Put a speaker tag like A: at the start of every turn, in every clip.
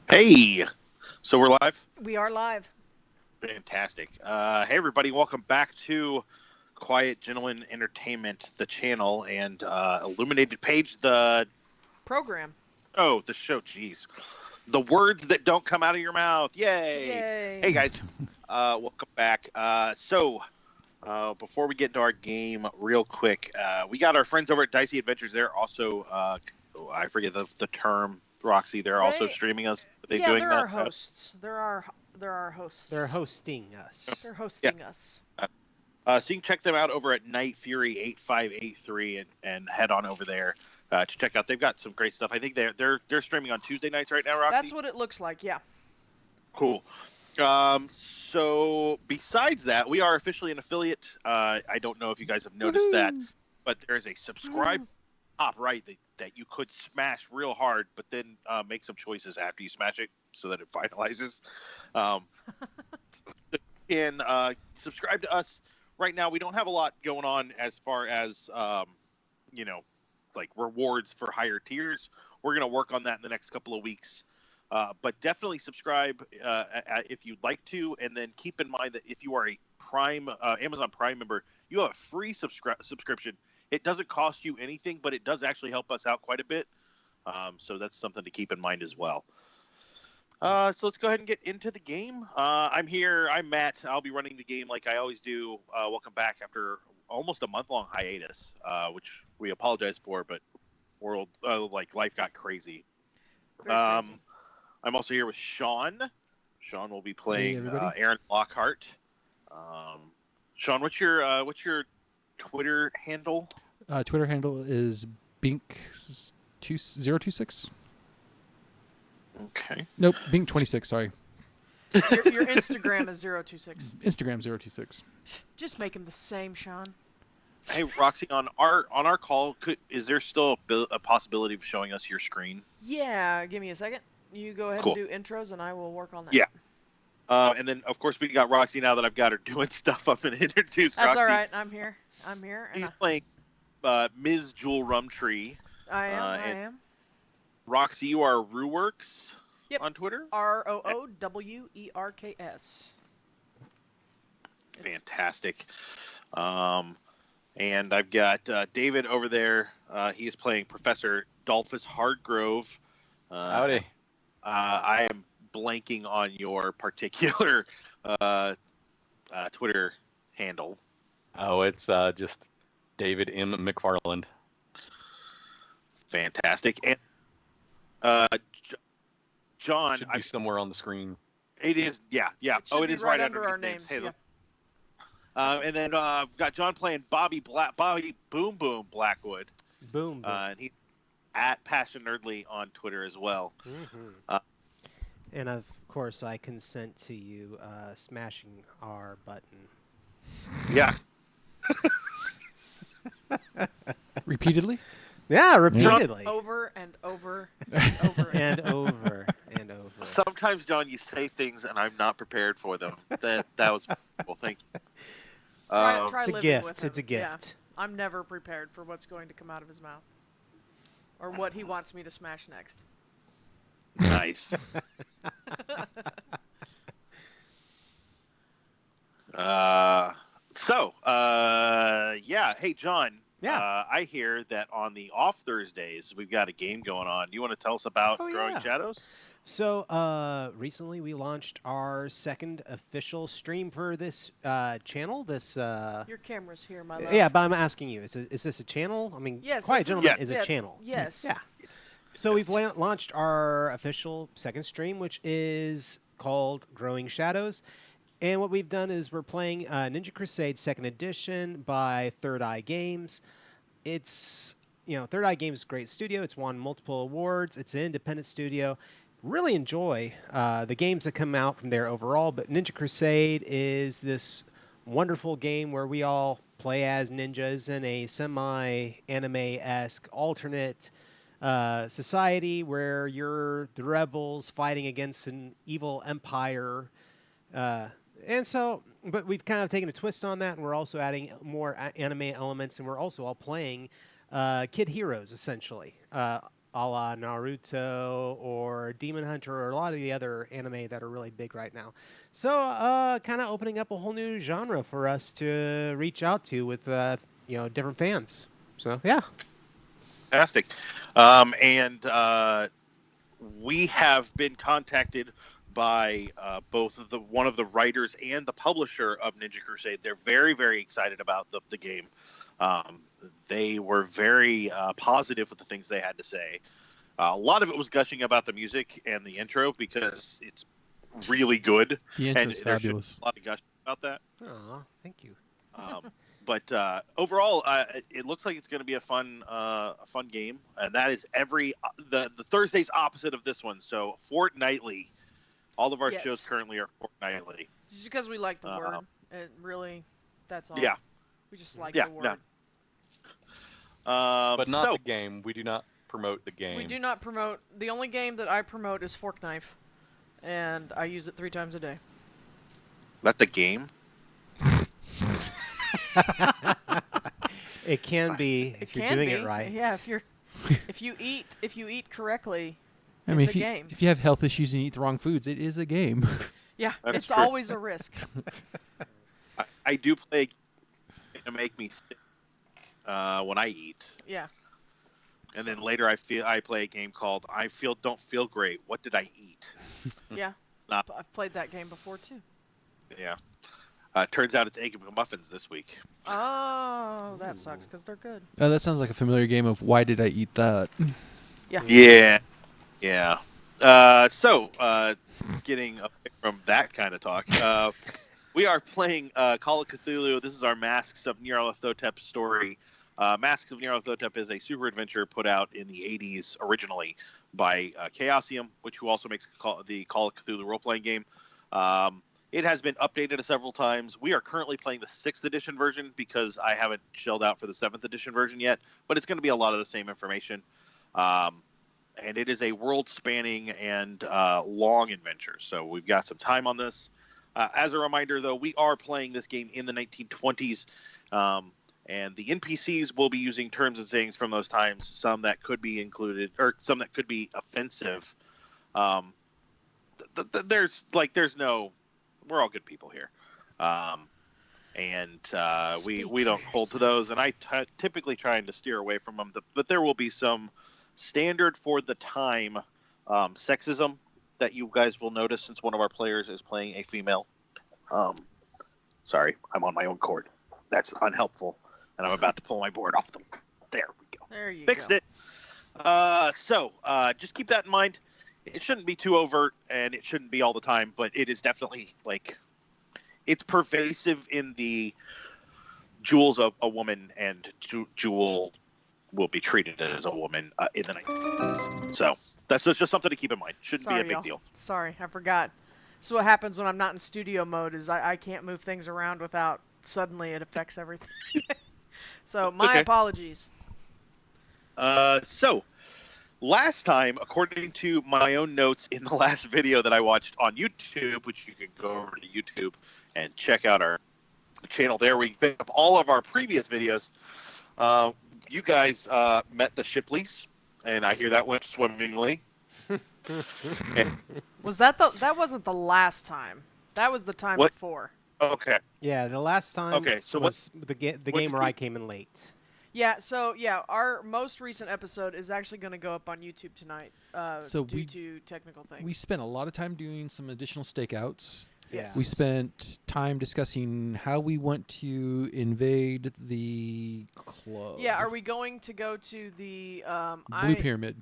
A: Hey, so we're live?
B: We are live.
A: Fantastic. Hey, everybody, welcome back to Quiett Gentleman Entertainment, the channel, and Illuminated Page, the...
B: program.
A: Oh, the show, jeez. The words that don't come out of your mouth. Yay.
B: Yay.
A: Hey, guys. Welcome back. Before we get into our game real quick, we got our friends over at Dicey Adventures. They're also, I forget the term, Roxy, they're also streaming us.
B: They're our hosts. They're our hosts.
C: They're hosting us.
B: They're hosting us.
A: So you can check them out over at Night Fury 8583 and head on over there to check out. They've got some great stuff. I think they're streaming on Tuesday nights right now, Roxy.
B: That's what it looks like. Yeah.
A: Cool. So besides that, we are officially an affiliate. I don't know if you guys have noticed that, but there's a subscribe top right that you could smash real hard, but then make some choices after you smash it so that it finalizes. And subscribe to us. Right now, we don't have a lot going on as far as, like rewards for higher tiers. We're going to work on that in the next couple of weeks. But definitely subscribe if you'd like to. And then keep in mind that if you are a Prime Amazon Prime member, you have a free subscription. It doesn't cost you anything, but it does actually help us out quite a bit. So that's something to keep in mind as well. So let's go ahead and get into the game. I'm here. I'm Matt. I'll be running the game like I always do. Welcome back after almost a month-long hiatus, which we apologize for, but life got crazy. I'm also here with Shawn. Shawn will be playing Aaron Lockhart. Shawn, what's your Twitter handle?
D: Twitter handle is Bink026.
A: Okay.
D: Nope, Bink26, sorry.
B: Your Instagram is 026.
D: Instagram 026.
B: Just make them the same, Shawn.
A: Hey, Roxy, on our call, is there still a possibility of showing us your screen?
B: Yeah, give me a second. You go ahead and do intros, and I will work on that.
A: Yeah. And then, of course, we got Roxy now that I've got her doing stuff. I'm going to introduce
B: That's
A: Roxy.
B: That's all right. I'm here.
A: She's playing Ms. Jewell Rumtree.
B: I am.
A: Roxy, you are Rooworks on Twitter?
B: ROOWERKS.
A: Fantastic. And I've got David over there. He is playing Professor Dalphus Hardgrove.
E: Howdy.
A: I am blanking on your particular Twitter handle.
E: Oh, it's just David M. McFarland.
A: Fantastic. And John,
E: should be somewhere on the screen.
A: It is, yeah.
B: It is
A: right
B: under our names.
A: Hey, and then I've got John playing Bobby Boom Boom Blackwood.
C: Boom.
A: And he at Passion Nerdly on Twitter as well.
C: Mm-hmm. And of course, I consent to you smashing our button.
A: Yeah.
D: Repeatedly?
C: Yeah, repeatedly.
B: Over and over and over
C: and over and over.
A: Sometimes, John, you say things and I'm not prepared for them. That was well. Thank you.
B: Try
C: it's a
B: living
C: gift.
B: with him.
C: It's a gift.
B: Yeah. I'm never prepared for what's going to come out of his mouth or what he wants me to smash next.
A: Nice. Hey, John.
C: Yeah.
A: I hear that on the off Thursdays we've got a game going on. You want to tell us about Growing Shadows?
C: So recently we launched our second official stream for this channel.
B: Your camera's here, my love.
C: Yeah, but I'm asking you, is this a channel? I mean,
B: yes,
C: Quiett Gentleman is a channel.
B: Yes.
C: Yeah. So we've launched our official second stream, which is called Growing Shadows. And what we've done is we're playing Ninja Crusade 2nd Edition by Third Eye Games. it's, Third Eye Games is a great studio. It's won multiple awards. It's an independent studio. Really enjoy the games that come out from there overall, but Ninja Crusade is this wonderful game where we all play as ninjas in a semi-anime-esque alternate society where you're the rebels fighting against an evil empire. But we've kind of taken a twist on that, and we're also adding more anime elements, and we're also all playing kid heroes, essentially, a la Naruto or Demon Hunter or a lot of the other anime that are really big right now. So kind of opening up a whole new genre for us to reach out to with, different fans. So, yeah.
A: Fantastic. We have been contacted by both one of the writers and the publisher of Ninja Crusade. They're very, very excited about the game. They were very positive with the things they had to say. A lot of it was gushing about the music and the intro because it's really good.
D: The intro is fabulous.
A: A lot of gushing about that.
C: Aw, thank you.
A: But overall, it looks like it's going to be a fun game, and that is the Thursday's opposite of this one. So fortnightly, all of our shows currently are fortnightly.
B: Just because we like the word, it really, that's all.
A: Yeah,
B: we just like the word.
A: No.
E: But not the game. We do not promote the game.
B: We do not promote. The only game that I promote is Fork Knife, and I use it 3 times a day.
A: That's the game.
C: It can be if you're doing it right.
B: Yeah, if you eat correctly,
D: I mean,
B: it's a game.
D: if you have health issues and eat the wrong foods, it is a game.
B: Yeah, it's
A: true.
B: always a risk.
A: I do play to make me sick when I eat.
B: Yeah.
A: And then later I play a game called Don't Feel Great. What did I eat?
B: Yeah. I've played that game before too.
A: Yeah. Turns out it's Egg McMuffins this week.
B: Oh, that sucks because they're good.
D: Oh, that sounds like a familiar game of why did I eat that?
B: Yeah.
A: Yeah. So, getting away from that kind of talk, we are playing Call of Cthulhu. This is our Masks of Nyarlathotep story. Masks of Nyarlathotep is a super adventure put out in the 80s originally by Chaosium, who also makes the Call of Cthulhu role-playing game. It has been updated several times. We are currently playing the 6th edition version because I haven't shelled out for the 7th edition version yet, but it's going to be a lot of the same information. And it is a world-spanning and long adventure, so we've got some time on this. As a reminder, though, we are playing this game in the 1920s, and the NPCs will be using terms and sayings from those times, some that could be included, or some that could be offensive. There's no... We're all good people here. We don't hold to those, and I typically trying to steer away from them. But there will be some standard for the time sexism that you guys will notice since one of our players is playing a female. Sorry, I'm on my own cord. That's unhelpful, and I'm about to pull my board off them. There we go.
B: There you
A: Fixed
B: go.
A: it. So just keep that in mind. It shouldn't be too overt, and it shouldn't be all the time, but it is definitely, it's pervasive in the Jewell's a woman, and Jewell will be treated as a woman in the 1950s. So that's just something to keep in mind. Shouldn't be a big deal.
B: Sorry, I forgot. So what happens when I'm not in studio mode is I can't move things around without suddenly it affects everything. So my apologies.
A: So last time, according to my own notes in the last video that I watched on YouTube, which you can go over to YouTube and check out our channel there, we pick up all of our previous videos. You guys met the Shipleys, and I hear that went swimmingly.
B: Was that wasn't the last time. That was the time before.
A: Okay.
C: Yeah, the last time
A: so
C: was the game where I came in late.
B: Yeah, so our most recent episode is actually going to go up on YouTube tonight due to technical things.
D: We spent a lot of time doing some additional stakeouts.
B: Yes.
D: We spent time discussing how we want to invade the club.
B: Yeah, are we going to go to the
D: Blue Pyramid?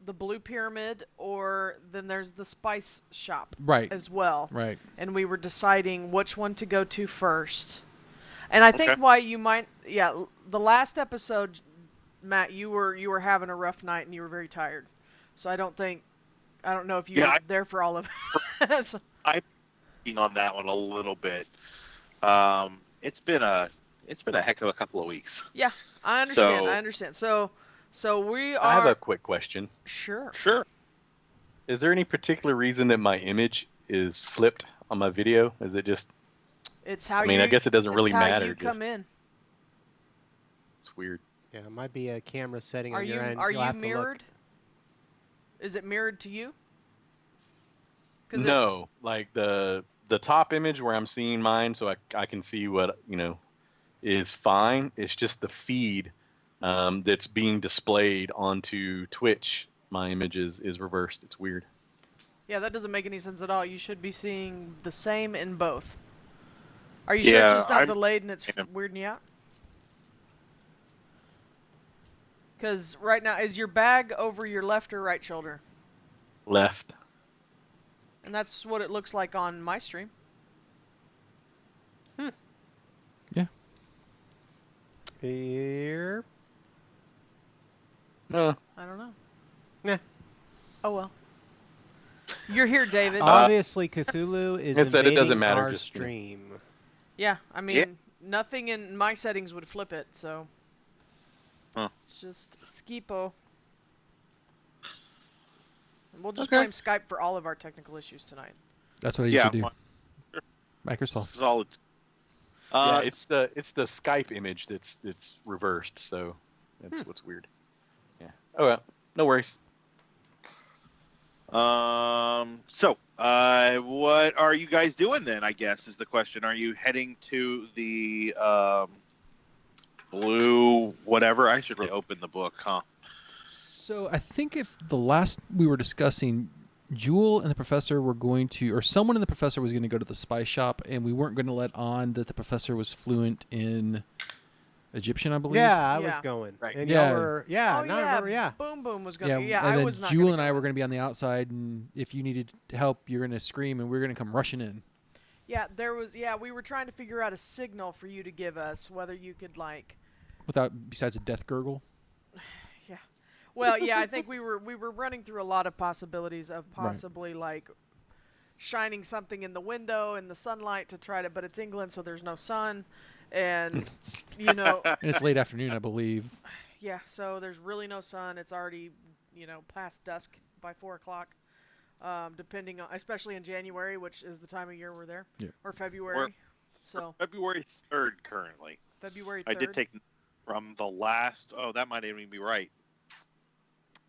B: The Blue Pyramid, or then there's the Spice Shop as well.
D: Right.
B: And we were deciding which one to go to first. And I think why you might, the last episode, Matt, you were having a rough night and you were very tired, so I don't know if you were there for all of it. So.
A: I'm working on that one a little bit. It's been a heck of a couple of weeks.
B: Yeah, I understand. So we are.
E: I have a quick question.
B: Sure.
E: Is there any particular reason that my image is flipped on my video? Is it just?
B: It's how.
E: I guess it doesn't really matter.
B: You come in.
E: It's weird.
C: Yeah, it might be a camera setting on your end.
B: Are you mirrored? Is it mirrored to you?
E: No, like the top image where I'm seeing mine, so I can see what is fine. It's just the feed that's being displayed onto Twitch. My image is reversed. It's weird.
B: Yeah, that doesn't make any sense at all. You should be seeing the same in both. Are you sure it's just not delayed and it's weirding you out? Because right now, is your bag over your left or right shoulder?
E: Left.
B: And that's what it looks like on my stream.
D: Yeah.
C: Here.
E: No.
B: I don't know.
C: Nah.
B: Oh well. You're here, David.
C: Obviously, Cthulhu is invading
E: it doesn't matter,
C: our
E: just
C: stream.
B: Yeah, I mean, nothing in my settings would flip it, so.
E: Huh.
B: It's just Skipo. And we'll just blame Skype for all of our technical issues tonight.
D: That's what I usually do. Microsoft.
A: Solid.
E: It's the Skype image that's reversed, so that's what's weird. Yeah. Oh well, no worries.
A: So, what are you guys doing then, I guess, is the question. Are you heading to the, blue whatever? I should really open the book, huh?
D: So I think if the last we were discussing, Jewell and the professor were going to, or someone in the professor was going to go to the spice shop, and we weren't going to let on that the professor was fluent in Egyptian, I believe.
C: Yeah, I was going.
A: Right.
C: And
D: Yeah.
C: y'all were,
B: Boom Boom was going to
D: and
B: I
D: then
B: was not
D: Jewell
B: gonna
D: and I
B: go.
D: were going to be on the outside, and if you needed help, you're going to scream, and we're going to come rushing in.
B: Yeah, we were trying to figure out a signal for you to give us, whether you could, like...
D: Besides a death gurgle?
B: Yeah. Well, yeah, I think we were running through a lot of possibilities of possibly, like, shining something in the window in the sunlight to try to... But it's England, so there's no sun, and,
D: And it's late afternoon, I believe.
B: Yeah, so there's really no sun. It's already, past dusk by 4 o'clock, depending on... Especially in January, which is the time of year we're there.
D: Yeah.
B: Or February.
A: We're February 3rd currently.
B: February 3rd.
A: I did take from the last... Oh, that might even be right.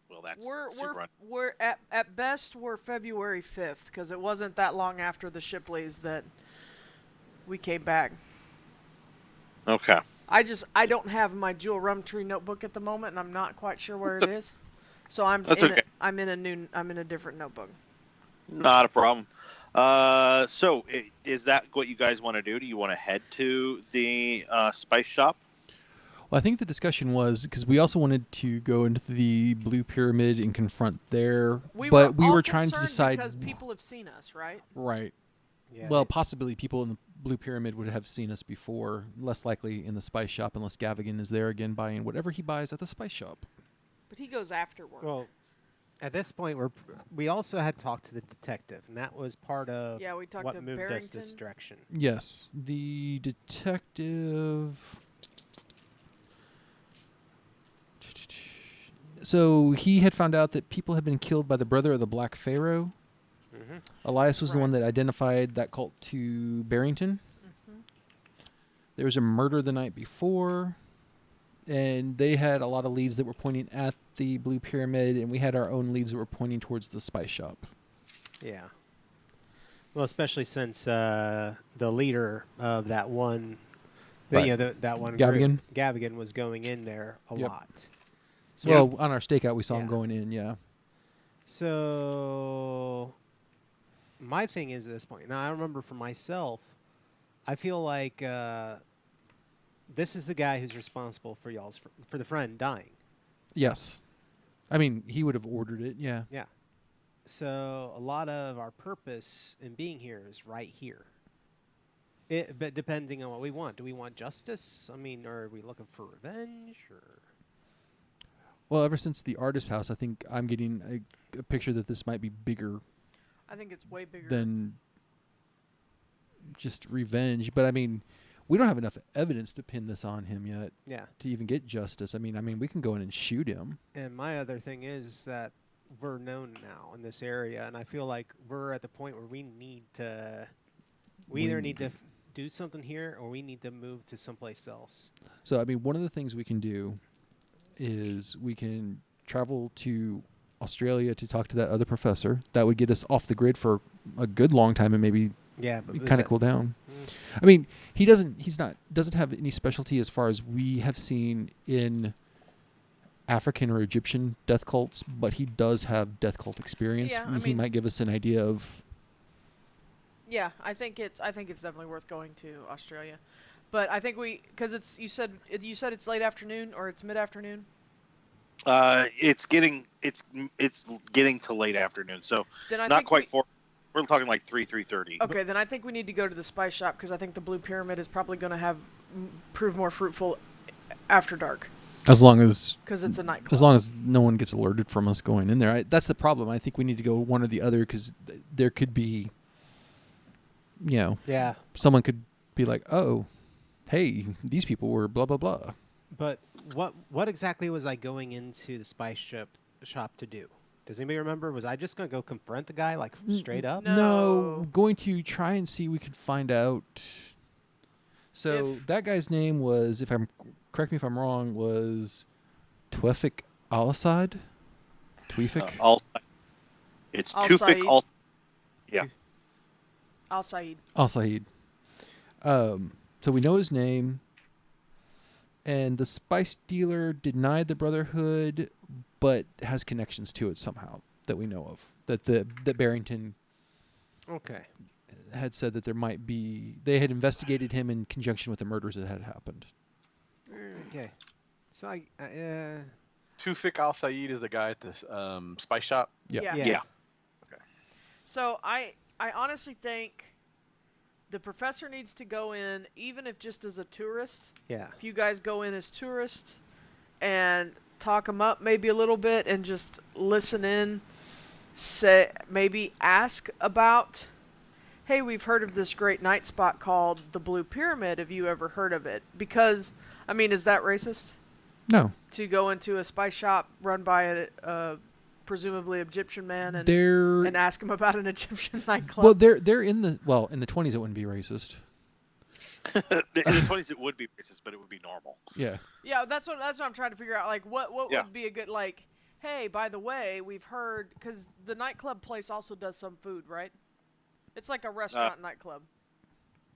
A: Well, that's
B: we're at best we're February 5th, because it wasn't that long after the Shipleys that we came back.
A: Okay.
B: I don't have my Jewell Rumtree notebook at the moment, and I'm not quite sure where it is. So I'm in a different notebook.
A: Not a problem. So is that what you guys want to do? Do you want to head to the spice shop?
D: Well, I think the discussion was because we also wanted to go into the Blue Pyramid and confront there, we were trying to decide
B: because people have seen us, right?
D: Right.
C: Yeah,
D: well, possibly people in the Blue Pyramid would have seen us before. Less likely in the spice shop, unless Gavigan is there again buying whatever he buys at the spice shop.
B: But he goes afterward.
C: Well, at this point, we also had talked to the detective, and that was part of what moved us this direction.
D: Yes, the detective. So he had found out that people had been killed by the brother of the Black Pharaoh. Mm-hmm. Elias was the one that identified that cult to Barrington. Mm-hmm. There was a murder the night before, and they had a lot of leads that were pointing at the Blue Pyramid, and we had our own leads that were pointing towards the spice shop.
C: Yeah. Well, especially since the leader of that one, that one
D: Gavigan.
C: Group, Gavigan was going in there a lot.
D: So on our stakeout, we saw him going in, yeah.
C: So my thing is at this point, now I remember for myself, I feel like this is the guy who's responsible for for the friend dying.
D: Yes. I mean, he would have ordered it, yeah.
C: Yeah. So a lot of our purpose in being here is right here. But depending on what we want. Do we want justice? I mean, are we looking for revenge? Or
D: Well, ever since the artist house, I think I'm getting a picture that this might be bigger
B: I think it's way bigger.
D: than just revenge. But I mean, we don't have enough evidence to pin this on him yet
C: Yeah.
D: to even get justice. I mean, we can go in and shoot him.
C: And my other thing is that we're known now in this area, and I feel like we're at the point where we need to. We either need to do something here, or we need to move to someplace else.
D: So, I mean, one of the things we can do is we can travel to Australia to talk to that other professor. That would get us off the grid for a good long time and maybe
C: Yeah, but
D: kind of cool down. I mean, he doesn't have any specialty as far as we have seen in African or Egyptian death cults, but he does have death cult experience.
B: Yeah,
D: He might give us an idea of.
B: Yeah, I think it's definitely worth going to Australia, but I think because you said it's late afternoon or it's mid afternoon.
A: It's getting to late afternoon, so
B: Then I
A: not
B: think
A: quite 4. We're talking like 3:30.
B: Okay, then I think we need to go to the spice shop because I think the Blue Pyramid is probably going to prove more fruitful after dark
D: As long as
B: because it's a nightclub.
D: As long as no one gets alerted from us going in there. That's the problem. I think we need to go one or the other because there could be,
C: Yeah.
D: someone could be like, oh, hey, these people were blah, blah, blah.
C: But what exactly was I going into the spice shop to do? Does anybody remember? Was I just going to go confront the guy, like, straight up?
B: No.
D: Going to try and see we could find out. So that guy's name was, correct me if I'm wrong, was Tewfik Al-Assad? Tewfik?
A: It's
B: Al-Said.
A: Tewfik Yeah.
B: Al-Said.
D: Al-Said. So we know his name. And the spice dealer denied the Brotherhood, but has connections to it somehow that we know of. That Barrington
C: Okay.
D: had said that there might be. They had investigated him in conjunction with the murders that had happened.
C: Okay. So
E: Tewfik Al-Said is the guy at the spice shop.
D: Yeah.
A: Yeah.
B: So I honestly think the professor needs to go in, even if just as a tourist.
C: Yeah.
B: If you guys go in as tourists and talk them up maybe a little bit and just listen in, maybe ask about, hey, we've heard of this great night spot called the Blue Pyramid. Have you ever heard of it? Because, I mean, is that racist?
D: No.
B: To go into a spice shop run by a presumably Egyptian man and ask him about an Egyptian nightclub?
D: Well, they're in the 20s it wouldn't be racist.
A: In the 20s it would be racist, but it would be normal.
D: Yeah.
B: Yeah, that's what I'm trying to figure out. Like, what
A: Yeah.
B: would be a good, like, hey, by the way, we've heard, because the nightclub place also does some food, right? It's like a restaurant nightclub.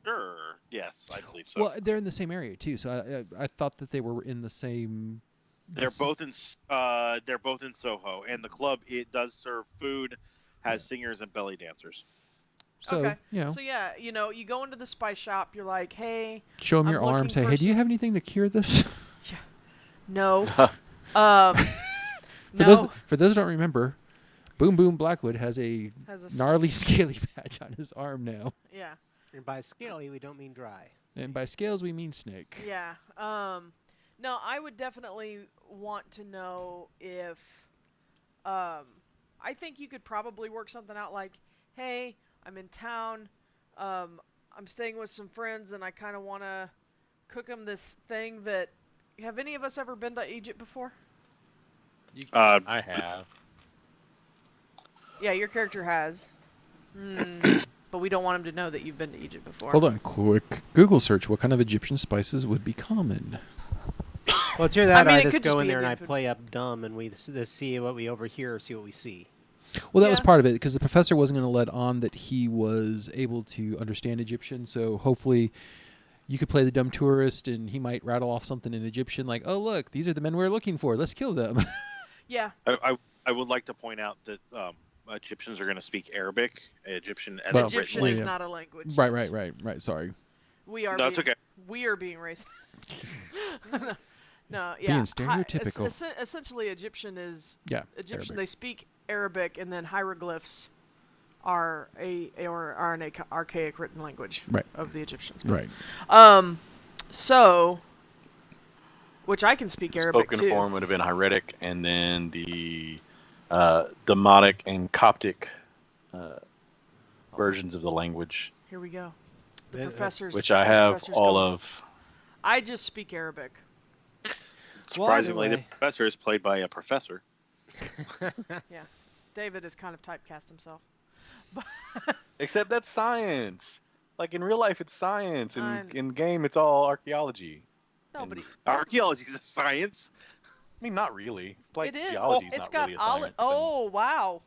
A: Sure. Yes, I believe so.
D: Well, they're in the same area too, so I thought that they were in the same.
A: They're both in Soho, and the club, it does serve food, has singers and belly dancers.
D: So
B: Okay.
D: you know,
B: So yeah, you go into the spice shop. You're like, hey,
D: show them
B: I'm
D: your arm.
B: looking
D: Say,
B: for
D: hey, do you have anything to cure this?
B: no.
D: For
B: No.
D: those who don't remember, Boom Boom Blackwood has a
B: Has a
D: gnarly scaly patch on his arm now,
B: Yeah.
C: And by scaly, we don't mean dry.
D: and by scales we mean snake.
B: Yeah. No, I would definitely want to know if. I think you could probably work something out like, hey, I'm in town. I'm staying with some friends, and I kind of want to cook them this thing that. Have any of us ever been to Egypt before?
E: I have.
B: Yeah, your character has. But we don't want him to know that you've been to Egypt before.
D: Hold on, quick Google search. What kind of Egyptian spices would be common?
C: Well, it's either that
B: I mean,
C: or I
B: it
C: just
B: could just
C: go in
B: be
C: there and I
B: Indian food.
C: play up dumb and we just see what we overhear or see what we see.
D: Well, that was
B: Yeah.
D: part of it because the professor wasn't going to let on that he was able to understand Egyptian. So hopefully, you could play the dumb tourist, and he might rattle off something in Egyptian, like, "Oh, look, these are the men we're looking for. Let's kill them."
B: Yeah.
A: I would like to point out that Egyptians are going to speak Arabic. Egyptian as
D: Well,
A: a written
B: Egyptian
A: language.
B: is not a language.
D: Right. Sorry.
B: We are.
A: No, it's okay.
B: We are being racist. No, yeah.
D: Being stereotypical.
B: Essentially, Egyptian is
D: Yeah.
B: Egyptian.
D: Arabic.
B: They speak Arabic, and then hieroglyphs are an archaic written language
D: Right.
B: of the Egyptians.
D: Right.
B: So Which I can speak Arabic
E: spoken
B: too.
E: form would have been hieratic, and then the Demotic and Coptic versions of the language,
B: Here we go. The professor's.
E: which I
B: the
E: have
B: professor's
E: all
B: going.
E: of.
B: I just speak Arabic.
A: Surprisingly,
C: either
A: the
C: way.
A: professor is played by a professor.
B: Yeah. David has kind of typecast himself.
E: Except that's science. Like in real life, it's science,
B: I
E: and in game, it's all archaeology.
B: Nobody.
A: Archaeology is a science.
E: I mean, not really. It's like
B: It is.
E: geology's
B: It's
E: not
B: got
E: really a science.
B: Oh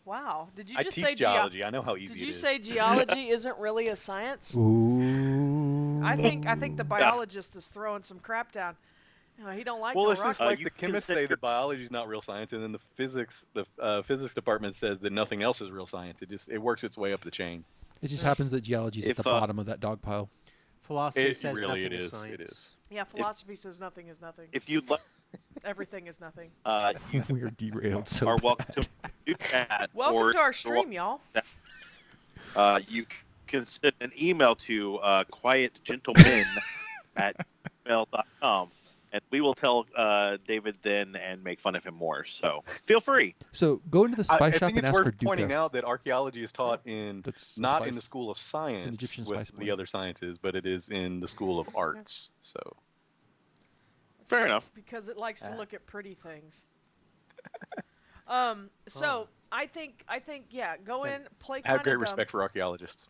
B: wow. Did you
E: I
B: just
E: teach
B: say
E: geology. I know how easy
B: Did
E: it
B: you
E: is.
B: say geology isn't really a science?
D: Ooh.
B: I think the biologist is throwing some crap down. He don't like
E: Well,
B: no
E: it's just
B: rock.
E: like
A: you
E: the chemists say
A: consider-
E: that biology is not real science, and then the physics department says that nothing else is real science. It works its way up the chain.
D: It just happens that geology's at
A: If,
D: the bottom of that dog pile.
C: Philosophy
E: It
C: says
E: really
C: nothing
E: it
C: is
E: is,
C: science.
E: it is.
B: Yeah, philosophy says nothing is nothing.
A: If you'd like,
B: Everything is nothing.
A: you
D: We are derailed so
A: are
D: bad.
A: welcome to do that.
B: Welcome
A: or
B: to our stream, y'all.
A: you can send an email to Quiett Gentleman at gmail.com, and we will tell David then and make fun of him more. So feel free.
D: So go into the
E: I
D: spice shop
E: think
D: and
E: it's
D: ask for
E: worth pointing
D: dukkha.
E: out that archaeology is taught in
D: That's
E: not
D: spice.
E: in the school of science
D: Egyptian
E: with
D: spice
E: the
D: blend.
E: other sciences, but it is in the school of arts. So
A: Fair enough.
B: Because it likes to
E: Ah.
B: look at pretty things. So I think yeah, go in, play
E: I have
B: kind of
E: great
B: dumb.
E: respect for archaeologists.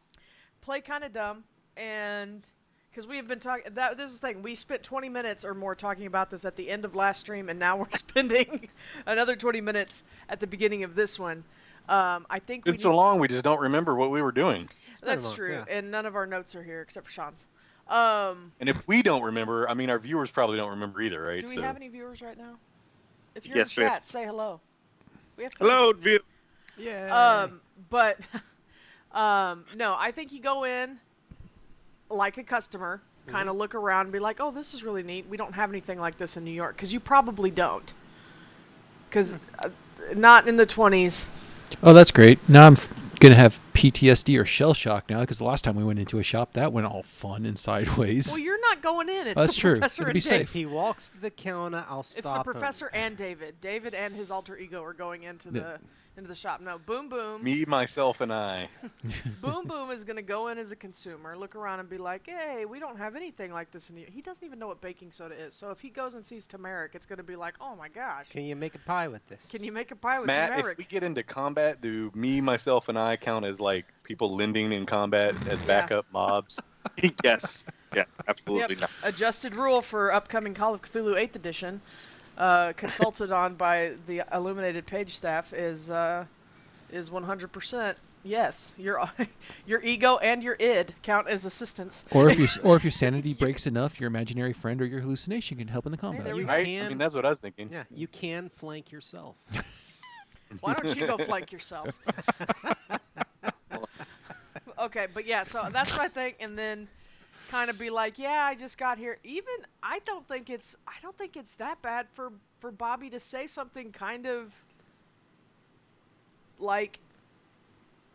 B: Play kind of dumb, and because we have been talking, this is the thing, we spent 20 minutes or more talking about this at the end of last stream, and now we're spending another 20 minutes at the beginning of this one. I think we
E: It's so long, we just don't remember what we were doing.
C: been a
B: That's
C: month,
B: true,
C: yeah.
B: and none of our notes are here except for Shawn's.
E: And if we don't remember, I mean, our viewers probably don't remember either, right?
B: Do we
E: So
B: have any viewers right now? If you're
A: Yes,
B: in
A: we have.
B: chat, say hello. We have to
A: Hello, view.
C: Yeah.
B: But no, I think you go in like a customer, kind of look around and be like, oh, this is really neat. We don't have anything like this in New York, because you probably don't. Because not in the 20s.
D: Oh, that's great. Now I'm gonna have PTSD or shell shock now because the last time we went into a shop, that went all fun and sideways.
B: Well, you're not going in. It's
D: That's
B: the
D: true.
B: professor
D: It'll
B: and
D: be
B: David.
D: safe.
C: If he walks to the counter, I'll stop
B: It's the
C: him.
B: professor and David. David and his alter ego are going into the shop. No, Boom Boom.
E: me, myself, and I.
B: Boom Boom is going to go in as a consumer, look around and be like, hey, we don't have anything like this in here. He doesn't even know what baking soda is. So if he goes and sees turmeric, it's going to be like, oh my gosh.
C: Can you make a pie with this?
B: Can you make a pie with
E: Matt,
B: turmeric?
E: if we get into combat, do me, myself, and I count as like people lending in combat as backup mobs?
A: Yes. Yeah, absolutely
B: Yep.
A: not.
B: Adjusted rule for upcoming Call of Cthulhu 8th edition, consulted on by the Illuminated Page staff, is 100% yes. Your ego and your id count as assistants.
D: Or if your sanity breaks enough, your imaginary friend or your hallucination can help in the combat.
B: there we
C: You
B: go.
E: Right? I
C: can.
E: mean, that's what I was thinking.
C: Yeah, you can flank yourself.
B: Why don't you go flank yourself? Okay, but yeah, so that's what I think, and then kind of be like, yeah, I just got here. Even I don't think it's that bad for Bobby to say something kind of like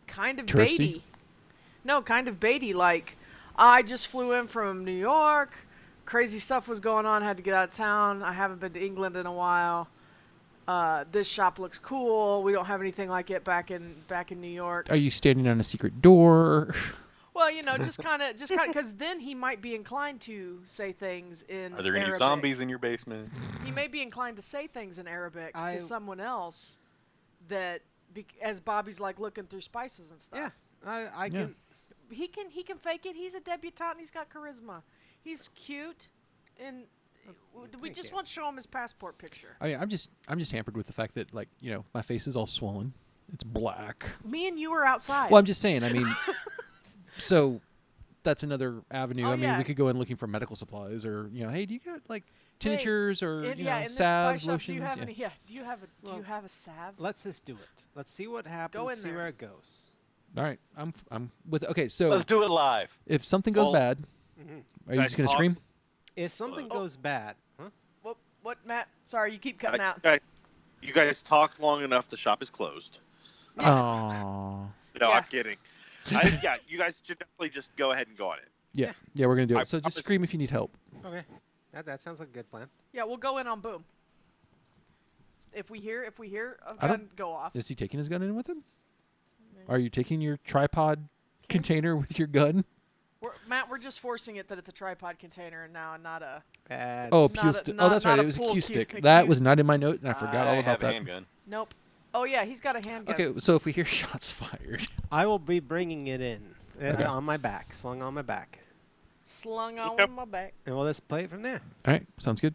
B: kind of
D: Touristy?
B: baity. No, kind of baity, like I just flew in from New York. Crazy stuff was going on, had to get out of town. I haven't been to England in a while. This shop looks cool. We don't have anything like it back in New York.
D: Are you standing on a secret door?
B: Well, just kind of, because then he might be inclined to say things in
E: Are there any
B: Arabic.
E: zombies in your basement?
B: He may be inclined to say things in Arabic
C: I-
B: to someone else that, as Bobby's like looking through spices and stuff.
C: Yeah, I
D: Yeah.
C: can.
B: He can fake it. He's a debutante. And he's got charisma. He's cute, and we
C: thank
B: just
C: you.
B: want to show him his passport picture.
D: I mean, I'm just hampered with the fact that my face is all swollen. It's black.
B: Me and you are outside.
D: Well, I'm just saying. I mean, so that's another avenue.
B: Oh,
D: I mean,
B: yeah.
D: we could go in looking for medical supplies, or hey, do you got like
B: Hey,
D: tinctures or
B: in this
D: salves,
B: spice shop,
D: lotions?
B: do you have
D: Yeah.
B: any? Yeah. Do you have a salve?
C: Let's just do it. Let's see what happens.
B: Go in
C: see
B: there.
C: where it goes.
D: All right, I'm with. Okay, so
E: Let's do it live.
D: if something goes
A: Well,
D: bad, are you just gonna
A: talk-
D: scream?
C: If something goes bad, huh?
B: What, Matt? Sorry, you keep cutting out.
A: You guys talked long enough. The shop is closed.
D: Oh,
A: No,
B: Yeah.
A: I'm kidding. You guys should definitely just go ahead and go on it.
D: yeah, we're gonna do
A: I
D: it. So just
A: promise-
D: scream if you need help.
C: Okay. That sounds like a good plan.
B: Yeah, we'll go in on boom. If we hear a
D: I don't-
B: gun go off.
D: Is he taking his gun in with him? Are you taking your tripod container with your gun?
B: Matt, we're just forcing it that it's a tripod container and now, not a.
D: Oh,
B: It's
D: cue
B: not a-
D: stick.
B: not-
D: Oh, that's
B: not
D: right.
B: a
D: It was a
B: pool
D: cue
B: cue-
D: stick.
B: cue-
D: That was not in my note, and I forgot all
E: I
D: about
E: have a
D: that.
E: handgun.
B: Nope. Oh yeah, he's got a handgun.
D: Okay, so if we hear shots fired,
C: I will be bringing it in
D: Okay.
C: on my back, slung on my back,
B: Slung on
A: Yep.
B: my back.
C: and we'll just play it from there.
D: all right, sounds good.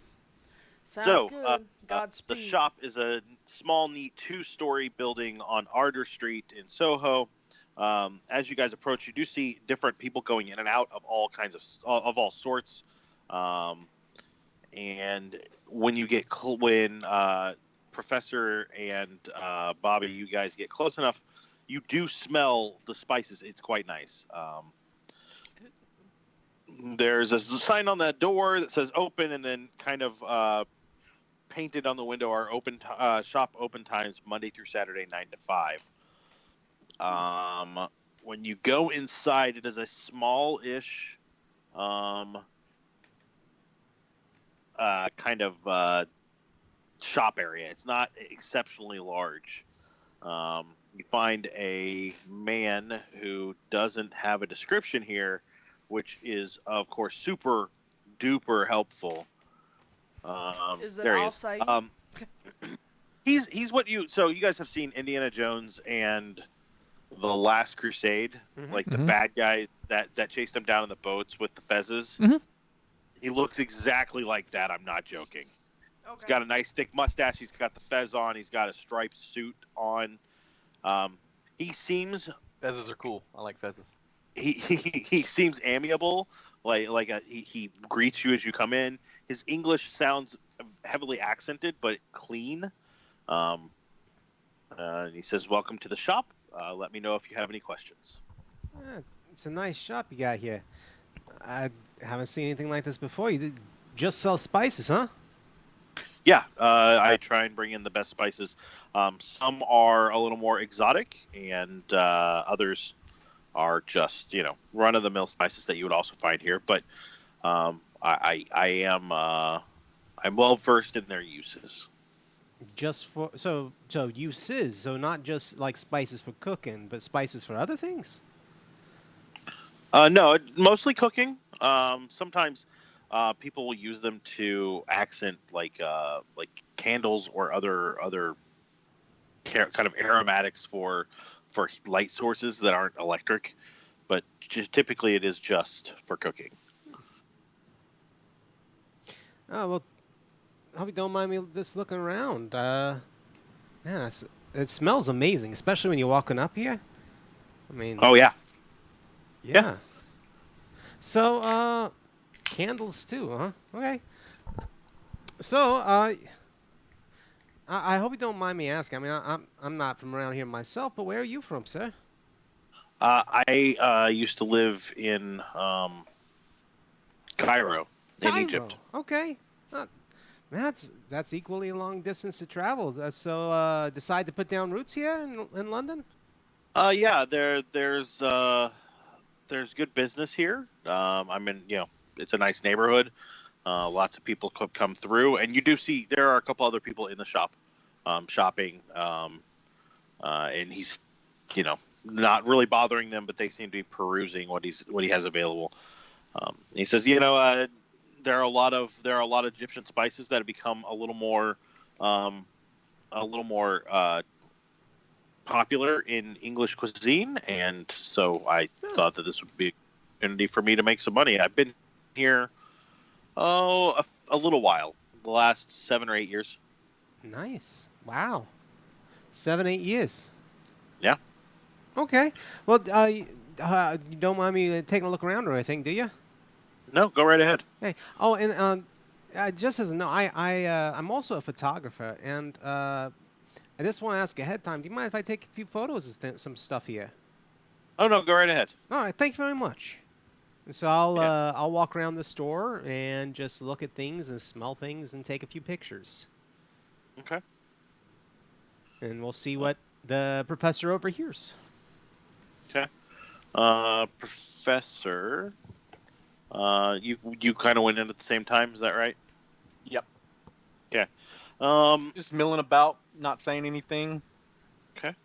B: Sounds
A: So,
B: good. Godspeed.
A: the shop is a small, neat 2-story building on Ardour Street in Soho. As you guys approach, you do see different people going in and out of all kinds of all sorts. And when you get when Professor and Bobby, you guys get close enough, you do smell the spices. It's quite nice. There's a sign on that door that says open, and then kind of painted on the window are shop open times Monday through Saturday 9 to 5. When you go inside, it is a small-ish kind of shop area. It's not exceptionally large. You find a man who doesn't have a description here, which is, of course, super duper helpful.
B: Is it
A: there he
B: Al
A: is.
B: Saeed?
A: He's what you. So you guys have seen Indiana Jones and The Last Crusade, like the
D: Mhm.
A: bad guy that chased him down in the boats with the fezzes.
D: Mhm.
A: He looks exactly like that. I'm not joking. He's
B: Okay.
A: got a nice thick mustache. He's got the fez on. He's got a striped suit on. He seems
E: Fezzes are cool. I like fezzes.
A: he seems amiable. He greets you as you come in. His English sounds heavily accented but clean. He says, "Welcome to the shop. Let me know if you have any questions."
C: It's a nice shop you got here. I haven't seen anything like this before. You just sell spices, huh?
A: Yeah, I try and bring in the best spices. Some are a little more exotic, and others are just run of the mill spices that you would also find here. But I'm well versed in their uses.
C: Just for so uses, so not just like spices for cooking, but spices for other things.
A: No, mostly cooking. Sometimes people will use them to accent like candles or other kind of aromatics for light sources that aren't electric. But typically, it is just for cooking.
C: Oh well, hope you don't mind me just looking around. Yeah, it smells amazing, especially when you're walking up here. I mean,
A: Oh yeah.
C: yeah. So, candles too, huh? Okay. So, I hope you don't mind me asking. I mean, I'm not from around here myself, but where are you from, sir?
A: I used to live in Cairo, in Egypt.
C: Okay. That's equally a long distance to travel. So, decide to put down roots here in London?
A: Yeah, there's good business here. I'm in, it's a nice neighborhood. Lots of people come through, and you do see there are a couple other people in the shop, shopping. And he's, not really bothering them, but they seem to be perusing what he has available. He says, there are a lot of Egyptian spices that have become a little more popular in English cuisine, and so I thought that this would be an opportunity for me to make some money. I've been here a little while, the last 7 or 8 years.
C: Nice. Wow. 7, 8 years.
A: Yeah.
C: Okay. Well, you don't mind me taking a look around or anything, do you?
A: No, go right ahead.
C: Hey. Oh, and just as a note, I'm also a photographer, and I just want to ask ahead of time. Do you mind if I take a few photos of some stuff here?
A: Oh no, go right ahead.
C: All right. Thank you very much. And so I'll walk around the store and just look at things and smell things and take a few pictures.
A: Okay.
C: And we'll see what the professor overhears.
A: Okay. Professor, You kind of went in at the same time. Is that right?
E: Yep.
A: Okay.
E: Just milling about, not saying anything.
A: Okay.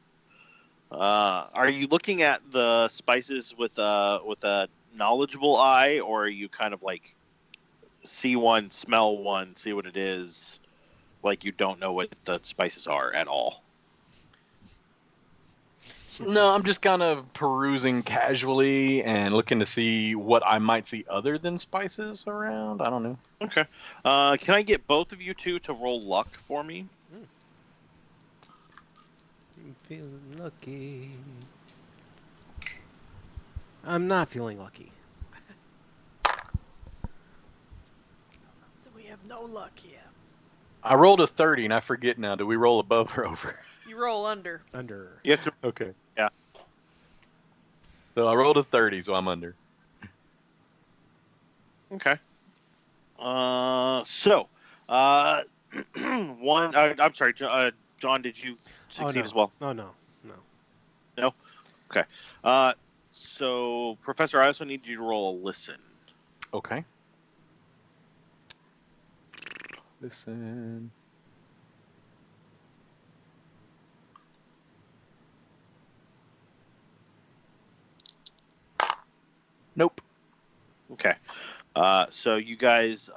A: Are you looking at the spices with a knowledgeable eye, or are you kind of like see one, smell one, see what it is, like you don't know what the spices are at all?
E: No, I'm just kind of perusing casually and looking to see what I might see other than spices around. I don't know.
A: Okay. Can I get both of you two to roll luck for me?
C: I'm feeling lucky. I'm not feeling lucky.
B: We have no luck here.
E: I rolled a 30, and I forget now. Do we roll above or over?
B: You roll under.
C: Under.
A: You have to.
E: Okay.
A: Yeah.
E: So I rolled a 30, so I'm under.
A: Okay. So, one. I'm sorry, John. Did you succeed as well?
C: Oh, no.
A: No. Okay. So, Professor, I also need you to roll a listen.
E: Okay. Listen. Nope.
A: Okay. So you guys,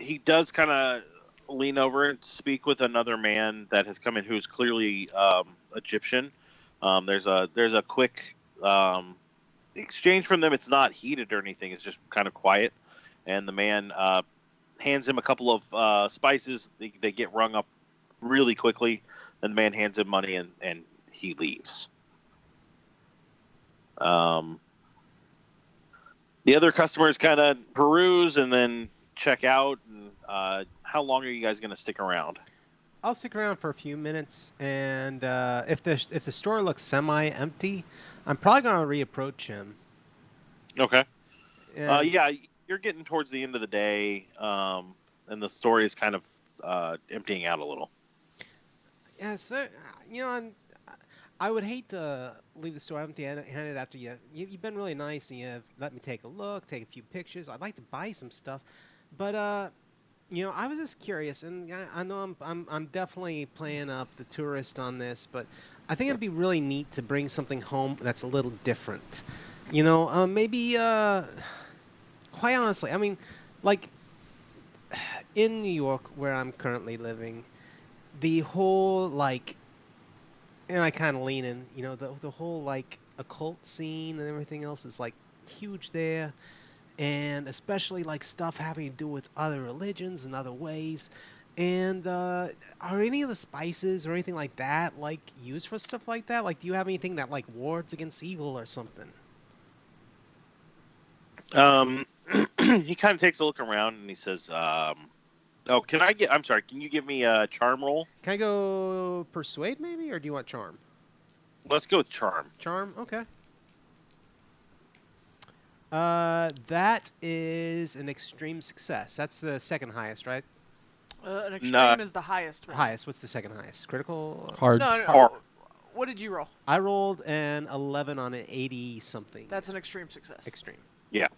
A: he does kind of lean over and speak with another man that has come in who's clearly Egyptian. There's a quick exchange from them. It's not heated or anything. It's just kind of quiet. And the man hands him a couple of spices. They get rung up really quickly. Then the man hands him money and he leaves. The other customers kind of peruse and then check out. And, how long are you guys going to stick around?
C: I'll stick around for a few minutes, and if the store looks semi-empty, I'm probably going to reapproach him.
A: Okay.
C: And
A: Yeah, you're getting towards the end of the day, and the store is kind of emptying out a little.
C: Yeah, so, I would hate to leave the store empty-handed after you've been really nice and you've let me take a look, take a few pictures. I'd like to buy some stuff, but I was just curious, and I know I'm definitely playing up the tourist on this, but I think it'd be really neat to bring something home that's a little different. Maybe quite honestly, I mean, like in New York where I'm currently living, the whole and I kind of lean in, the whole occult scene and everything else is huge there, and especially stuff having to do with other religions and other ways. And are any of the spices or anything like that used for stuff like that? Do you have anything that wards against evil or something?
A: He kind of takes a look around and he says, I'm sorry, can you give me a charm roll?
C: Can I go persuade maybe, or do you want charm?
A: Let's go with charm.
C: Charm, okay. That is an extreme success. That's the second highest, right?
B: An extreme is the highest one.
C: Highest. What's the second highest? Critical?
D: Hard.
B: No.
A: Hard.
B: What did you roll?
C: I rolled an 11 on an 80-something.
B: That's an extreme success.
C: Extreme.
A: Yeah.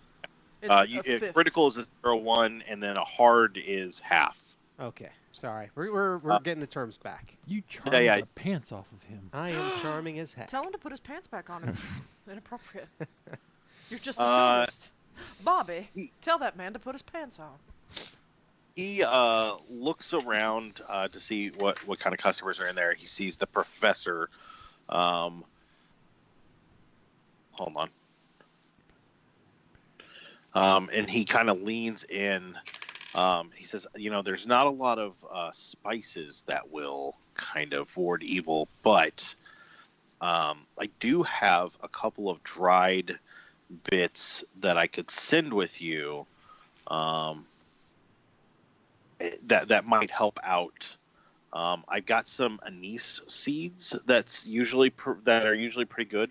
B: It's a fifth.
A: Critical is a 0-1, and then a hard is half.
C: Okay. Sorry. We're getting the terms back.
D: You charmed
A: Yeah.
D: the pants off of him.
C: I am charming as heck.
B: Tell him to put his pants back on. It's inappropriate. You're just a tourist. Bobby, tell that man to put his pants on.
A: He looks around to see what kind of customers are in there. He sees the professor. Hold on. And he kind of leans in. He says, there's not a lot of spices that will kind of ward evil, but I do have a couple of dried bits that I could send with you that might help out. I've got some anise seeds that are usually pretty good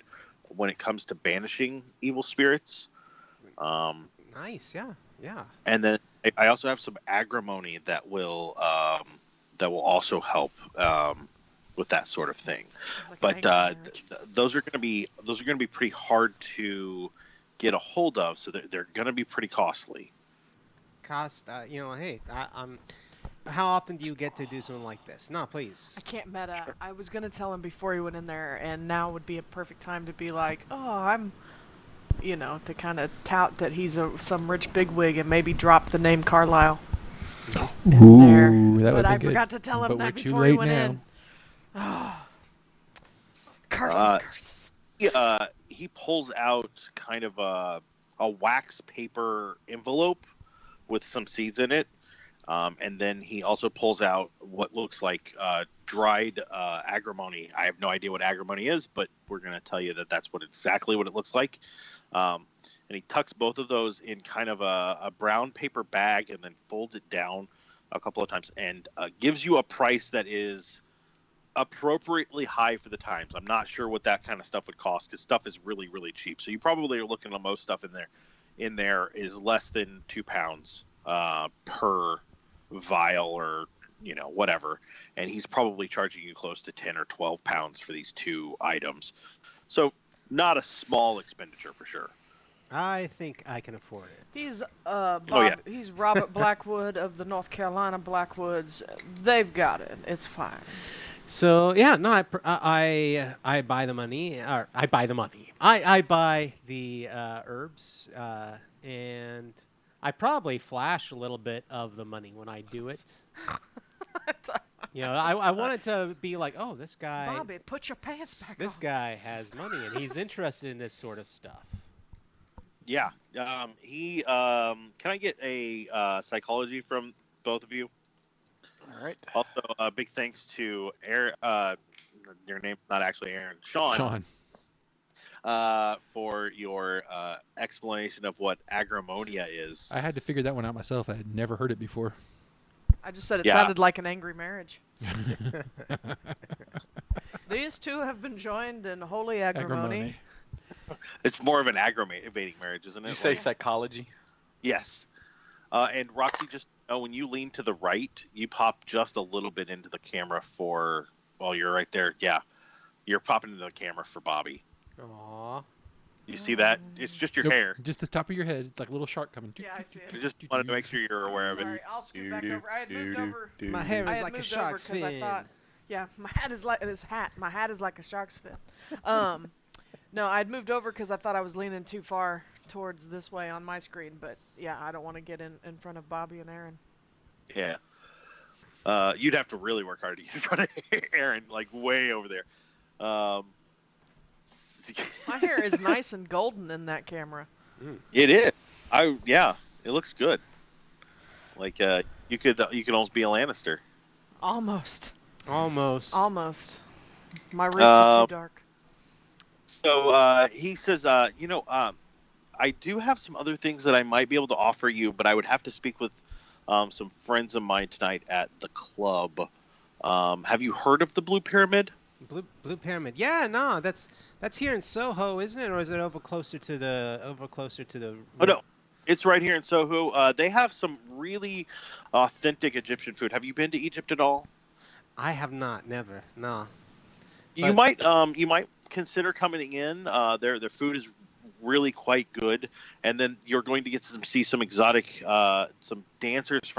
A: when it comes to banishing evil spirits.
C: Nice, yeah.
A: And then I also have some agrimony that will also help with that sort of thing.
B: Sounds like
A: But
B: an angry marriage.
A: those are going to be pretty hard to get a hold of, so they're going to be pretty costly.
C: Cost, hey, I'm. How often do you get to do something like this? No, please.
B: I can't meta. I was gonna tell him before he went in there, and now would be a perfect time to be like, oh, I'm, to kind of tout that he's some rich bigwig and maybe drop the name Carlisle.
D: Ooh,
B: there.
D: that would
B: But
D: be
B: I
D: good.
B: forgot to tell him
D: But
B: that
D: we're too
B: before he
D: late
B: went
D: now.
B: in. Oh. Curses.
A: He pulls out kind of a wax paper envelope with some seeds in it. And then he also pulls out what looks like dried agrimony. I have no idea what agrimony is, but we're going to tell you that that's exactly what it looks like. And he tucks both of those in kind of a brown paper bag and then folds it down a couple of times and gives you a price that is appropriately high for the times. I'm not sure what that kind of stuff would cost because stuff is really, really cheap. So you probably are looking at most stuff in there is less than £2 per vial or whatever, and he's probably charging you close to 10 or 12 pounds for these two items, so not a small expenditure for sure.
C: I think I can afford it.
B: He's Bob, he's Robert Blackwood of the North Carolina Blackwoods. They've got it. It's fine.
C: So yeah, no, I buy the money. Or I buy the money. I buy the herbs, and I probably flash a little bit of the money when I do it. I want it to be like, oh, this guy.
B: Bobby, put your pants back on.
C: This guy has money and he's interested in this sort of stuff.
A: Yeah. He. Can I get a psychology from both of you?
E: All right.
A: Also, big thanks to Aaron. Your name's not actually Aaron. Shawn. For your explanation of what agrimonia is.
D: I had to figure that one out myself. I had never heard it before.
B: I just said it sounded like an angry marriage. These two have been joined in holy agrimony.
A: It's more of an aggravating marriage, isn't it?
E: Did you say psychology?
A: Yes. And Roxy, just when you lean to the right, you pop just a little bit into the camera you're right there. Yeah. You're popping into the camera for Bobby.
C: Aww.
A: You see that? It's just your hair.
D: Just the top of your head. It's like a little shark coming.
B: Yeah, I see it.
A: I just wanted to make sure you're aware of it.
B: Sorry, I'll scoot back over. I had moved over.
C: My hair is like a shark's fin.
B: I thought, my hat is like this hat. My hat is like a shark's fin. No, I'd moved over because I thought I was leaning too far towards this way on my screen. But yeah, I don't want to get in front of Bobby and Aaron.
A: Yeah. You'd have to really work hard to get in front of Aaron, like way over there.
B: My hair is nice and golden in that camera.
A: It is. It looks good. Like you could almost be a Lannister.
B: Almost. My roots are too dark.
A: So he says, I do have some other things that I might be able to offer you, but I would have to speak with some friends of mine tonight at the club. Have you heard of the Blue Pyramid?
C: Blue Pyramid. Yeah, no, that's here in Soho, isn't it? Or is it over closer to the? Oh
A: no, it's right here in Soho. They have some really authentic Egyptian food. Have you been to Egypt at all?
C: I have not. Never. No.
A: You might consider coming in. Their food is really quite good, and then you're going to get to see some exotic, some dancers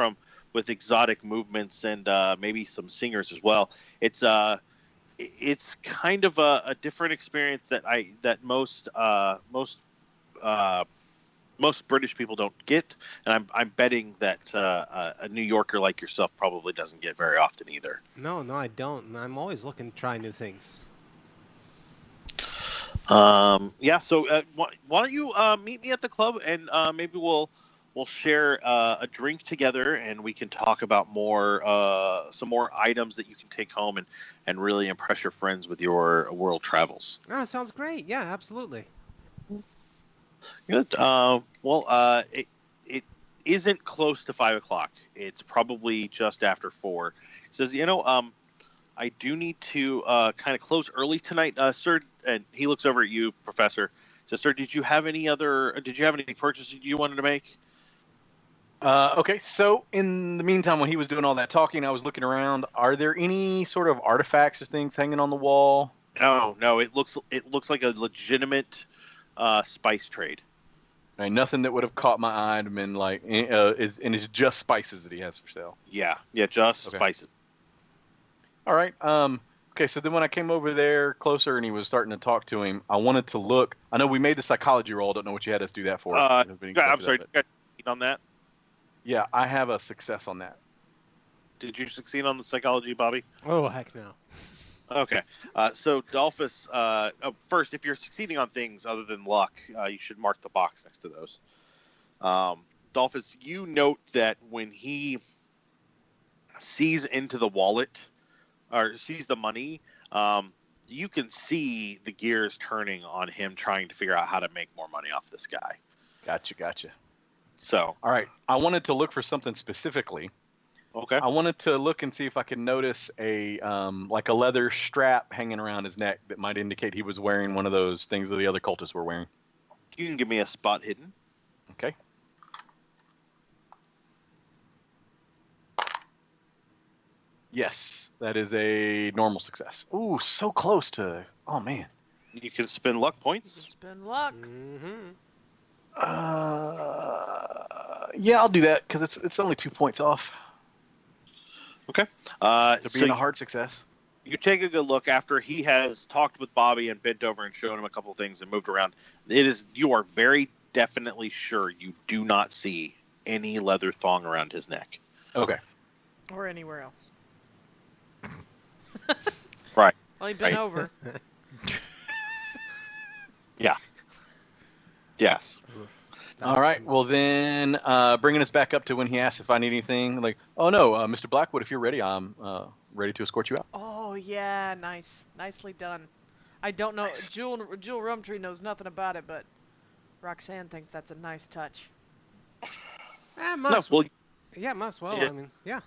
A: with exotic movements, and maybe some singers as well. It's kind of a different experience that most British people don't get, and I'm betting that a New Yorker like yourself probably doesn't get very often either.
C: No, I don't. I'm always looking to try new things.
A: So why don't you meet me at the club, and maybe we'll share a drink together, and we can talk about some more items that you can take home and really impress your friends with your world travels.
C: Oh, sounds great. Yeah, absolutely.
A: Good. It isn't close to 5:00. It's probably just after 4. He says, I do need to kind of close early tonight, sir. And he looks over at you, Professor. He says, sir, did you have any purchases you wanted to make?
E: Okay, so in the meantime, when he was doing all that talking, I was looking around. Are there any sort of artifacts or things hanging on the wall?
A: No. It looks like a legitimate spice trade.
E: Right, nothing that would have caught my eye and been like, it's just spices that he has for sale.
A: Yeah, just
E: Okay.
A: spices.
E: All right. Okay, so then when I came over there closer and he was starting to talk to him, I wanted to look. I know we made the psychology roll. I don't know what you had us do that for.
A: I'm sorry. Did you succeed on that?
E: Yeah, I have a success on that.
A: Did you succeed on the psychology, Bobby?
C: Oh, heck no.
A: Okay. So Dalphus, first, if you're succeeding on things other than luck, you should mark the box next to those. Dalphus, you note that when he sees into the wallet or sees the money, you can see the gears turning on him trying to figure out how to make more money off this guy.
E: Gotcha.
A: So,
E: all right, I wanted to look for something specifically.
A: Okay.
E: I wanted to look and see if I could notice a like a leather strap hanging around his neck that might indicate he was wearing one of those things that the other cultists were wearing.
A: You can give me a spot hidden.
E: Okay. Yes, that is a normal success. Ooh, so close to. Oh man.
A: You can spend luck points.
B: It's been luck.
C: Mm-hmm.
E: Yeah, I'll do that because it's only 2 points off.
A: Okay.
E: To being
A: So
E: a hard success.
A: you take a good look after he has talked with Bobby and bent over and shown him a couple things and moved around. You are very definitely sure you do not see any leather thong around his neck.
E: Okay.
B: Or anywhere else.
A: Right.
B: Well, he'd been
A: Right.
B: over.
A: Yeah. Yes.
E: All right. Well, then, bringing us back up to when he asked if I need anything, like, oh no, Mr. Blackwood, if you're ready, I'm ready to escort you out.
B: Oh, yeah, nice. Nicely done. I don't know. Jewell Rumtree knows nothing about it, but Roxanne thinks that's a nice touch.
C: Must
A: well,
C: well.
A: Yeah.
C: I mean, yeah.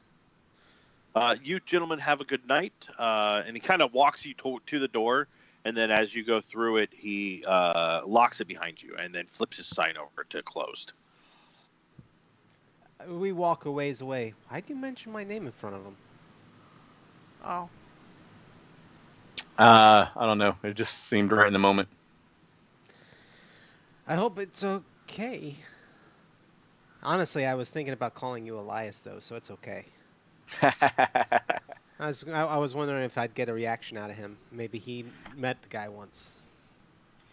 A: you gentlemen have a good night. And he kind of walks you to the door, and then as you go through it, he locks it behind you, and then flips his sign over to closed.
C: We walk a ways away. Why'd you mention my name in front of him?
B: Oh.
E: I don't know. It just seemed right in the moment.
C: I hope it's okay. Honestly, I was thinking about calling you Elias, though, so it's okay. I was wondering if I'd get a reaction out of him. Maybe he met the guy once.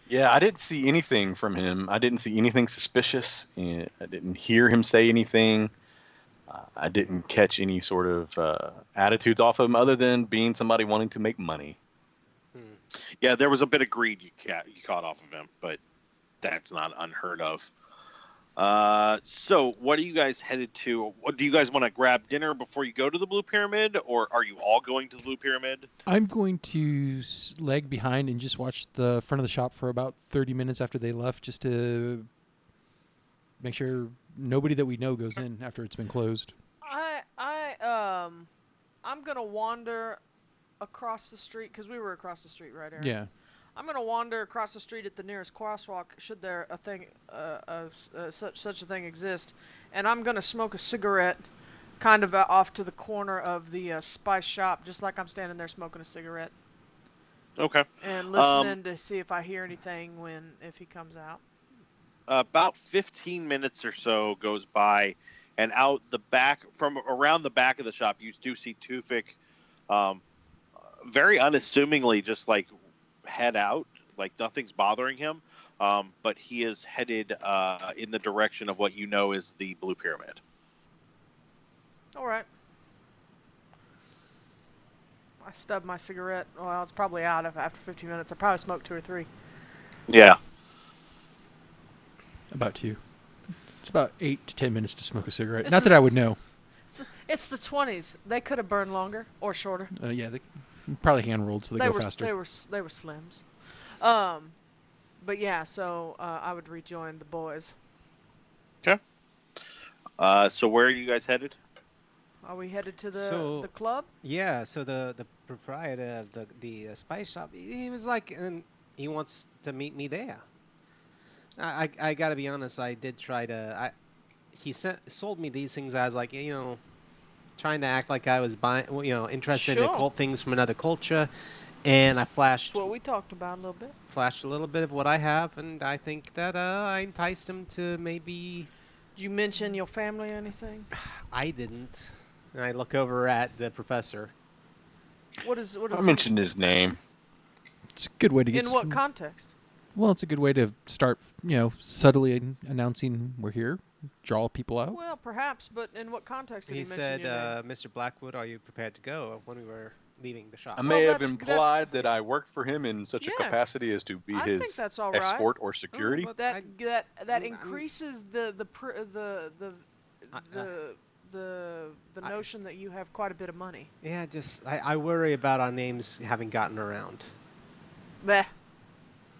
E: Yeah, I didn't see anything from him. I didn't see anything suspicious. I didn't hear him say anything. I didn't catch any sort of attitudes off of him other than being somebody wanting to make money.
A: Yeah, there was a bit of greed you caught off of him, but that's not unheard of. So what are you guys headed to? Do you guys want to grab dinner before you go to the Blue Pyramid, or are you all going to the Blue Pyramid?
D: I'm going to lag behind and just watch the front of the shop for about 30 minutes after they left, just to make sure nobody that we know goes in after it's been closed.
B: I'm gonna wander across the street because we were across the street, right, Aaron?
D: Yeah.
B: I'm gonna wander across the street at the nearest crosswalk, should there such a thing exist, and I'm gonna smoke a cigarette, kind of off to the corner of the spice shop, just like I'm standing there smoking a cigarette.
A: Okay.
B: And listening to see if I hear anything if he comes out.
A: About 15 minutes or so goes by, and out the back, from around the back of the shop, you do see Tufik, very unassumingly, just like head out, like nothing's bothering him, but he is headed in the direction of what you know is the Blue Pyramid.
B: All right. I stubbed my cigarette. Well, it's probably out after 15 minutes. I probably smoked 2 or 3.
A: Yeah.
D: About 2. It's about 8 to 10 minutes to smoke a cigarette. Not that I would know.
B: It's the 20s. They could have burned longer or shorter.
D: Yeah, they probably hand rolled so they go
B: were
D: faster.
B: they were slims. But yeah, so I would rejoin the boys.
A: Okay. So where are you guys headed?
B: Are we headed to the club?
C: Yeah, so the proprietor of the spice shop, he was like, and he wants to meet me there. I got to be honest, I did try to. He sold me these things. I was like, trying to act like I was buying, interested in
B: Sure.
C: occult things from another culture, And I flashed
B: That's what we talked about a little bit.
C: flashed a little bit of what I have, and I think that I enticed him to maybe.
B: Did you mention your family or anything?
C: I didn't. And I look over at the professor.
B: What is
E: I mentioned his name.
D: It's a good way to get.
B: in what context?
D: Well, it's a good way to start, subtly announcing we're here, draw people out.
B: Well, perhaps, but in what context did he mention
C: said,
B: your name?
C: "Mr. Blackwood, are you prepared to go?" When we were leaving the shop.
E: I may have
B: that's-
E: implied that I worked for him in such a
B: Yeah.
E: capacity as to be
B: I
E: his
B: think that's all right.
E: escort or security.
C: but
B: That
C: I-
B: that
C: I'm-
B: increases the
C: I-
B: notion that you have quite a bit of money.
C: Yeah, I worry about our names having gotten around.
B: Bleh.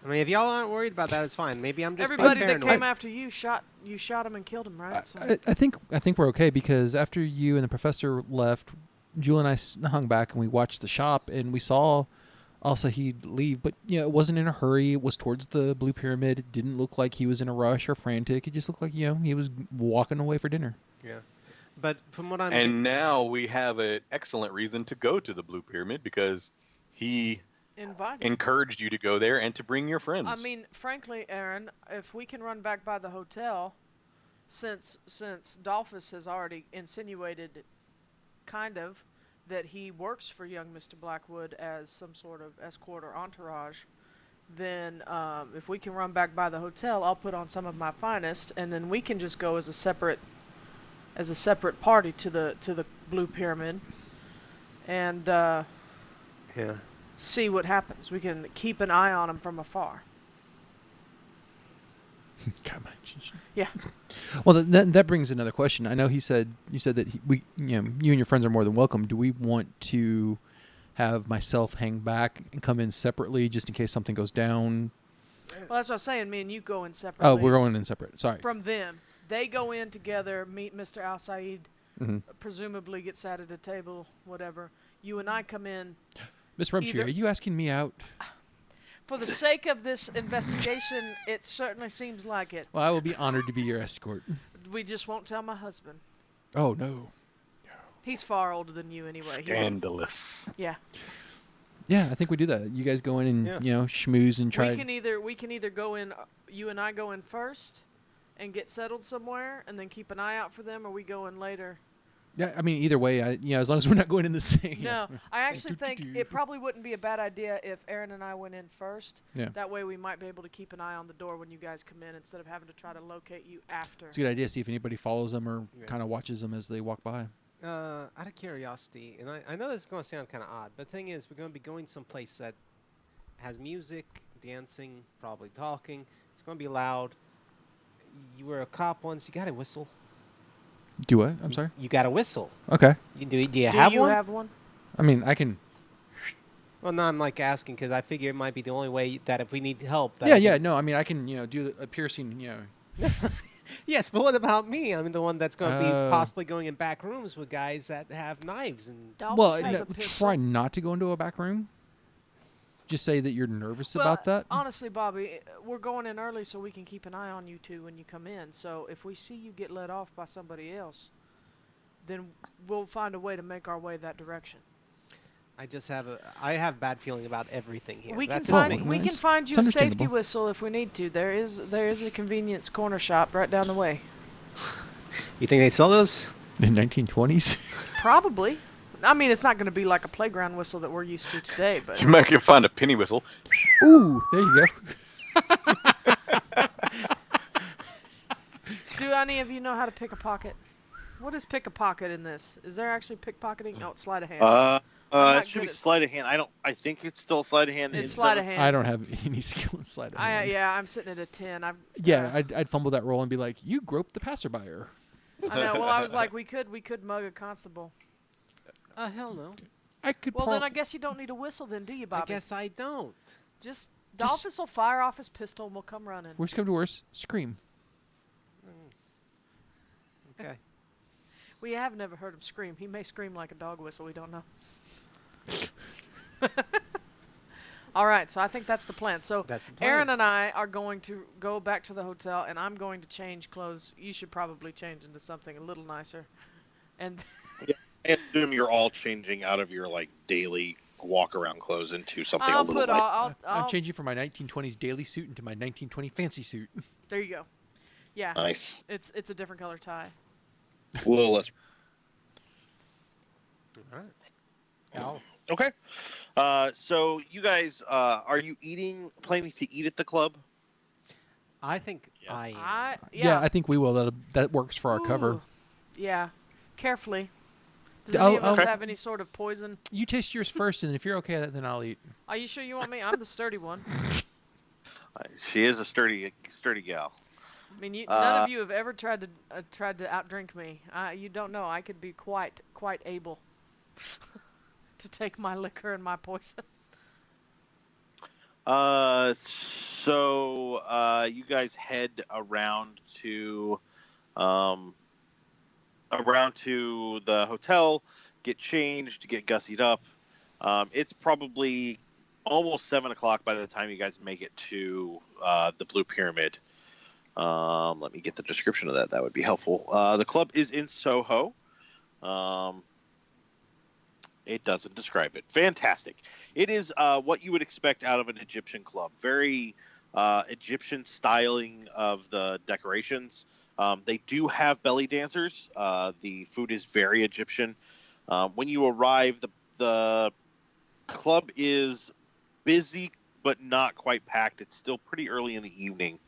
C: I mean, if y'all aren't worried about that, it's fine. Maybe I'm just
B: Everybody
C: being
B: that
C: paranoid.
B: came after you shot him and killed him, right? So.
D: I think we're okay because after you and the professor left, Jewell and I hung back and we watched the shop and we saw Al-Sahid leave, but it wasn't in a hurry. It was towards the Blue Pyramid. It didn't look like he was in a rush or frantic. It just looked like he was walking away for dinner.
C: Yeah, but from what I'm
E: And now we have an excellent reason to go to the Blue Pyramid because he
B: Invited.
E: encouraged you to go there and to bring your friends.
B: I mean, frankly, Aaron, if we can run back by the hotel, since Dalphus has already insinuated, kind of, that he works for young Mr. Blackwood as some sort of escort or entourage, then if we can run back by the hotel, I'll put on some of my finest, and then we can just go as a separate party to the Blue Pyramid, and
C: yeah.
B: see what happens. We can keep an eye on him from afar. Yeah.
D: Well, that brings another question. I know you said that you and your friends are more than welcome. Do we want to have myself hang back and come in separately just in case something goes down?
B: Well, that's what I was saying. Me and you go in separately.
D: Oh, we're going in separate. Sorry.
B: From them. They go in together, meet Mr. Al-Said,
D: Mhm.
B: presumably get sat at a table, whatever. You and I come in.
D: Miss Rumtree,
B: Either-
D: are you asking me out?
B: For the sake of this investigation, it certainly seems like it.
D: Well, I will be honored to be your escort.
B: We just won't tell my husband.
D: Oh, no.
B: He's far older than you anyway. He won't-
E: Scandalous.
B: Yeah.
D: Yeah, I think we do that. You guys go in and, schmooze and try.
B: We can either go in, you and I go in first and get settled somewhere and then keep an eye out for them, or we go in later.
D: Yeah, I mean, either way, as long as we're not going in the same.
B: No, I actually think it probably wouldn't be a bad idea if Aaron and I went in first.
D: Yeah.
B: That way we might be able to keep an eye on the door when you guys come in instead of having to try to locate you after.
D: It's a good idea. See if anybody follows them or kind of watches them as they walk by.
C: Out of curiosity, and I know this is going to sound kind of odd, but the thing is, we're going to be going someplace that has music, dancing, probably talking. It's going to be loud. You were a cop once. You got to whistle.
D: Do what? I'm sorry?
C: You got to whistle.
D: Okay.
C: Do you
B: Do
C: have
B: you
C: one?
B: have one?
D: I mean, I can.
C: Well, no, I'm asking because I figure it might be the only way that if we need help. That
D: Yeah. No, I mean, I can, do a piercing,
C: Yes, but what about me? I'm the one that's going to be
D: Oh.
C: possibly going in back rooms with guys that have knives and.
B: Dalphus
D: Well,
B: has
D: no,
B: a pistol.
D: try not to go into a back room. Just say that you're nervous about that.
B: Honestly, Bobby, we're going in early so we can keep an eye on you two when you come in. So if we see you get let off by somebody else, then we'll find a way to make our way that direction.
C: I have bad feeling about everything here.
B: We can
C: That's just
B: find
C: me.
B: we can
D: It's-
B: find you
D: it's
B: a safety
D: understandable.
B: whistle if we need to. There is a convenience corner shop right down the way.
C: You think they sell those?
D: In 1920s.
B: Probably. I mean, it's not going to be like a playground whistle that we're used to today, but
E: You might can find a penny whistle.
D: Ooh, there you go.
B: do any of you know how to pick a pocket? What is pick a pocket in this? Is there actually pickpocketing? No, it's sleight of hand. I'm not
A: It should
B: good
A: be
B: at
A: sleight of hand. I think it's still sleight of hand.
B: It's
A: in
B: sleight of
A: some-
B: hand.
D: I don't have any skill in sleight of hand.
B: I'm sitting at a 10.
D: I'd fumble that roll and be like, "You groped the passerby."
B: I know. Well, I was like, we could mug a constable.
C: Hell no.
D: I could.
B: Well, then I guess you don't need a whistle, then, do you, Bobby?
C: I guess I don't.
B: Just Dalphus will fire off his pistol and we'll come running.
D: Worst come to worst, scream.
C: Okay.
B: We have never heard him scream. He may scream like a dog whistle. We don't know. All right, so I think that's the plan. So
C: That's the plan.
B: Aaron and I are going to go back to the hotel, and I'm going to change clothes. You should probably change into something a little nicer. And
A: I assume you're all changing out of your daily walk around clothes into something a
B: I'll
A: little
B: put.
A: light.
B: I'll
D: I'm changing from my 1920s daily suit into my 1920 fancy suit.
B: There you go. Yeah.
A: Nice.
B: It's a different color tie.
A: A little less.
C: All right. Al?
A: Okay. So you guys, are you planning to eat at the club?
C: I think
A: Yeah.
C: I am.
B: Yeah.
D: I think we will. That works for our cover.
B: Ooh. Yeah. Carefully. Does
D: I'll-
B: any of us
D: I'll-
B: have any sort of poison?
D: You taste yours first, and if you're okay, then I'll eat.
B: Are you sure you want me? I'm the sturdy one.
A: She is a sturdy gal.
B: I mean, none of you have ever tried to outdrink me. You don't know. I could be quite able to take my liquor and my poison.
A: So you guys head around to the hotel, get changed, get gussied up. It's probably almost 7 o'clock by the time you guys make it to the Blue Pyramid. Let me get the description of that. That would be helpful. The club is in Soho. It doesn't describe it. Fantastic. It is what you would expect out of an Egyptian club. Very Egyptian styling of the decorations. They do have belly dancers. The food is very Egyptian. When you arrive, the club is busy but not quite packed. It's still pretty early in the evening.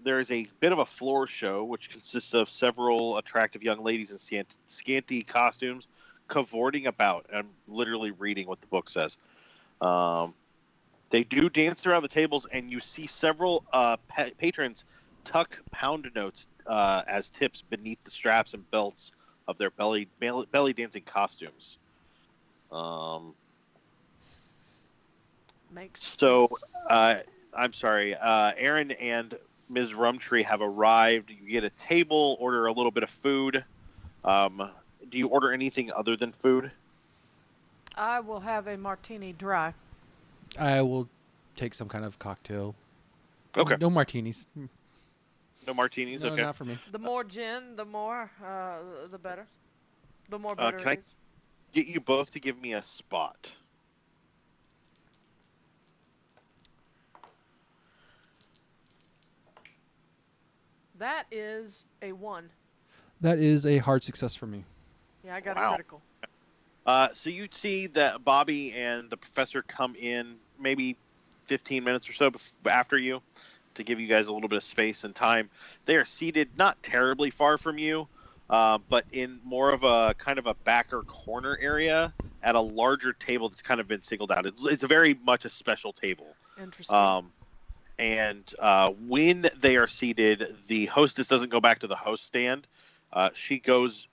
A: There is a bit of a floor show, which consists of several attractive young ladies in scanty costumes cavorting about. I'm literally reading what the book says. They do dance around the tables, and you see several patrons tuck pound notes as tips beneath the straps and belts of their belly dancing costumes.
B: Makes
A: So,
B: sense.
A: I'm sorry, Aaron and Ms. Rumtree have arrived. You get a table, order a little bit of food. Do you order anything other than food?
B: I will have a martini dry.
D: I will take some kind of cocktail.
A: Okay.
D: No martinis.
A: No martinis?
D: No,
A: Okay.
D: not for me.
B: The more gin, the better. The more better
A: can I-
B: it is.
A: Get you both to give me a spot.
B: That is a 1.
D: That is a hard success for me.
B: Yeah, I got
A: Wow.
B: a critical.
A: So you'd see that Bobby and the professor come in maybe 15 minutes or so after you to give you guys a little bit of space and time. They are seated not terribly far from you, but in more of a kind of a backer corner area at a larger table that's kind of been singled out. It's a very much a special table.
B: Interesting.
A: And when they are seated, the hostess doesn't go back to the host stand. She goes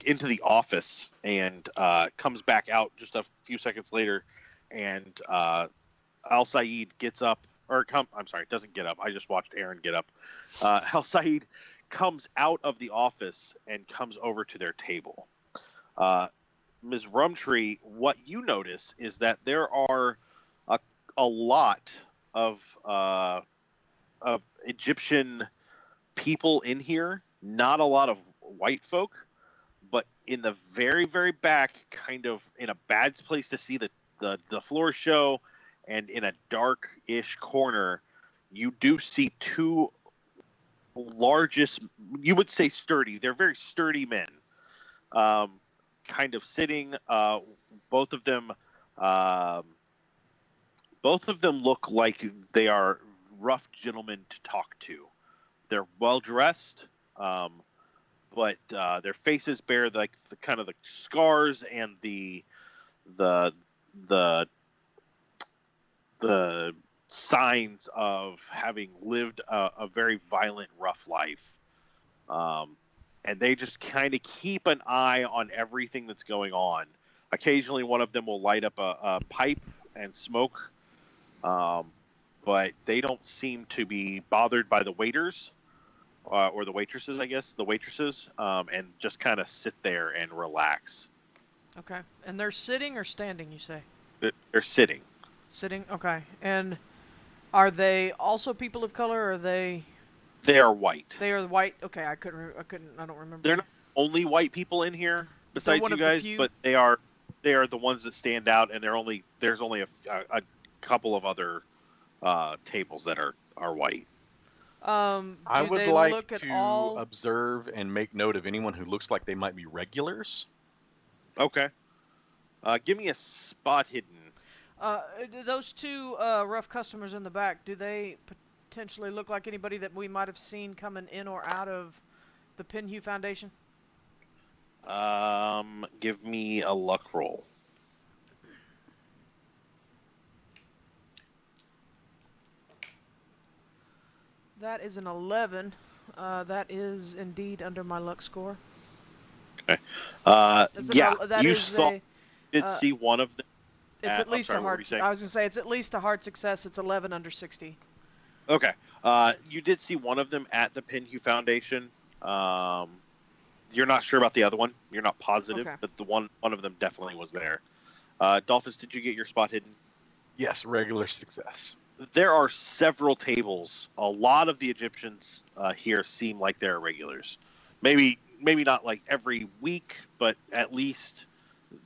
A: into the office and comes back out just a few seconds later, and Al Saeed gets up, doesn't get up. I just watched Aaron get up. Al Saeed comes out of the office and comes over to their table. Ms. Rumtree, what you notice is that there are a lot of Egyptian people in here, not a lot of white folk, but in the very, very back, kind of in a bad place to see the floor show, and in a dark-ish corner, you do see two largest, you would say sturdy, they're very sturdy men, kind of sitting, both of them look like they are rough gentlemen to talk to. They're well dressed, but their faces bear the kind of the scars and the signs of having lived a very violent, rough life. And they just kind of keep an eye on everything that's going on. Occasionally, one of them will light up a pipe and smoke, but they don't seem to be bothered by the waiters. Or the waitresses, I guess, and just kind of sit there and relax.
B: Okay. And they're sitting or standing, you say?
A: They're sitting.
B: Sitting? Okay. And are they also people of color, or are they...
A: They are white.
B: They are white. Okay, I don't remember.
A: They're not only white people in here besides
B: one
A: you
B: of the
A: guys,
B: few?
A: but they are the ones that stand out, and there's only a couple of other tables that are white.
E: I
B: Do
E: would
B: they
E: like
B: look at
E: to
B: all?
E: observe and make note of anyone who looks like they might be regulars.
A: Okay. Give me a spot hidden.
B: Those two rough customers in the back, do they potentially look like anybody that we might have seen coming in or out of the Penhew Foundation?
A: Give me a luck roll.
B: That is an 11. That is indeed under my luck score.
A: Okay.
B: That
A: you
B: is
A: did see one of them.
B: It's at least
A: I'm sorry,
B: a
A: what were
B: hard.
A: you saying?
B: I was gonna say it's at least a hard success. It's 11 under 60.
A: Okay. You did see one of them at the Penhew Foundation. You're not sure about the other one. You're not positive,
B: Okay.
A: but the one of them definitely was there. Dalphus, did you get your spot hidden?
E: Yes, regular success.
A: There are several tables. A lot of the Egyptians here seem like they're regulars. Maybe not like every week, but at least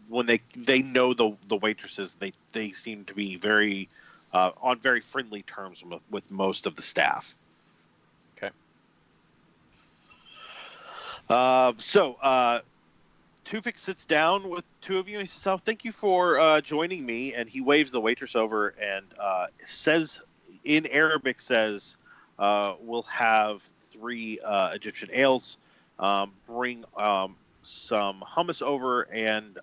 A: when they know the waitresses, they seem to be very on very friendly terms with most of the staff.
E: Okay.
A: So Tufik sits down with two of you and he says, "Oh, thank you for joining me." And he waves the waitress over and says, in Arabic, "We'll have 3 Egyptian ales. Bring some hummus over, and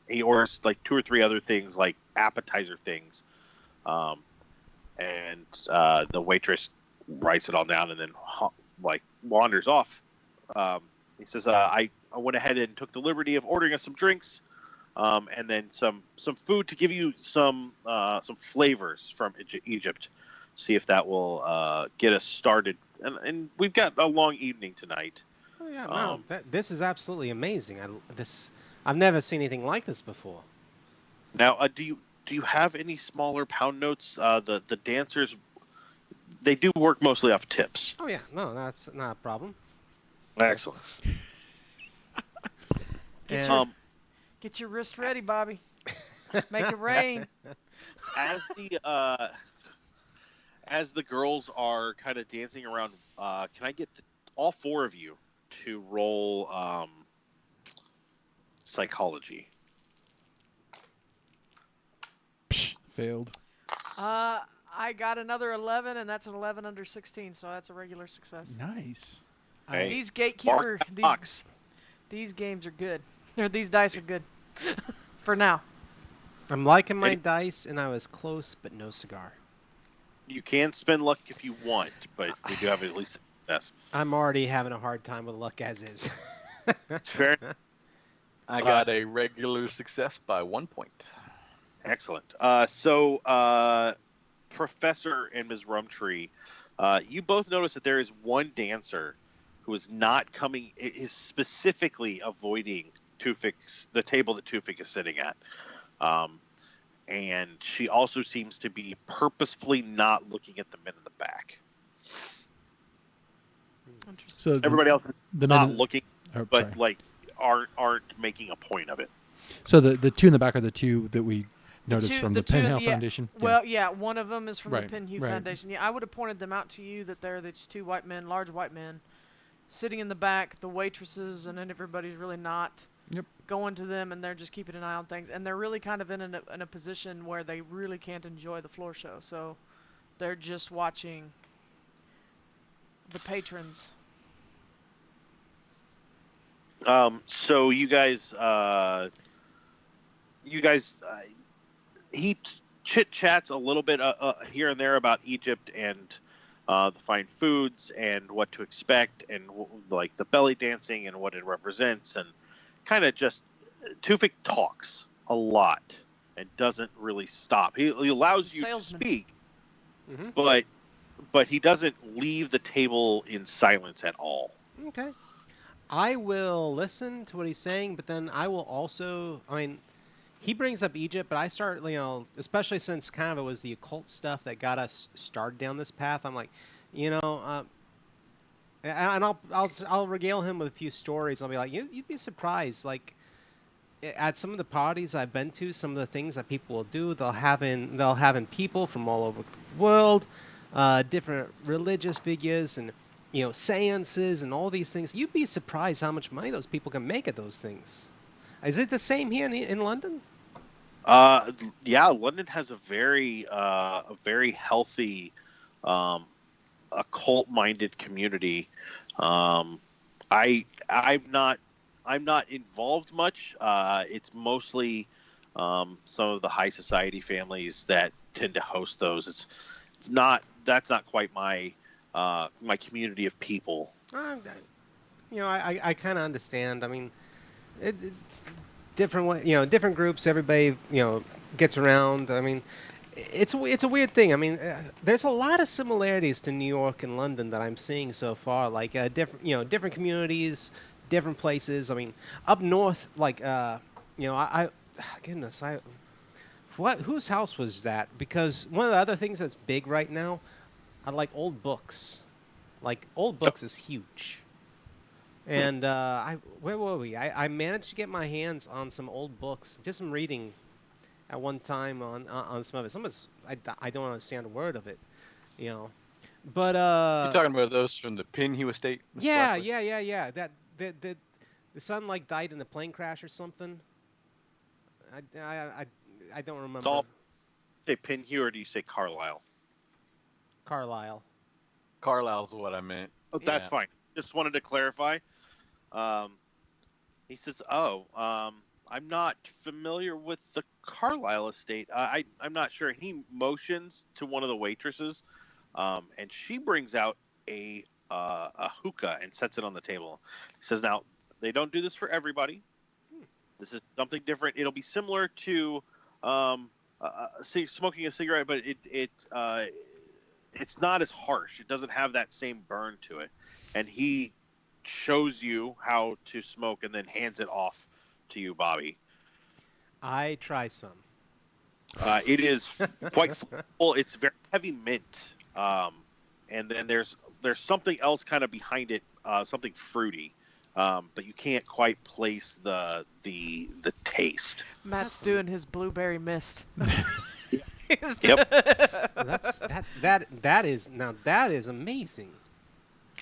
A: he orders like 2 or 3 other things, like appetizer things." And the waitress writes it all down and then wanders off. He says, I went ahead and took the liberty of ordering us some drinks, and then some food to give you some flavors from Egypt. See if that will get us started. And we've got a long evening tonight.
C: Oh yeah, no, this is absolutely amazing. I've never seen anything like this before.
A: Now, do you have any smaller pound notes? The dancers, they do work mostly off tips.
C: Oh yeah, no, that's not a problem.
A: Excellent.
B: Get your wrist ready, Bobby. Make it rain.
A: As the girls are kind of dancing around, can I get all 4 of you to roll psychology?
D: Psh, failed.
B: I got another 11, and that's an 11 under 16, so that's a regular success.
D: Nice.
A: Hey,
B: These gatekeeper,
A: box.
B: these games are good. Or these dice are good. For now.
C: I'm liking my dice, and I was close, but no cigar.
A: You can spend luck if you want, but we do have at least a success.
C: I'm already having a hard time with luck as is.
A: Fair.
E: I got a regular success by 1 point.
A: Excellent. So Professor and Ms. Rumtree, you both notice that there is one dancer who is not coming, is specifically avoiding the table that Tufik is sitting at. And she also seems to be purposefully not looking at the men in the back.
D: So
A: Everybody else is
D: the
A: not
D: men,
A: looking,
D: oh,
A: but
D: sorry.
A: aren't making a point of it.
D: So the 2 in the back are the 2 that we noticed from the Penhew
B: yeah,
D: Foundation.
B: Well, yeah, one of them is from
D: Right,
B: the Penhew
D: right.
B: Foundation. Yeah, I would have pointed them out to you that they're these 2 white men, large white men, sitting in the back, the waitresses, and then everybody's really not going to them, and they're just keeping an eye on things. And they're really kind of in a position where they really can't enjoy the floor show, so they're just watching the patrons.
A: So you guys, he chit chats a little bit here and there about Egypt and the fine foods and what to expect and like the belly dancing and what it represents, and kind of just Tufik talks a lot and doesn't really stop. He allows you to speak, but he doesn't leave the table in silence at all.
C: Okay. I will listen to what he's saying, but then I will also, he brings up Egypt, but I start, especially since kind of it was the occult stuff that got us started down this path. I'm like, And I'll regale him with a few stories. I'll be like, you'd be surprised. Like at some of the parties I've been to, some of the things that people will do, they'll have in people from all over the world, different religious figures, and seances and all these things. You'd be surprised how much money those people can make at those things. Is it the same here in London?
A: Yeah, London has a very healthy, occult-minded community. I'm not involved much. It's mostly some of the high society families that tend to host those. That's not quite my my community of people.
C: I kind of understand. I mean, different different groups. Everybody gets around. I mean, it's a weird thing. I mean, there's a lot of similarities to New York and London that I'm seeing so far. Like different communities, different places. I mean, up north, like goodness, whose house was that? Because one of the other things that's big right now, I like old books. Like old books is huge. And where were we? I managed to get my hands on some old books. Did some reading at one time on some of it. Some of it, I don't understand a word of it, But
E: You're talking about those from the Pinhue estate? Mr.
C: yeah,
E: Blackwood?
C: yeah. That the son like died in a plane crash or something. I don't remember.
A: Dolph, say Pinhue or do you say Carlisle?
C: Carlisle.
E: Carlisle's what I meant.
A: Oh, that's fine. Just wanted to clarify. He says, I'm not familiar with the Carlisle estate. I'm not sure. He motions to one of the waitresses, and she brings out a hookah and sets it on the table. He says, now, they don't do this for everybody. This is something different. It'll be similar to smoking a cigarette, but it's not as harsh. It doesn't have that same burn to it. And he shows you how to smoke and then hands it off to you, Bobby.
C: I try some.
A: It is quite full. It's very heavy mint, and then there's something else kind of behind it, something fruity, but you can't quite place the taste.
B: Matt's doing his blueberry mist.
A: Yep.
C: That is amazing.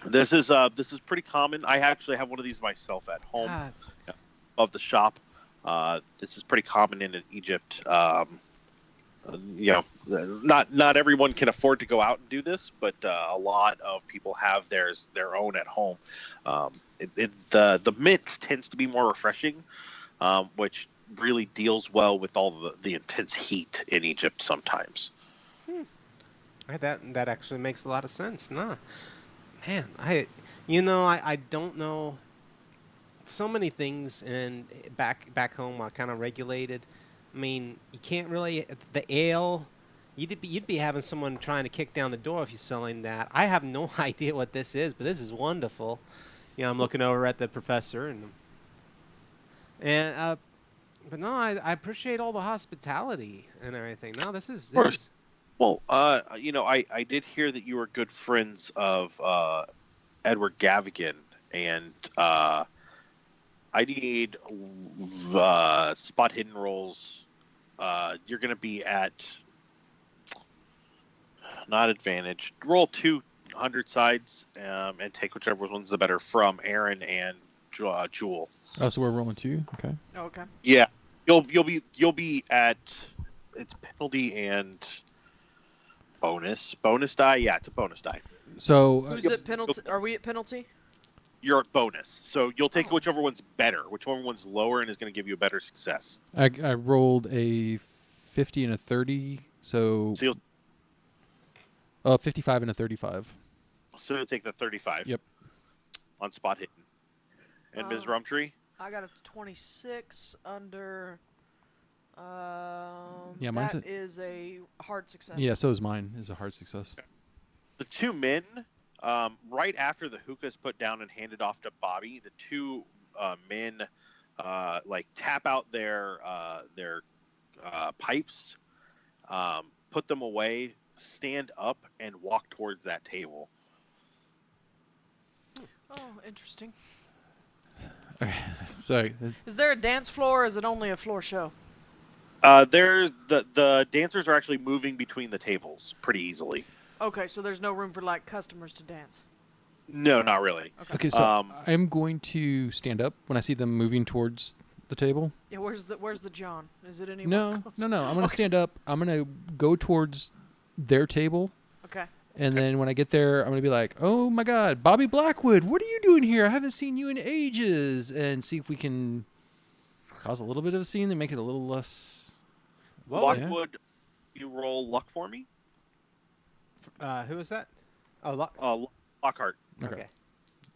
A: This is pretty common. I actually have one of these myself at home of the shop. This is pretty common in Egypt. Not everyone can afford to go out and do this, but a lot of people have their own at home. The mint tends to be more refreshing, which really deals well with all the intense heat in Egypt sometimes.
C: That actually makes a lot of sense. Nah, man, I don't know. So many things and back home are kind of regulated. I mean, you can't really the ale. You'd be having someone trying to kick down the door if you're selling that. I have no idea what this is, but this is wonderful. I'm looking over at the professor but no, I appreciate all the hospitality and everything. No, this is.
A: Well, I did hear that you were good friends of Edward Gavigan, and I need spot hidden rolls. You're going to be at not advantage. Roll 200 sides and take whichever one's the better from Aaron and Jewell.
D: Oh, so we're rolling 2. Okay.
B: Okay.
A: Yeah, you'll be at it's penalty and bonus die. Yeah, it's a bonus die.
D: So
B: who's at penalty? Are we at penalty?
A: You're at bonus, so you'll take whichever one's better. Whichever one's lower and is going to give you a better success.
D: I rolled a 50 and a 30, so you'll 55 and a 35.
A: So you'll take the 35.
D: Yep.
A: On spot hidden. And Ms. Rumtree?
B: I got a 26 under.
D: Yeah, mine's
B: that is a hard success.
D: Yeah, so is mine. Is a hard success.
A: The two men, right after the hookah is put down and handed off to Bobby, the two men tap out their pipes, put them away, stand up, and walk towards that table.
B: Oh, interesting.
D: Sorry.
B: Is there a dance floor, or is it only a floor show?
A: There's the dancers are actually moving between the tables pretty easily.
B: Okay, so there's no room for like customers to dance.
A: No, not really.
D: Okay, so I'm going to stand up when I see them moving towards the table.
B: Yeah, where's the John? Is it anyone?
D: No.
B: close?
D: I'm going to stand up. I'm going to go towards their table.
B: Okay.
D: And then when I get there, I'm going to be like, oh, my God, Bobby Blackwood, what are you doing here? I haven't seen you in ages. And see if we can cause a little bit of a scene and make it a little less...
A: Blackwood, you roll luck for me?
C: Who is that? Oh,
A: Lockhart.
D: Okay.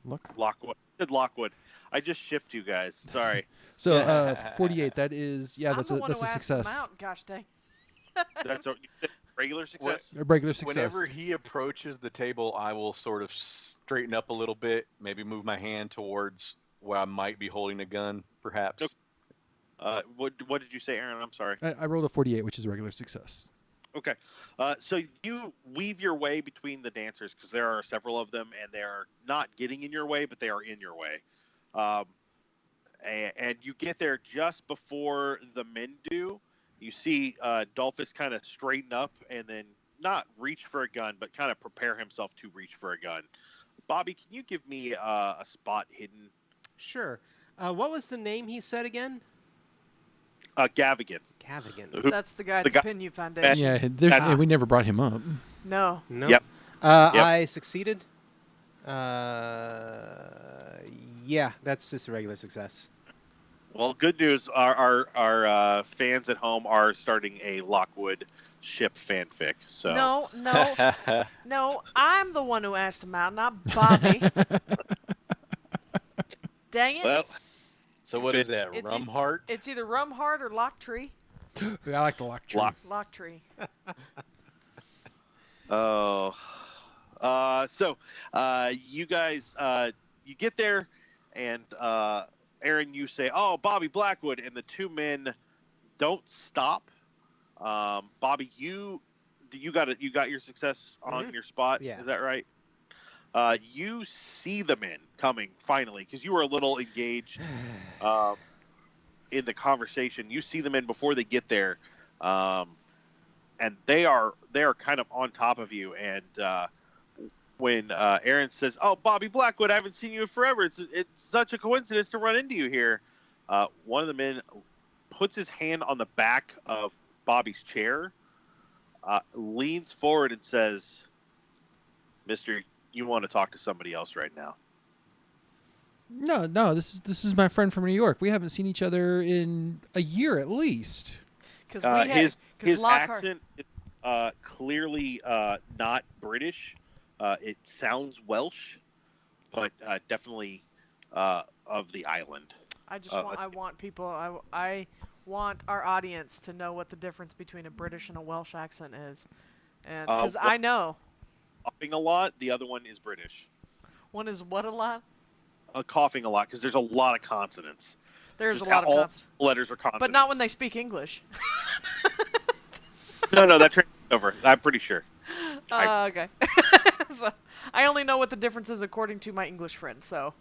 D: Look.
A: Lockwood. I said Lockwood. I just shipped you guys. Sorry.
D: So 48, that is... Yeah, that's
B: I'm
D: a
B: the one who
D: success.
B: asked him out. Gosh dang.
A: That's a regular success?
D: A regular success.
E: Whenever he approaches the table, I will sort of straighten up a little bit, maybe move my hand towards where I might be holding a gun, perhaps.
A: Nope. What did you say, Aaron? I'm sorry.
D: I rolled a 48, which is a regular success.
A: Okay. So you weave your way between the dancers because there are several of them, and they're not getting in your way, but they are in your way. And you get there just before the men do. You see Dalphus kind of straighten up and then not reach for a gun, but kind of prepare himself to reach for a gun. Bobby, can you give me a spot hidden?
C: Sure. What was the name he said again?
A: Gavigan.
C: Gavigan.
B: That's the guy at the Pinu Foundation.
D: Yeah, we never brought him up.
B: No.
C: Nope.
A: Yep.
C: I succeeded. Yeah, that's just a regular success.
A: Well, good news. Our fans at home are starting a Lockwood ship fanfic. So
B: No. I'm the one who asked him out, not Bobby. Dang it.
A: Well,
E: So what is that, Rumheart?
B: It's either Rumheart or Locktree.
D: I like the Locktree.
B: Locktree.
A: Oh. So you guys, you get there, and Aaron, you say, "Oh, Bobby Blackwood," and the two men don't stop. Bobby, you got your success on your spot.
C: Yeah.
A: Is that right? You see the men coming finally because you were a little engaged in the conversation. You see the men before they get there, and they are kind of on top of you. And when Aaron says, "Oh, Bobby Blackwood, I haven't seen you in forever. It's such a coincidence to run into you here." One of the men puts his hand on the back of Bobby's chair, leans forward and says, "Mister, you want to talk to somebody else right now?"
D: No. This is my friend from New York. We haven't seen each other in a year at least.
A: His accent is clearly not British. It sounds Welsh, but definitely of the island.
B: I want our audience to know what the difference between a British and a Welsh accent is, and because I know.
A: Coughing a lot. The other one is British.
B: One is what a lot?
A: Coughing a lot because there's a lot of consonants.
B: There's a lot of consonants.
A: Letters are consonants.
B: But not when they speak English.
A: No, that train's over. I'm pretty sure.
B: Okay. So I only know what the difference is according to my English friend. So.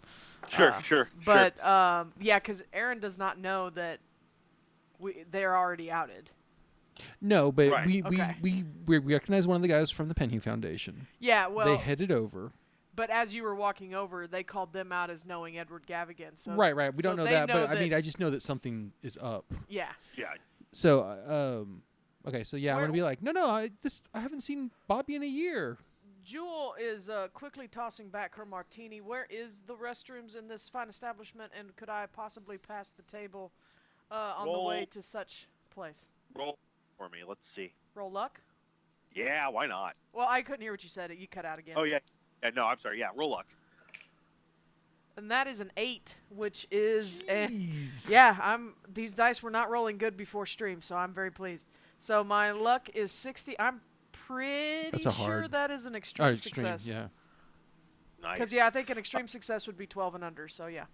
A: Sure.
B: But yeah, because Aaron does not know that they're already outed.
D: No, but
A: Right.
D: we recognize one of the guys from the Penhue Foundation.
B: Yeah, well.
D: They headed over.
B: But as you were walking over, they called them out as knowing Edward Gavigan. So
D: Right. We don't know that, but
B: I
D: mean, I just know that something is up.
B: Yeah.
A: Yeah.
D: So, okay, so yeah, I'm gonna be like, no, I haven't seen Bobby in a year.
B: Jewell is quickly tossing back her martini. Where is the restrooms in this fine establishment, and could I possibly pass the table on the way to such place?
A: Roll for me. Let's see.
B: Roll luck?
A: Yeah, why not?
B: Well, I couldn't hear what you said. You cut out again.
A: Oh, yeah. No, I'm sorry. Yeah, roll luck.
B: And that is an 8, which is...
D: Jeez.
B: These dice were not rolling good before stream, so I'm very pleased. So my luck is 60. I'm pretty sure that is an extreme success.
D: Yeah.
A: Nice.
B: Because, I think an extreme success would be 12 and under, so yeah.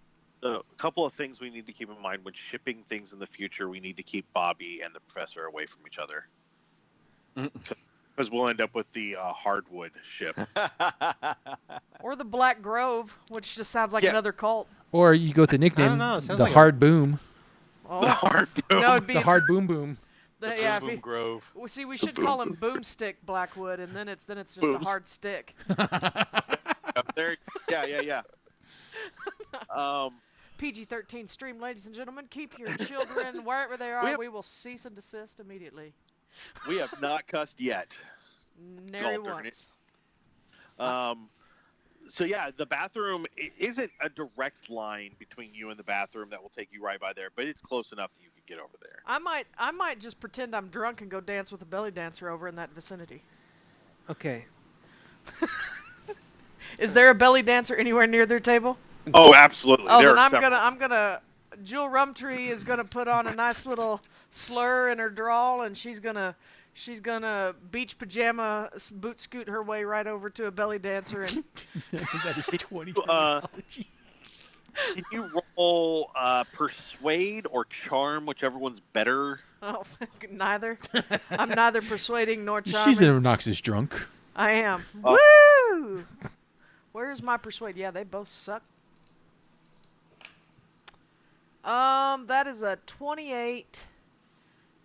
A: A couple of things we need to keep in mind when shipping things in the future. We need to keep Bobby and the professor away from each other. Because we'll end up with the hardwood ship.
B: Or the Black Grove, which just sounds like
A: Yeah.
B: another cult.
D: Or you go with the
C: I
D: nickname,
C: don't know, it sounds
D: the
C: like
D: Hard Boom.
B: Oh.
A: The hard
B: No, it'd be
D: The Hard Boom Boom.
B: yeah.
E: Boom Grove.
B: Well, see, we should call him Boomstick Blackwood, and then it's just a
A: Booms.
B: hard stick.
A: There. Yeah.
B: PG-13 stream, ladies and gentlemen. Keep your children wherever they are. We will cease and desist immediately.
A: We have not cussed yet.
B: Nary
A: Gall darn it.
B: once.
A: So yeah, the bathroom isn't a direct line between you and the bathroom that will take you right by there, but it's close enough that you can get over there.
B: I might just pretend I'm drunk and go dance with a belly dancer over in that vicinity.
C: Okay.
B: Is there a belly dancer anywhere near their table?
A: Oh, absolutely.
B: Oh,
A: there
B: then
A: are
B: I'm
A: several.
B: gonna Jewell Rumtree is gonna put on a nice little slur in her drawl, and she's gonna beach pajama boot scoot her way right over to a belly dancer. And
D: That is 20
A: terminology. Can you roll persuade or charm, whichever one's better?
B: oh, neither. I'm neither persuading nor charming.
D: She's an obnoxious drunk.
B: I am.
A: Oh.
B: Woo! Where's my persuade? Yeah, they both suck. That is a 28.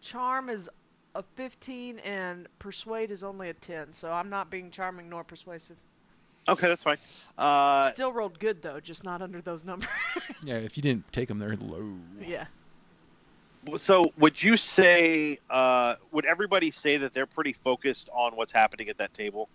B: Charm is a 15, and persuade is only a 10. So I'm not being charming nor persuasive.
A: Okay, that's fine.
B: Still rolled good though, just not under those numbers.
D: Yeah, if you didn't take them, they're low.
B: Yeah.
A: So would you say, would everybody say that they're pretty focused on what's happening at that table?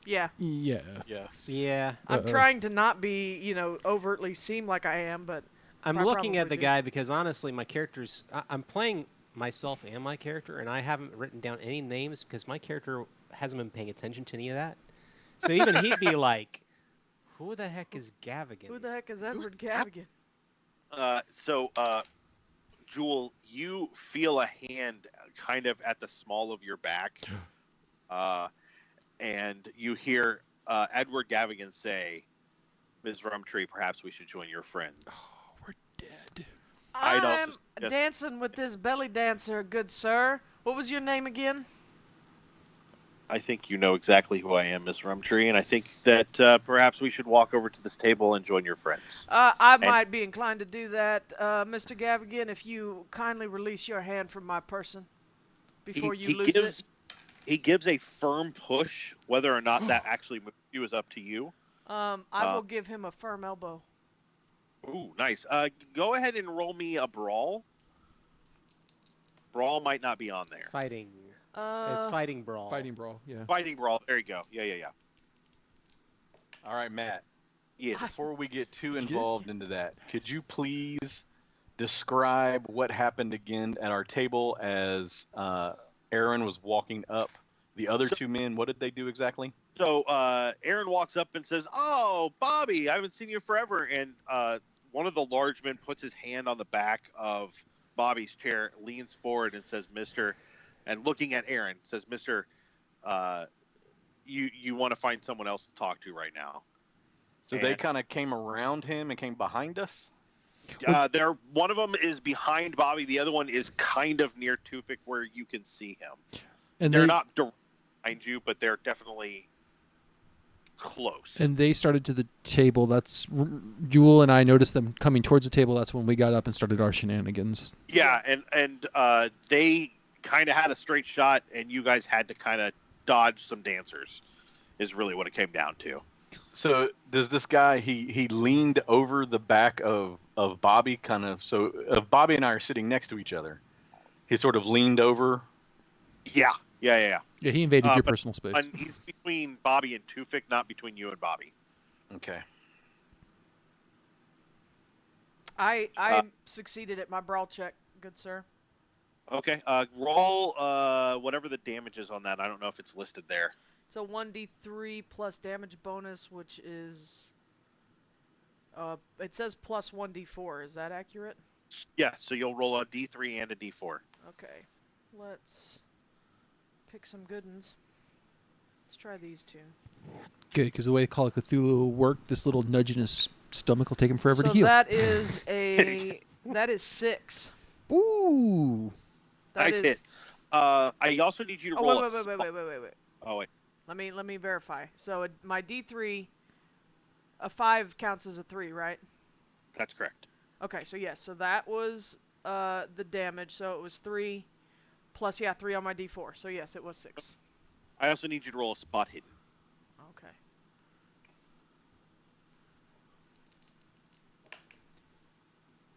B: Yeah.
D: Yeah.
E: Yes.
C: Yeah.
B: I'm trying to not be, overtly seem like I am, but
C: I'm
B: I
C: looking at
B: probably
C: the
B: do.
C: guy because honestly, my character's. I'm playing myself and my character, and I haven't written down any names because my character hasn't been paying attention to any of that. So even he'd be like, "Who the heck is Gavigan?"
B: who the heck is Edward Gavigan?
A: Jewell, you feel a hand kind of at the small of your back, and you hear Edward Gavigan say, "Ms. Rumtree, perhaps we should join your friends."
D: Oh, we're dead.
A: I'd also
B: I'm
A: suggest-
B: dancing with this belly dancer, good sir. What was your name again?
A: I think you know exactly who I am, Ms. Rumtree, and I think that perhaps we should walk over to this table and join your friends.
B: I might be inclined to do that, Mr. Gavigan, if you kindly release your hand from my person before you lose it.
A: He gives a firm push. Whether or not that actually moves you is up to you.
B: I will give him a firm elbow.
A: Ooh, nice. Go ahead and roll me a brawl. Brawl might not be on there.
C: Fighting. It's fighting brawl.
D: Fighting brawl, yeah.
A: Fighting brawl. There you go. Yeah.
E: All right, Matt.
A: Yes.
E: Before we get too
D: Did you get it?
E: involved into that, could you please describe what happened again at our table as Aaron was walking up? The other two men, what did they do exactly?
A: So Aaron walks up and says, "Oh, Bobby, I haven't seen you forever." And one of the large men puts his hand on the back of Bobby's chair, leans forward, and says, "Mister," and looking at Aaron, says, "Mister, you want to find someone else to talk to right now."
E: So they kind of came around him and came behind us?
A: One of them is behind Bobby. The other one is kind of near Tufik where you can see him.
D: And
A: They're not behind you, but they're definitely close.
D: And they started to the table. That's Jewell and I noticed them coming towards the table. That's when we got up and started our shenanigans.
A: Yeah, and they kind of had a straight shot, and you guys had to kind of dodge some dancers, is really what it came down to.
E: So does this guy, he leaned over the back of Bobby, kind of, so Bobby and I are sitting next to each other. He sort of leaned over.
A: Yeah.
D: Yeah, he invaded your
A: but-
D: personal space.
A: And he's between Bobby and Tufik, not between you and Bobby.
E: Okay.
B: I succeeded at my brawl check, good sir.
A: Okay, roll whatever the damage is on that. I don't know if it's listed there.
B: It's a 1d3 plus damage bonus, which is it says plus 1d4. Is that accurate?
A: Yeah, so you'll roll a D3 and a D4.
B: Okay, let's pick some good ones. Let's try these two.
D: Good, because the way Call of Cthulhu worked, this little nudge in his stomach will take him forever to heal.
B: That is that is 6.
D: Ooh.
B: That
A: Nice
B: is-
A: hit. I also need you to roll.
B: Oh, wait.
A: Oh wait,
B: Let me verify. So my D3, a 5 counts as a 3, right?
A: that's correct.
B: Okay, so yes, so that was the damage. So it was 3 plus 3 on my D4. So yes, it was 6.
A: I also need you to roll a spot hidden.
B: Okay.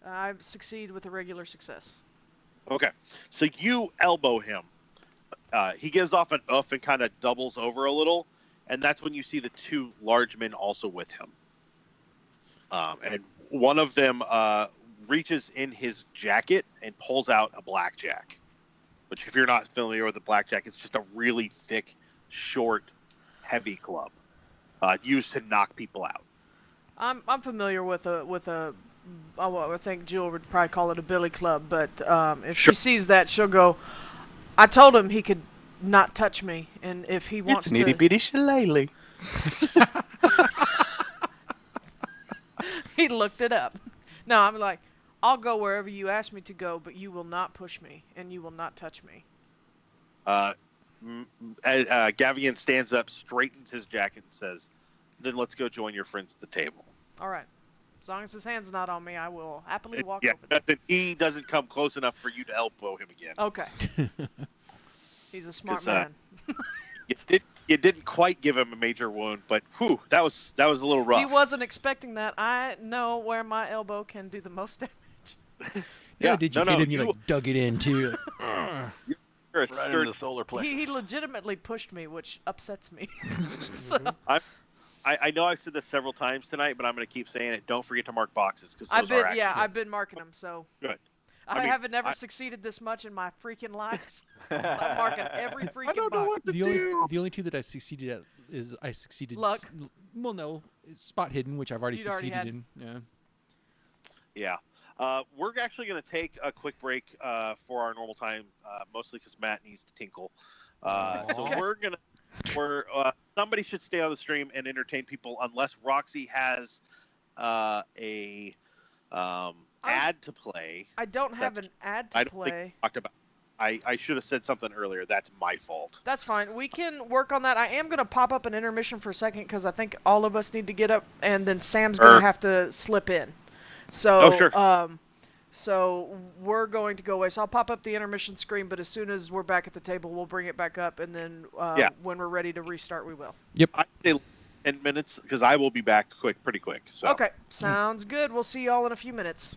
B: I succeed with a regular success.
A: Okay, so you elbow him. He gives off an oof and kind of doubles over a little, and that's when you see the 2 large men also with him. And one of them reaches in his jacket and pulls out a blackjack. Which, if you're not familiar with the blackjack, it's just a really thick, short, heavy club used to knock people out.
B: I'm familiar with a I think Jewell would probably call it a billy club, but if
A: Sure.
B: she sees that, she'll go. I told him he could not touch me, and if he wants
E: It's nitty bitty shillelagh.
B: he looked it up. No, I'm like, I'll go wherever you ask me to go, but you will not push me, and you will not touch me.
A: Gavian stands up, straightens his jacket, and says, "Then let's go join your friends at the table."
B: All right. As long as his hand's not on me, I will happily walk
A: Yeah,
B: over there.
A: then he doesn't come close enough for you to elbow him again.
B: Okay. He's a smart
A: 'Cause,
B: man.
A: You didn't quite give him a major wound, but whew, that was a little rough.
B: He wasn't expecting that. I know where my elbow can do the most damage.
D: Yeah, did you
A: no,
D: hit him? You
A: you-
D: like dug it in too.
A: You're a
E: Right into
A: sturdy.
E: the solar plexus.
B: He legitimately pushed me, which upsets me. So,
A: I know I've said this several times tonight, but I'm going to keep saying it. Don't forget to mark boxes because those are actually
B: I've been marking them. So
A: good.
B: I
A: mean,
B: haven't never succeeded this much in my freaking life. So I'm marking every freaking
A: know
B: box.
A: what to
D: The only 2 that I succeeded at is I succeeded.
B: Luck.
D: Well, no, it's spot hidden, which I've already
B: You'd already
D: succeeded
B: had.
D: in.
A: Yeah.
D: Yeah.
A: We're actually going to take a quick break for our normal time, mostly because Matt needs to tinkle. So
B: Okay.
A: we're somebody should stay on the stream and entertain people, unless Roxy has a ad to play.
B: I don't have
A: That's-
B: an ad
A: I
B: to
A: don't think
B: play.
A: we talked about. I should have said something earlier. That's my fault.
B: That's fine. We can work on that. I am going to pop up an intermission for a second because I think all of us need to get up, and then Sam's going to have to slip in. So,
A: Oh, sure.
B: So we're going to go away. So I'll pop up the intermission screen, but as soon as we're back at the table, we'll bring it back up, and then when we're ready to restart, we will.
A: I say 10 minutes because I will be back pretty quick. So.
B: Okay, sounds good. We'll see y'all in a few minutes.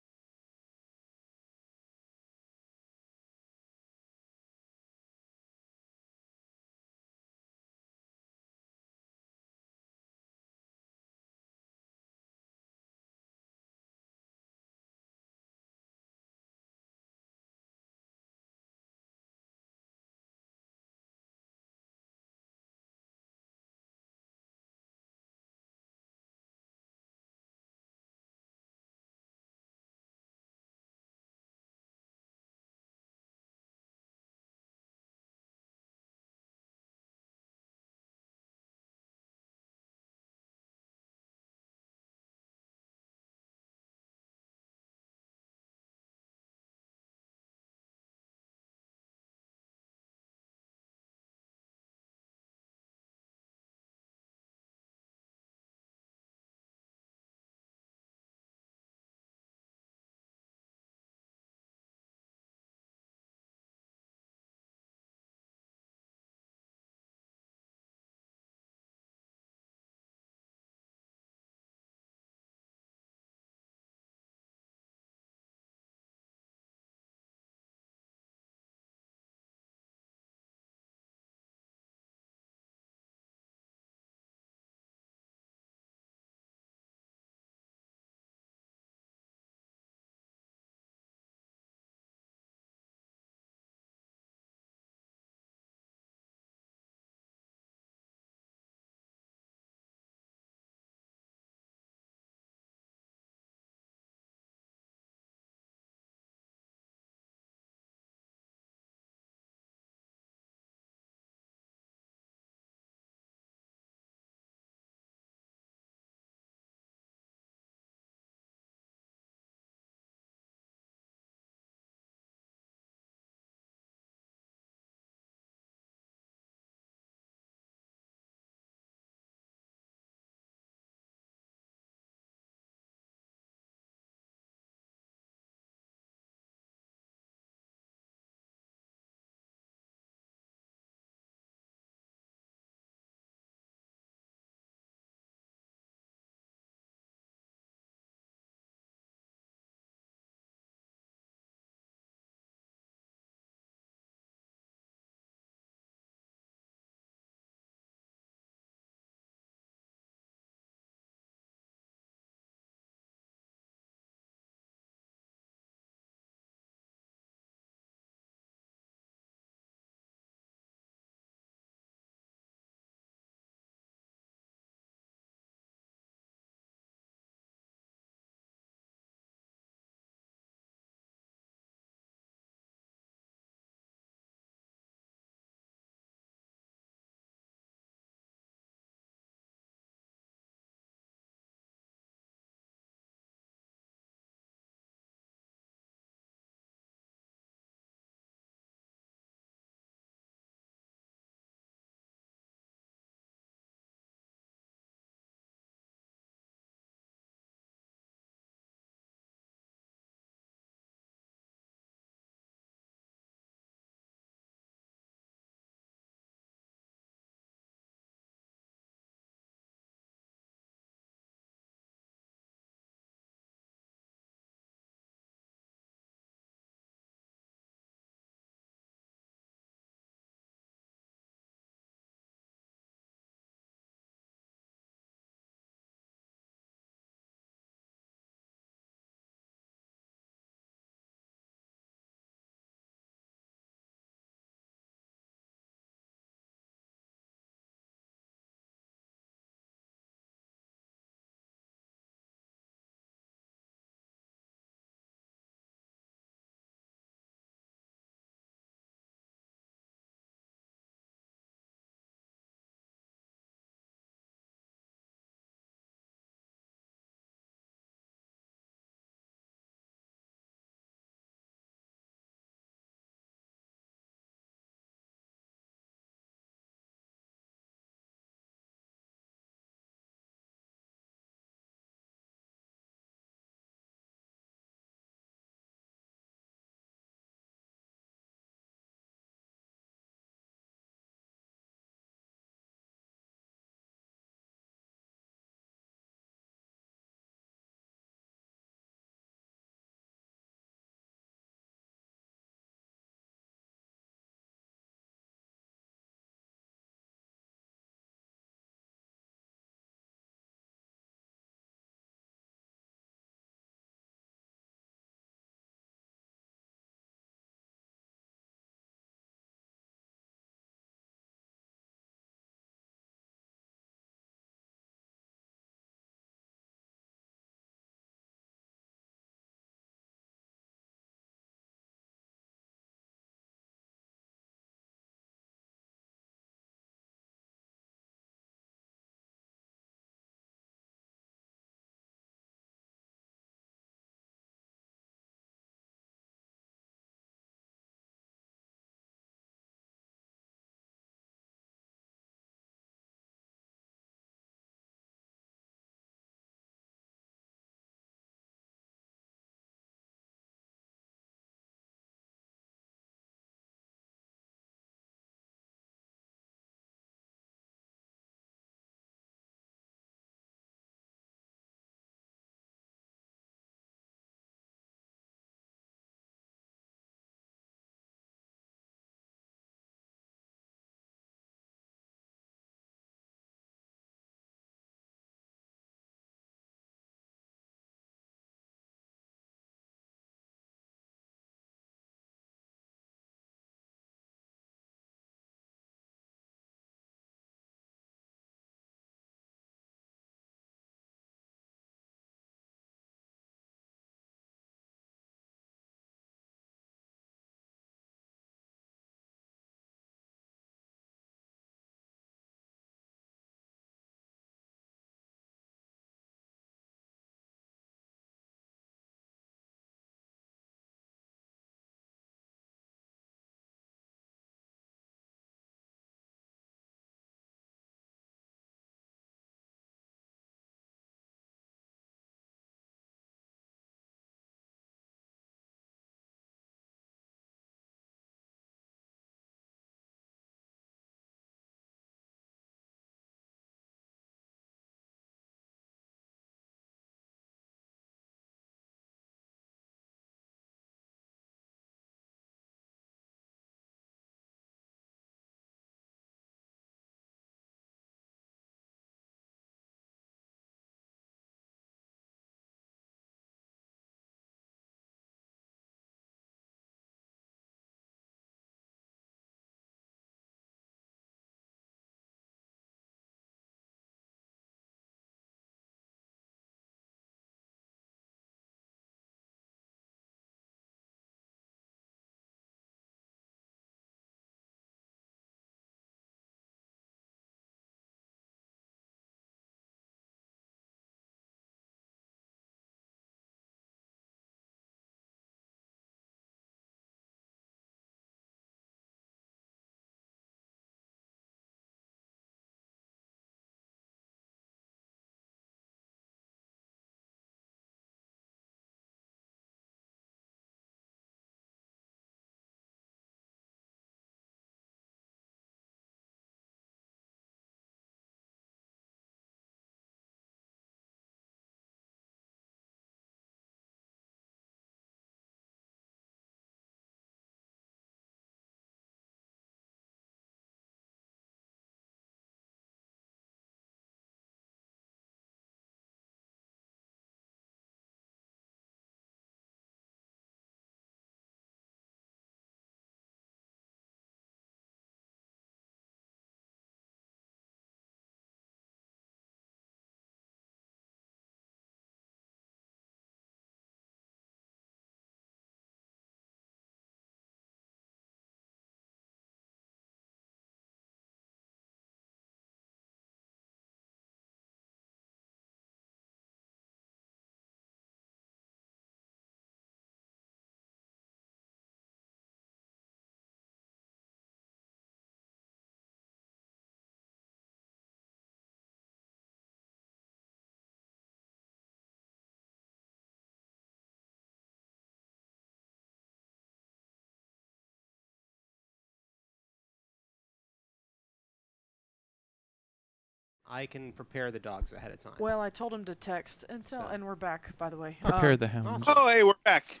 C: I can prepare the dogs ahead of time.
B: Well, I told him to text and we're back, by the way.
D: Prepare the hounds.
A: Oh, hey, we're back.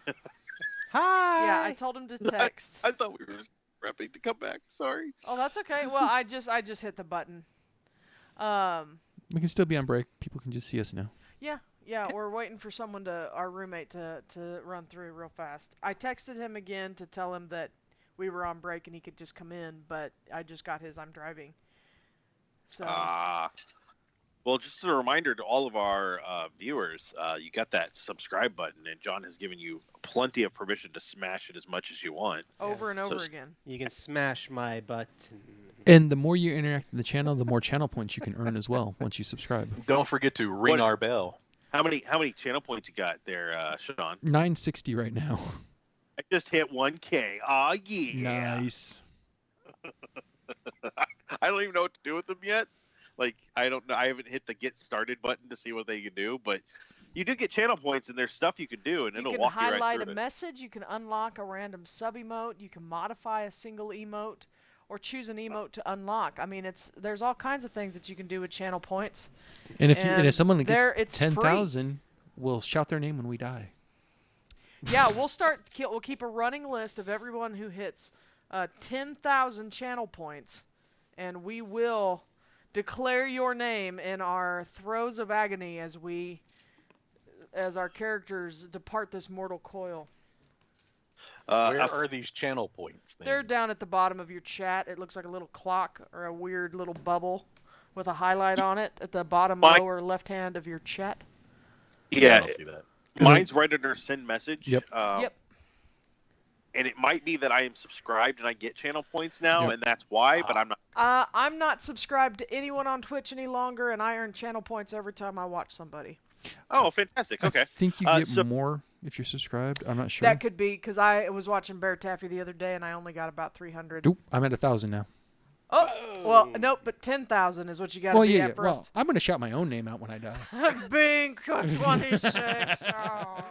C: Hi.
B: Yeah, I told him to text.
A: I thought we were prepping to come back. Sorry.
B: Oh, that's okay. Well, I just hit the button.
D: We can still be on break. People can just see us now.
B: Yeah, we're waiting for our roommate to run through real fast. I texted him again to tell him that we were on break and he could just come in, but I just got his I'm driving. So.
A: Well, just a reminder to all of our viewers, you got that subscribe button, and John has given you plenty of permission to smash it as much as you want.
B: Over and over again.
C: You can smash my button.
D: And the more you interact with the channel, the more channel points you can earn as well once you subscribe.
E: Don't forget to ring our bell.
A: How many channel points you got there, Shawn?
D: 960 right now.
A: I just hit 1K. Aw, yeah.
D: Nice.
A: I don't even know what to do with them yet. Like, I don't know. I haven't hit the get started button to see what they can do, but you do get channel points, and there's stuff you can do, and it'll walk you right through it.
B: You can highlight a message. You can unlock a random sub emote. You can modify a single emote, or choose an emote to unlock. I mean, there's all kinds of things that you can do with channel points.
D: And if someone gets
B: 10,000,
D: 10,000, we'll shout their name when we die.
B: Yeah, we'll keep a running list of everyone who hits 10,000 channel points, and we will declare your name in our throes of agony as our characters depart this mortal coil.
E: Where are these channel points?
B: They're down at the bottom of your chat. It looks like a little clock or a weird little bubble with a highlight on it at the bottom lower left hand of your chat.
A: Yeah,
E: I don't see that.
A: Mine's right under send message.
D: Yep.
B: Yep.
A: And it might be that I am subscribed and I get channel points now, and that's why, but I'm not.
B: I'm not subscribed to anyone on Twitch any longer, and I earn channel points every time I watch somebody.
A: Oh, fantastic. Okay.
D: I think you get more if you're subscribed. I'm not sure.
B: That could be because I was watching Bear Taffy the other day, and I only got about 300.
D: Oop, I'm at 1,000 now.
B: Oh, well, nope, but 10,000 is what you got to be at first.
D: Well, I'm going to shout my own name out when I die.
B: Bing 26.
E: I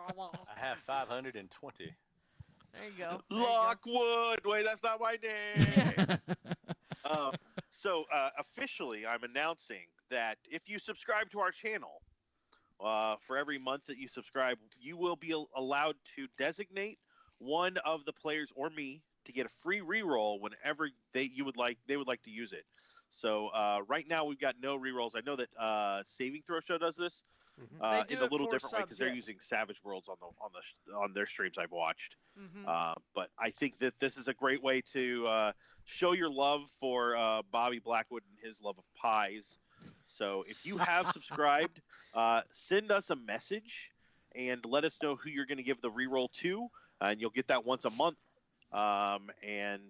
E: have 520.
B: There you go.
A: Lockwood. Wait, that's not my name. So officially, I'm announcing that if you subscribe to our channel, for every month that you subscribe, you will be allowed to designate one of the players or me to get a free reroll whenever they would like to use it. So right now we've got no rerolls. I know that Saving Throw Show does this in a little different way because they're using Savage Worlds on their streams I've watched. But I think that this is a great way to show your love for Bobby Blackwood and his love of pies. So if you have subscribed, send us a message and let us know who you're going to give the reroll to, and you'll get that once a month. And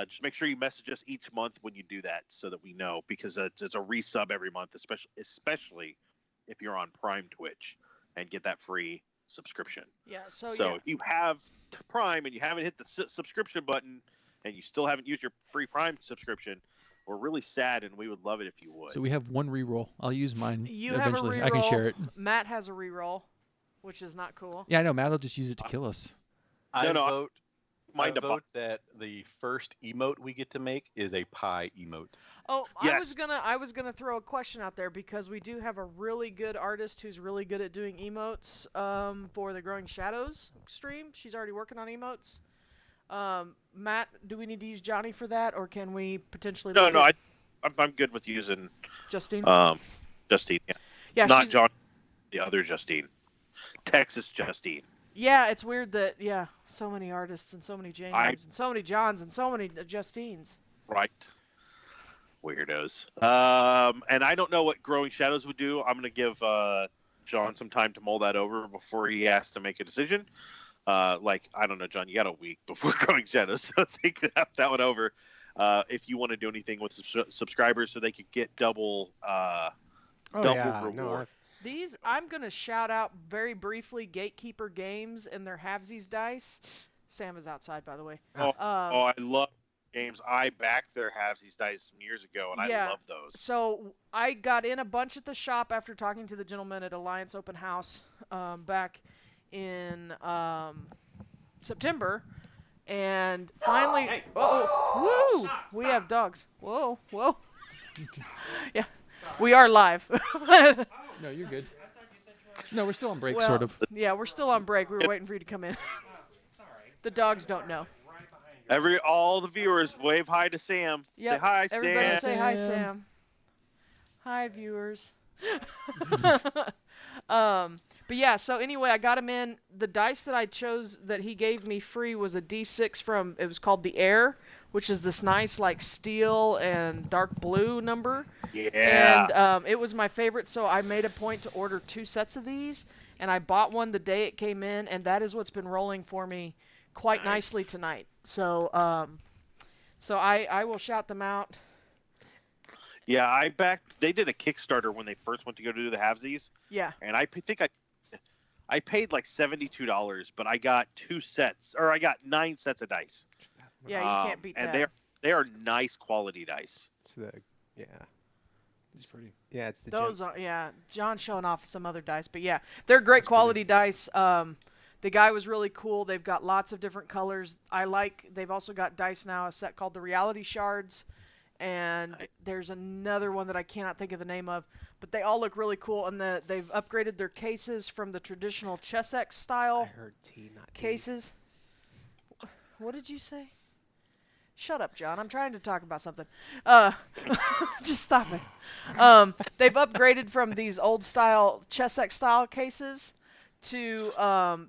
A: just make sure you message us each month when you do that so that we know, because it's a resub every month, especially if you're on Prime Twitch and get that free subscription.
B: Yeah. So
A: if you have Prime and you haven't hit the subscription button and you still haven't used your free Prime subscription, we're really sad and we would love it if you would.
D: So we have one reroll. I'll use mine
B: you
D: eventually.
B: Have a reroll.
D: I can share it.
B: Matt has a reroll, which is not cool.
D: Yeah, I know. Matt will just use it to kill us.
E: I vote that the first emote we get to make is a pie emote.
B: Oh,
A: yes.
B: I was gonna throw a question out there because we do have a really good artist who's really good at doing emotes for the Growing Shadows stream. She's already working on emotes. Matt, do we need to use Johnny for that, or can we potentially?
A: I'm good with using
B: Justine.
A: Justine, not John, the other Justine, Texas Justine.
B: Yeah, it's weird that so many artists and so many James and so many Johns and so many Justines.
A: Right. Weirdos. And I don't know what Growing Shadows would do. I'm going to give John some time to mull that over before he has to make a decision. I don't know, John, you got a week before Growing Shadows, so think that one over. If you want to do anything with subscribers so they could get double reward.
C: No,
B: These, I'm going to shout out very briefly Gatekeeper Games and their Halvesies dice. Sam is outside, by the way.
A: I love games. I backed their Halvesies dice some years ago, and I love those.
B: So I got in a bunch at the shop after talking to the gentleman at Alliance Open House back in September. And finally... woo! We have dogs. Whoa. Yeah. We are live.
D: No, you're good. No, we're still on break,
B: Well,
D: sort of.
B: Yeah, we're still on break. We were waiting for you to come in. The dogs don't know.
A: All the viewers wave hi to Sam.
B: Yep.
A: Say hi,
B: Everybody
A: Sam.
B: say hi,
D: Sam.
B: Sam. Hi, viewers. But yeah, so anyway, I got him in. The dice that I chose that he gave me free was a D6 from, it was called the Air, which is this nice like steel and dark blue number.
A: Yeah.
B: And it was my favorite, so I made a point to order 2 sets of these, and I bought one the day it came in, and that is what's been rolling for me quite nicely tonight. So I will shout them out.
A: Yeah, they did a Kickstarter when they first went to go do the halvesies,
B: Yeah.
A: and I think I paid like $72, but I got 2 sets, or I got 9 sets of dice.
B: Yeah, you can't beat
A: and
B: that.
A: they are nice quality dice.
C: It's the yeah.
D: It's pretty.
C: Yeah, it's the
B: Those are, yeah, John's showing off some other dice, but yeah, they're great quality dice. The guy was really cool. They've got lots of different colors. They've also got dice now, a set called the Reality Shards, and there's another one that I cannot think of the name of, but they all look really cool, and they've upgraded their cases from the traditional Chessex
C: I
B: style
C: heard T, not D.
B: cases. What did you say? Shut up, John. I'm trying to talk about something. Just stop it. They've upgraded from these old style Chessex style cases to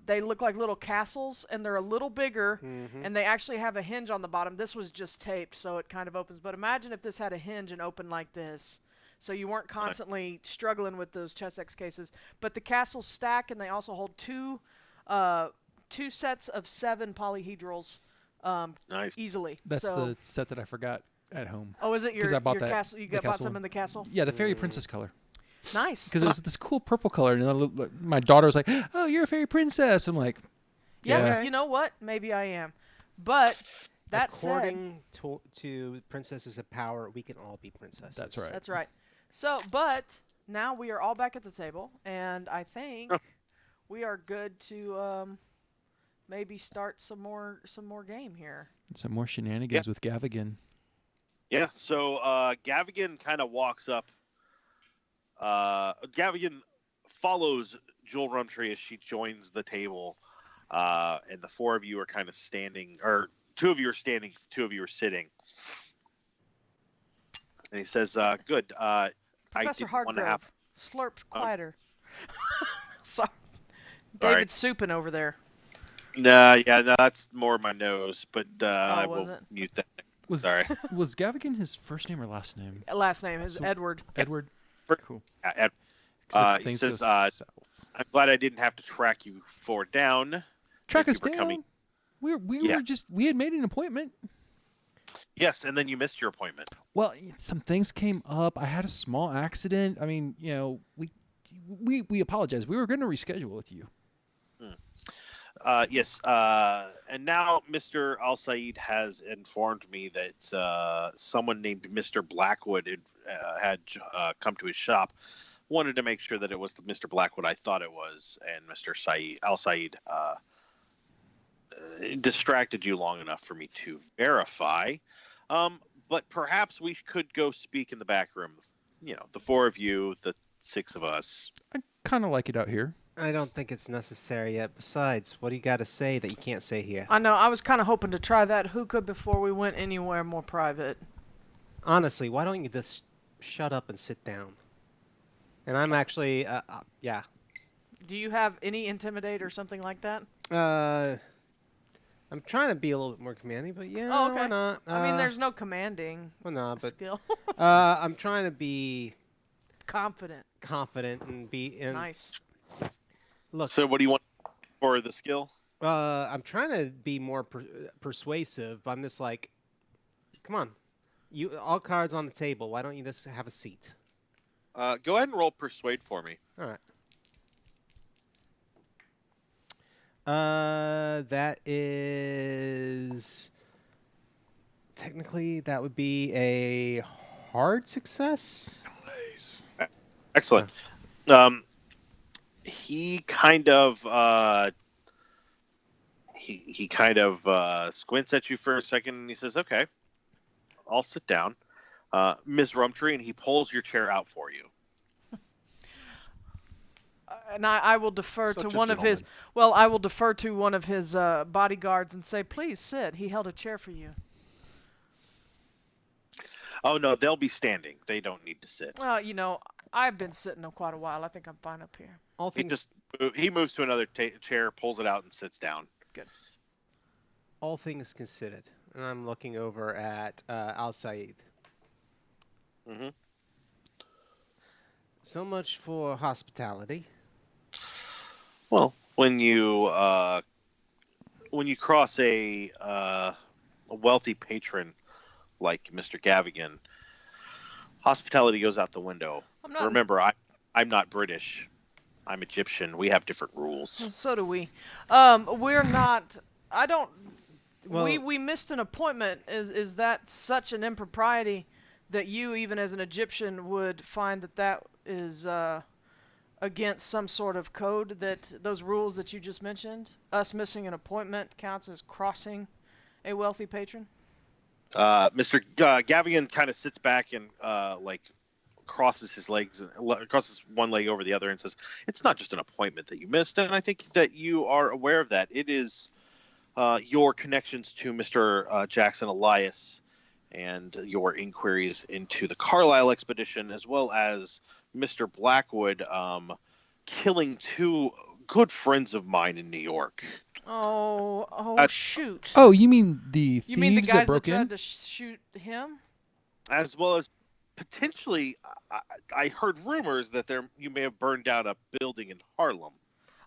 B: they look like little castles, and they're a little bigger, and they actually have a hinge on the bottom. This was just taped, so it kind of opens. But imagine if this had a hinge and opened like this, so you weren't constantly struggling with those Chessex cases. But the castles stack, and they also hold two sets of 7 polyhedrals.
A: Nice.
B: Easily.
D: That's
B: so,
D: the set that I forgot at home.
B: Oh, is it your,
D: 'Cause I bought
B: your
D: that-
B: castle? You
D: the
B: bought
D: castle
B: some
D: one.
B: in the castle?
D: Yeah, the fairy princess color.
B: Nice.
D: Because it was this cool purple color, and my daughter was like, "Oh, you're a fairy princess." I'm like,
B: Yeah,
D: Yeah.
B: you know what? Maybe I am. But that said,
C: According to Princesses of Power, we can all be princesses.
D: "That's right."
B: that's right. So, but now we are all back at the table, and I think we are good to maybe start some more game here.
D: Some more shenanigans with Gavigan.
A: Yeah, so Gavigan kind of walks up. Gavigan follows Jewell Rumtree as she joins the table, and the 4 of you are kind of standing, or 2 of you are standing, 2 of you are sitting. And he says, "Good. I
B: Professor
A: didn't want to have."
B: Hardgrove, slurp quieter. Sorry.
A: All right.
B: David's souping over there.
A: No, that's more my nose, but I
B: was
A: will
B: it?
A: mute that.
D: Was
A: Sorry.
D: was Gavigan his first name or last name?
B: Last name is
D: So-
B: Edward.
D: Edward.
A: First-
D: Cool.
A: Ed,
D: 'Cause if
A: he
D: things
A: says,
D: go south.
A: I'm glad I didn't have to track you 4 down.
D: Track
A: you
D: us
A: for
D: down.
A: coming.
D: We had made an appointment.
A: Yes, and then you missed your appointment.
D: Well, some things came up. I had a small accident. I mean, we apologize. We were going to reschedule with you.
A: Yes, and now Mr. Al-Said has informed me that someone named Mr. Blackwood had come to his shop. Wanted to make sure that it was the Mr. Blackwood I thought it was, and Mr. Al-Said distracted you long enough for me to verify. But perhaps we could go speak in the back room. The 4 of you, the 6 of us.
D: I kind of like it out here.
C: I don't think it's necessary yet. Besides, what do you got to say that you can't say here?
B: I know. I was kind of hoping to try that hookah before we went anywhere more private.
C: Honestly, why don't you just shut up and sit down? And I'm actually, yeah.
B: Do you have any intimidate or something like that?
C: I'm trying to be a little bit more commanding, but yeah,
B: Oh, okay.
C: why not?
B: I mean, there's no commanding
C: Well, no, but
B: skill.
C: I'm trying to be
B: Confident.
C: confident and be. And
B: Nice.
C: Look,
A: So what do you want for the skill?
C: I'm trying to be more persuasive, but I'm just like, come on, you all cards on the table. Why don't you just have a seat?
A: Go ahead and roll persuade for me.
C: All right. That is technically that would be a hard success.
D: Nice.
A: Excellent. He kind of he kind of squints at you for a second, and he says, "Okay, I'll sit down." Ms. Rumtree, and he pulls your chair out for you.
B: And I will defer
E: Such
B: to
E: a
B: one of his.
E: gentleman.
B: Well, I will defer to one of his bodyguards and say, "Please sit. He held a chair for you."
A: Oh no, they'll be standing. They don't need to sit.
B: Well, I've been sitting quite a while. I think I'm fine up here.
C: All things
A: He moves to another chair, pulls it out, and sits down.
B: Good.
C: all things considered, and I'm looking over at Al Said.
A: Mm-hmm.
C: So much for hospitality.
A: Well, when you cross a wealthy patron like Mr. Gavigan, hospitality goes out the window.
B: I'm not.
A: Remember, I'm not British. I'm Egyptian. We have different rules.
B: So do we. We're not. I don't.
C: Well-
B: we missed an appointment. Is that such an impropriety that you, even as an Egyptian, would find that is against some sort of code, that those rules that you just mentioned? Us missing an appointment counts as crossing a wealthy patron?
A: Mr. Gavigan kind of sits back and crosses his legs and crosses one leg over the other and says, "It's not just an appointment that you missed, and I think that you are aware of that. It is your connections to Mr. Jackson Elias and your inquiries into the Carlisle expedition, as well as Mr. Blackwood killing two good friends of mine in New York."
B: Shoot.
D: Oh, you mean the thieves
B: You mean the guys
D: that broke
B: tried
D: in?
B: to shoot him?
A: As well as potentially, I heard rumors that you may have burned down a building in Harlem.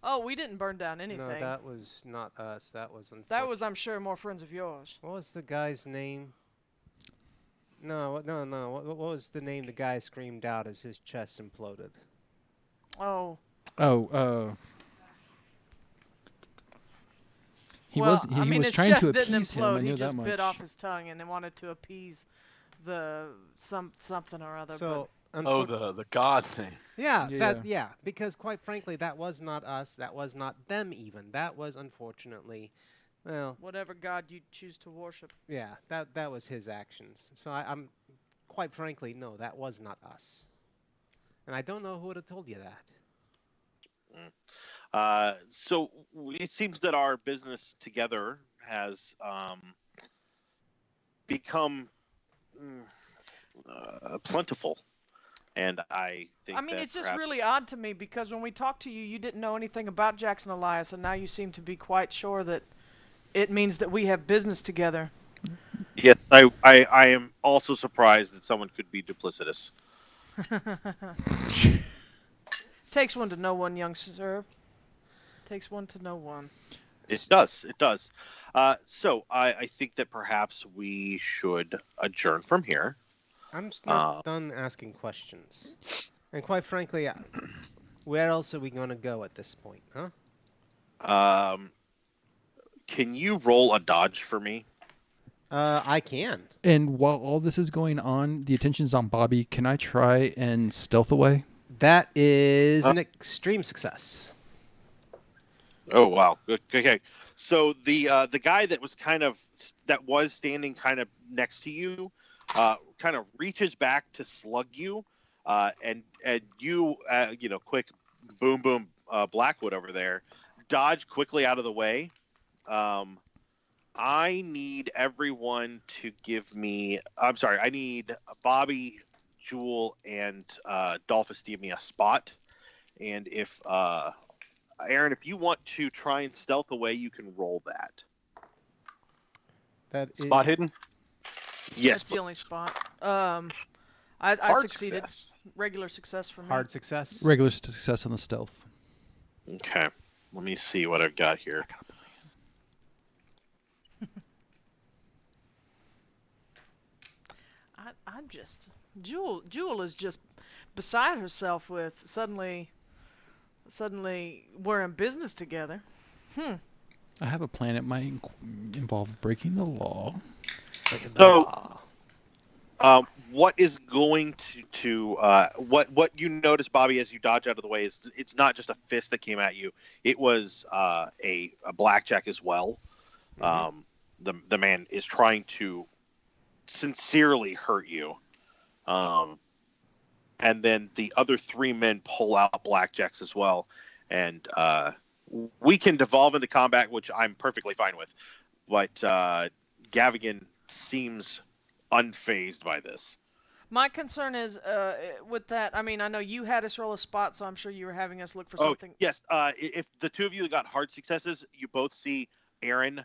B: Oh, we didn't burn down anything.
C: No, that was not us. That was
B: That was, I'm sure, more friends of yours.
C: What was the guy's name? No. What was the name the guy screamed out as his chest imploded?
B: Oh.
D: He
B: well,
D: was he was
B: his
D: trying
B: chest
D: to
B: didn't
D: appease him.
B: implode.
D: I
B: He
D: knew
B: just
D: that
B: bit
D: much.
B: off his tongue and then wanted to appease the something or other.
C: So,
E: The god thing.
C: yeah, because quite frankly, that was not us. That was not them even. That was unfortunately, well,
B: but whatever god you choose to worship.
C: yeah, that was his actions. So I'm quite frankly, no, that was not us. And I don't know who would have told you that.
A: So it seems that our business together has become plentiful, and I think.
B: I mean,
A: that
B: it's just
A: perhaps-
B: really odd to me because when we talked to you, you didn't know anything about Jackson Elias, and now you seem to be quite sure that it means that we have business together.
A: Yes, I am also surprised that someone could be duplicitous.
B: Takes one to know one, young sir. Takes one to know one.
A: It does. So I think that perhaps we should adjourn from here.
C: I'm just not done asking questions. And quite frankly, where else are we going to go at this point, huh?
A: Can you roll a dodge for me?
C: I can.
D: And while all this is going on, the attention's on Bobby. Can I try and stealth away?
C: That is an extreme success.
A: Oh wow. Okay. So the guy that was standing kind of next to you, kind of reaches back to slug you, and you quick boom Blackwood over there, dodge quickly out of the way. I need everyone to give me. I'm sorry. I need Bobby, Jewell, and Dalphus to give me a spot. And if Aaron, if you want to try and stealth away, you can roll that.
C: That
E: Spot
C: is,
E: hidden?
A: Yes.
B: That's the only spot. I
E: Hard
B: succeeded.
E: success.
B: Regular success for me.
C: hard success.
D: Regular success on the stealth.
A: Okay. Let me see what I've got here.
B: I'm just Jewell is just beside herself with suddenly we're in business together.
D: I have a plan. It might involve breaking the law.
A: So, what is going to what you notice, Bobby, as you dodge out of the way is it's not just a fist that came at you. It was a blackjack as well. The man is trying to sincerely hurt you. And then the other 3 men pull out blackjacks as well. And we can devolve into combat, which I'm perfectly fine with. But Gavigan seems unfazed by this.
B: My concern is with that. I mean, I know you had us roll a spot, so I'm sure you were having us look for something.
A: Yes. If the 2 of you got hard successes, you both see Aaron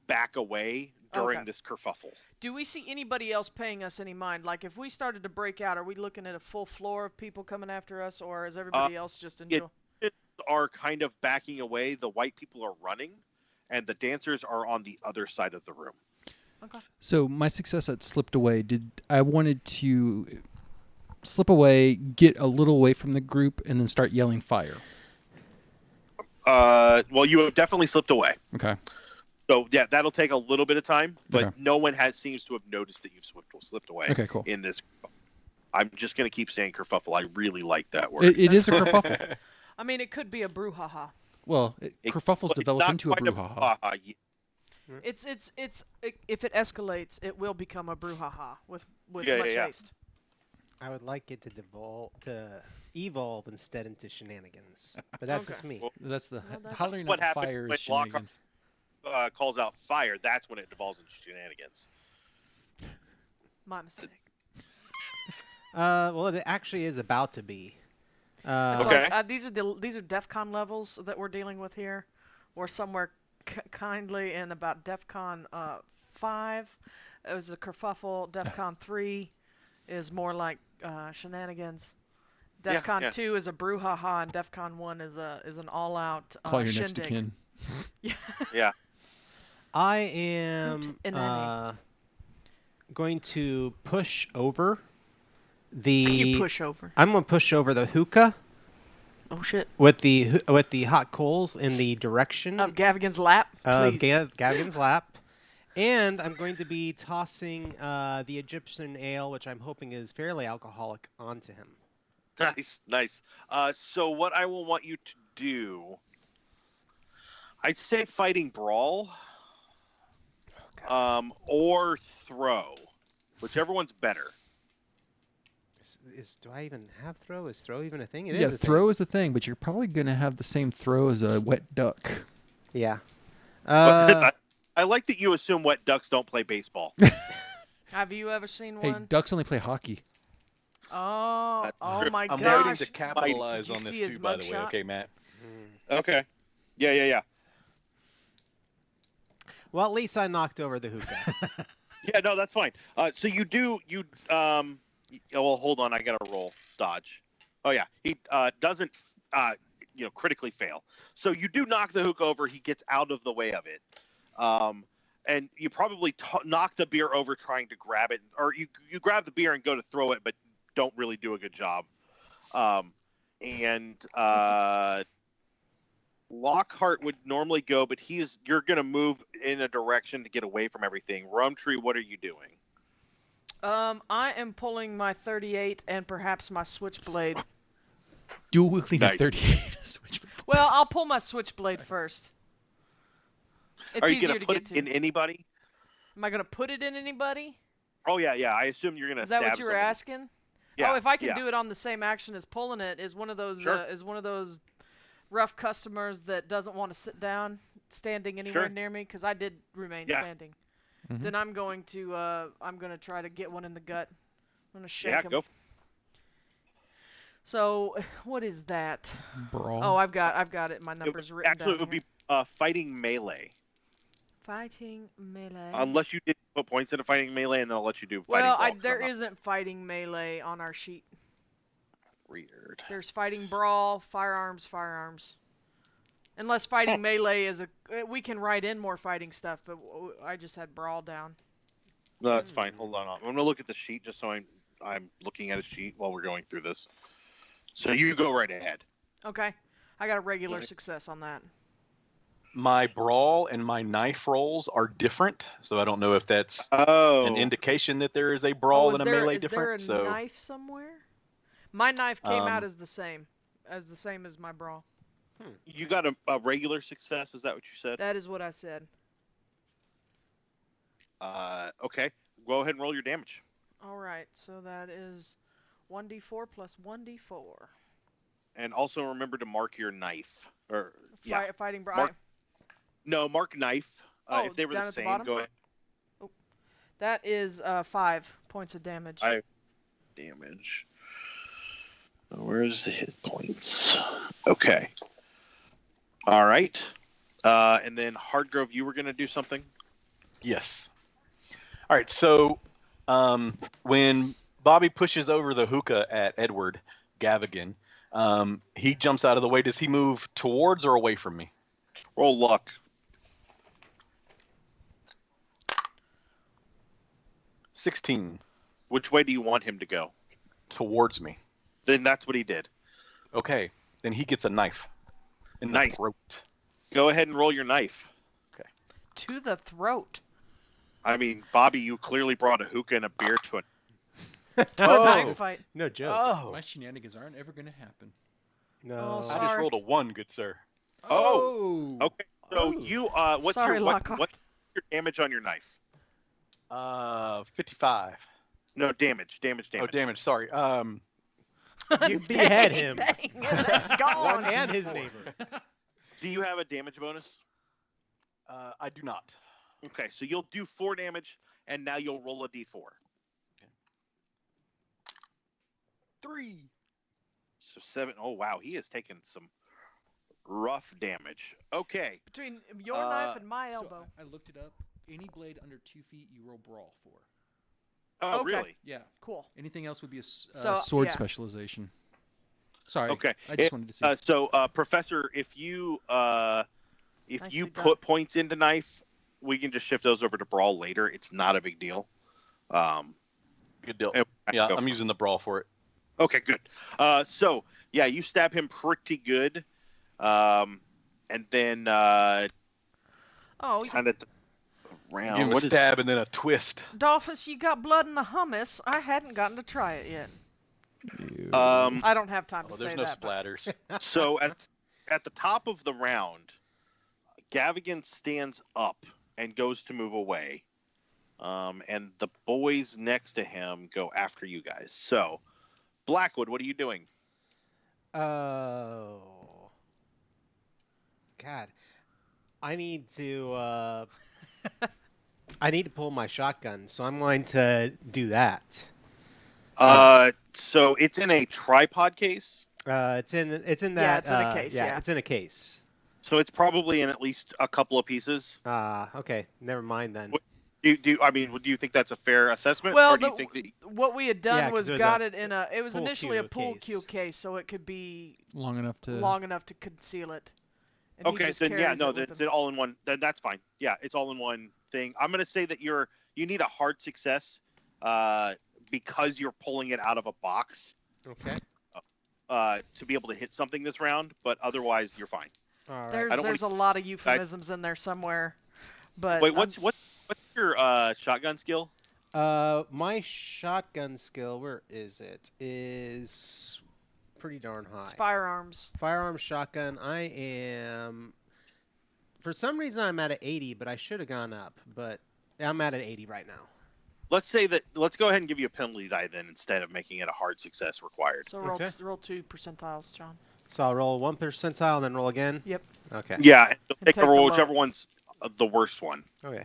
A: back away during this kerfuffle.
B: Do we see anybody else paying us any mind? Like, if we started to break out, are we looking at a full floor of people coming after us, or is everybody else just enjoy?
A: Are kind of backing away. The white people are running, and the dancers are on the other side of the room.
B: Okay.
D: So my success had slipped away. I wanted to slip away, get a little away from the group, and then start yelling fire.
A: Well, you have definitely slipped away.
D: Okay.
A: So yeah, that'll take a little bit of time, but
D: Okay.
A: no one seems to have noticed that you've slipped away.
D: Okay, cool.
A: In this, I'm just gonna keep saying kerfuffle. I really like that word.
D: It is a kerfuffle.
B: I mean, it could be a brouhaha.
D: Well, kerfuffles develop
A: not
D: into a
A: quite
D: brouhaha.
B: It's if it escalates, it will become a brouhaha with much haste.
C: I would like it to evolve instead into shenanigans, but that's just me.
A: Well,
D: That's the
B: that's
D: hollering
A: what
D: out
A: happens
D: fire
A: when
D: is shenanigans.
A: Lockhart calls out fire. That's when it devolves into shenanigans.
B: My mistake.
C: Well, it actually is about to be.
B: It's
A: Okay.
B: like, these are DEF CON levels that we're dealing with here. We're somewhere kindly in about DEF CON 5. It was a kerfuffle. DEF CON 3 is more like shenanigans. DEF CON 2 is a brouhaha, and DEF CON 1 is an all-out
D: Call your
B: shindig.
D: next of kin.
A: Yeah.
C: I am going to push over the.
B: You push over.
C: I'm going to push over the hookah
B: Oh shit.
C: with the hot coals in the direction
B: Of Gavigan's lap,
C: of
B: please.
C: Gavigan's lap. And I'm going to be tossing the Egyptian ale, which I'm hoping is fairly alcoholic, onto him.
A: Nice. So what I will want you to do, I'd say fighting brawl, or throw, whichever one's better.
C: Do I even have throw? Is throw even a thing? It
D: Yeah,
C: is a
D: throw
C: thing.
D: is a thing, but you're probably going to have the same throw as a wet duck.
C: Yeah.
A: I like that you assume wet ducks don't play baseball.
B: Have you ever seen
D: Hey,
B: one?
D: ducks only play hockey.
B: Oh,
A: That's
B: oh
A: true.
B: my
E: I'm
B: gosh.
E: waiting to capitalize
B: Did you
E: on this
B: see his
E: too, by the way.
B: mugshot?
E: Okay, Matt.
A: Okay. Yeah.
C: Well, at least I knocked over the hookah.
A: Yeah, no, that's fine. So well, hold on, I gotta roll dodge. Oh yeah, he doesn't critically fail. So you do knock the hook over. He gets out of the way of it, and you probably knock the beer over trying to grab it, or you grab the beer and go to throw it, but don't really do a good job. Lockhart would normally go, but you're gonna move in a direction to get away from everything. Rumtree, what are you doing?
B: I am pulling my 38 and perhaps my switchblade.
D: Dual wielding
A: Nice.
D: a 38 switchblade.
B: Well, I'll pull my switchblade first. It's
A: Are you
B: easier
A: gonna
B: to
A: put
B: get
A: it
B: to.
A: in anybody?
B: Am I gonna put it in anybody?
A: Oh yeah. I assume you're gonna.
B: Is that
A: stab
B: what you were
A: somebody.
B: asking?
A: Yeah.
B: Oh, if I can
A: yeah.
B: do it on the same action as pulling it, is one of those
A: Sure.
B: rough customers that doesn't want to sit down, standing anywhere
A: Sure.
B: near me, because I did remain
A: Yeah.
B: standing.
D: Mhm.
B: Then I'm going to try to get one in the gut. I'm gonna shake
A: Yeah,
B: him.
A: go.
B: So, what is that?
D: Brawl.
B: Oh, I've got it. My numbers written
A: Actually,
B: down
A: it would
B: here.
A: be fighting melee.
B: Fighting melee.
A: Unless you did put points into fighting melee, and then I'll let you do fighting
B: Well,
A: brawl. 'cause
B: there
A: I'm not
B: isn't fighting melee on our sheet.
A: weird.
B: There's fighting brawl, firearms. Unless fighting melee is we can write in more fighting stuff, but I just had brawl down.
A: No, that's fine. Hold on. I'm gonna look at the sheet just so I'm looking at a sheet while we're going through this. So you go right ahead.
B: Okay, I got a regular
A: Okay.
B: success on that.
E: My brawl and my knife rolls are different, so I don't know if that's
A: Oh.
E: an indication that there is a brawl
B: is
E: and a
B: there,
E: melee
B: is there a
E: difference. So
B: knife somewhere? My knife came out
E: Um,
B: as the same as my brawl.
A: You got a regular success. Is that what you said?
B: That is what I said.
A: Okay. Go ahead and roll your damage.
B: All right, so that is 1d4 plus 1d4.
A: And also remember to mark your knife. Or yeah,
B: Fighting
A: mark knife. If they were
B: down
A: the
B: at the
A: same,
B: bottom?
A: go ahead.
B: Oh, that is 5 points of damage.
A: Damage. Where's the hit points? Okay. All right. And then Hardgrove, you were going to do something?
E: Yes. All right. So when Bobby pushes over the hookah at Edward Gavigan, he jumps out of the way. Does he move towards or away from me?
A: Roll luck.
E: 16.
A: Which way do you want him to go?
E: Towards me.
A: Then that's what he did.
E: Okay. Then he gets a knife in the
A: Nice.
E: throat.
A: Go ahead and roll your knife.
B: To the throat.
A: I mean, Bobby, you clearly brought a hookah and a beer to it.
B: To a knife fight.
C: No joke.
E: Oh.
D: My shenanigans aren't ever going to happen.
C: No.
B: Oh,
E: I
B: sorry.
E: just rolled a 1, good sir.
A: Oh. Okay. So you, what's
B: Sorry,
A: your
B: Lockhart.
A: what's your damage on your knife?
E: 55.
A: No, damage.
E: Oh, damage. Sorry.
C: You behead him.
B: Dang, it's gone.
C: And his neighbor.
A: Do you have a damage bonus?
E: I do not.
A: Okay, so you'll do 4 damage, and now you'll roll a d4.
E: 3.
A: So 7. Oh, wow. He has taken some rough damage. Okay.
B: Between your knife and my elbow.
D: So I looked it up. Any blade under 2 feet, you roll brawl for.
A: Oh,
B: Okay.
A: really?
D: Yeah.
B: Cool.
D: Anything else would be a
B: So,
D: sword
B: yeah.
D: specialization. Sorry.
A: Okay.
D: I just wanted to see.
A: So, Professor, if you
B: Nicely done.
A: put points into knife, we can just shift those over to brawl later. It's not a big deal.
E: Good deal.
A: and
E: Yeah,
A: go
E: I'm
A: for-
E: using the brawl for it.
A: Okay, good. So, yeah, you stab him pretty good. And then
B: Oh,
A: kind of
E: Give
A: around.
E: him a
A: What is
E: stab and then a twist.
B: Dalphus, you got blood in the hummus. I hadn't gotten to try it yet. I don't have time to
E: Oh,
B: say
E: there's no
B: that. but-
E: splatters.
A: So at the top of the round, Gavigan stands up and goes to move away. And the boys next to him go after you guys. So, Blackwood, what are you doing?
C: Oh. God. I need to pull my shotgun, so I'm going to do that.
A: So it's in a tripod case.
C: It's in that
B: it's in a case, yeah.
C: it's in a case.
A: So it's probably in at least a couple of pieces.
C: Okay, never mind then.
A: Do you think that's a fair assessment?
B: Well,
A: or do you think that
B: what we had done
C: Yeah, 'cause
B: was
C: it was
B: got
C: a
B: it in a. It was
C: pool
B: initially a
C: cue
B: pool
C: case.
B: cue case, so it could be
D: Long enough to.
B: long enough to conceal it. And he
A: okay,
B: just
A: then yeah,
B: carries
A: no,
B: it with
A: that's
B: him.
A: it all in one. Then that's fine. Yeah, it's all in one thing. I'm gonna say that you need a hard success, because you're pulling it out of a box,
C: Okay.
A: to be able to hit something this round. But otherwise, you're fine.
C: All right.
B: There's
A: I don't
B: a lot of euphemisms in there somewhere, but
A: Wait, what's your shotgun skill?
C: My shotgun skill, where is it? Is pretty darn high.
B: it's firearms.
C: Firearm shotgun. I am. For some reason, I'm at an 80, but I should have gone up. But I'm at an 80 right now.
A: Let's go ahead and give you a penalty die then instead of making it a hard success required.
B: So roll
C: Okay.
B: roll 2 percentiles, John.
C: So I'll roll 1 percentile and then roll again.
B: Yep.
C: Okay.
A: Yeah, and you'll take
B: take
A: a roll,
B: the low.
A: whichever one's the worst one.
C: Okay.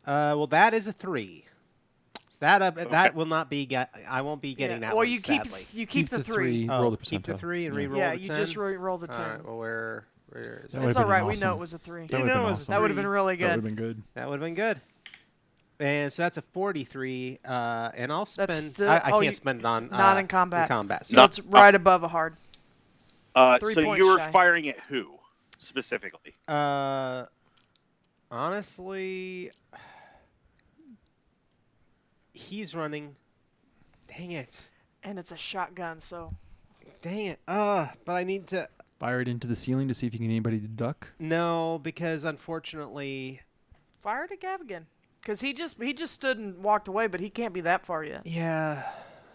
C: Well, that is a 3. So that will not be. I won't be getting that
B: Or
C: one.
B: you
C: sadly.
B: keep the 3.
D: Roll the
C: Keep the
D: percentile.
C: 3 and
D: Yeah.
C: re-roll
B: Yeah,
C: the
B: you
C: 10.
B: just roll the 10.
C: All right. Well, where is
D: That
C: it?
B: It's
D: would've
B: all
D: been
B: right. We
D: awesome.
B: know it was a 3.
D: That would've been awesome.
B: That would have been really
D: That would have
B: good.
D: been good.
C: That would have been good. And so that's a 43, and I'll spend.
B: still-
C: I
B: oh,
C: can't
B: you-
C: spend it on
B: not in combat.
C: So
B: So it's right above a hard. 3
A: So
B: points
A: you were
B: shy.
A: firing at who specifically?
C: honestly, he's running. Dang it!
B: And it's a shotgun, so
C: Dang it! But I need to.
D: Fire it into the ceiling to see if you can get anybody to duck.
C: No, because unfortunately,
B: fire it at Gavigan. Because he just stood and walked away, but he can't be that far yet.
C: yeah.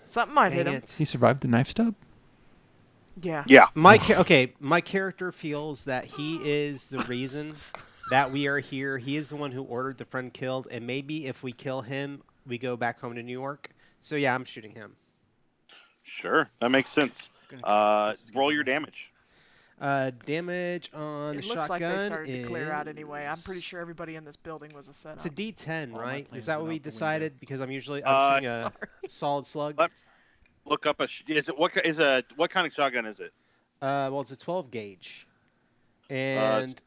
B: Something might
C: Dang
B: hit him.
C: it.
D: He survived the knife stab.
B: Yeah.
A: Yeah.
C: My character feels that he is the reason that we are here. He is the one who ordered the friend killed, and maybe if we kill him, we go back home to New York. So yeah, I'm shooting him.
A: Sure, that makes sense. Roll your damage.
C: Damage on the
B: It looks
C: shotgun
B: like they started
C: is...
B: to clear out anyway. I'm pretty sure everybody in this building was a setup.
C: It's a D10,
F: All my
C: right?
F: plans
C: Is that
F: went
C: what we
F: out the
C: decided?
F: window.
C: Because I'm shooting
B: Sorry.
C: a solid slug.
A: Look up what kind of shotgun is it?
C: Well, it's a 12 gauge. And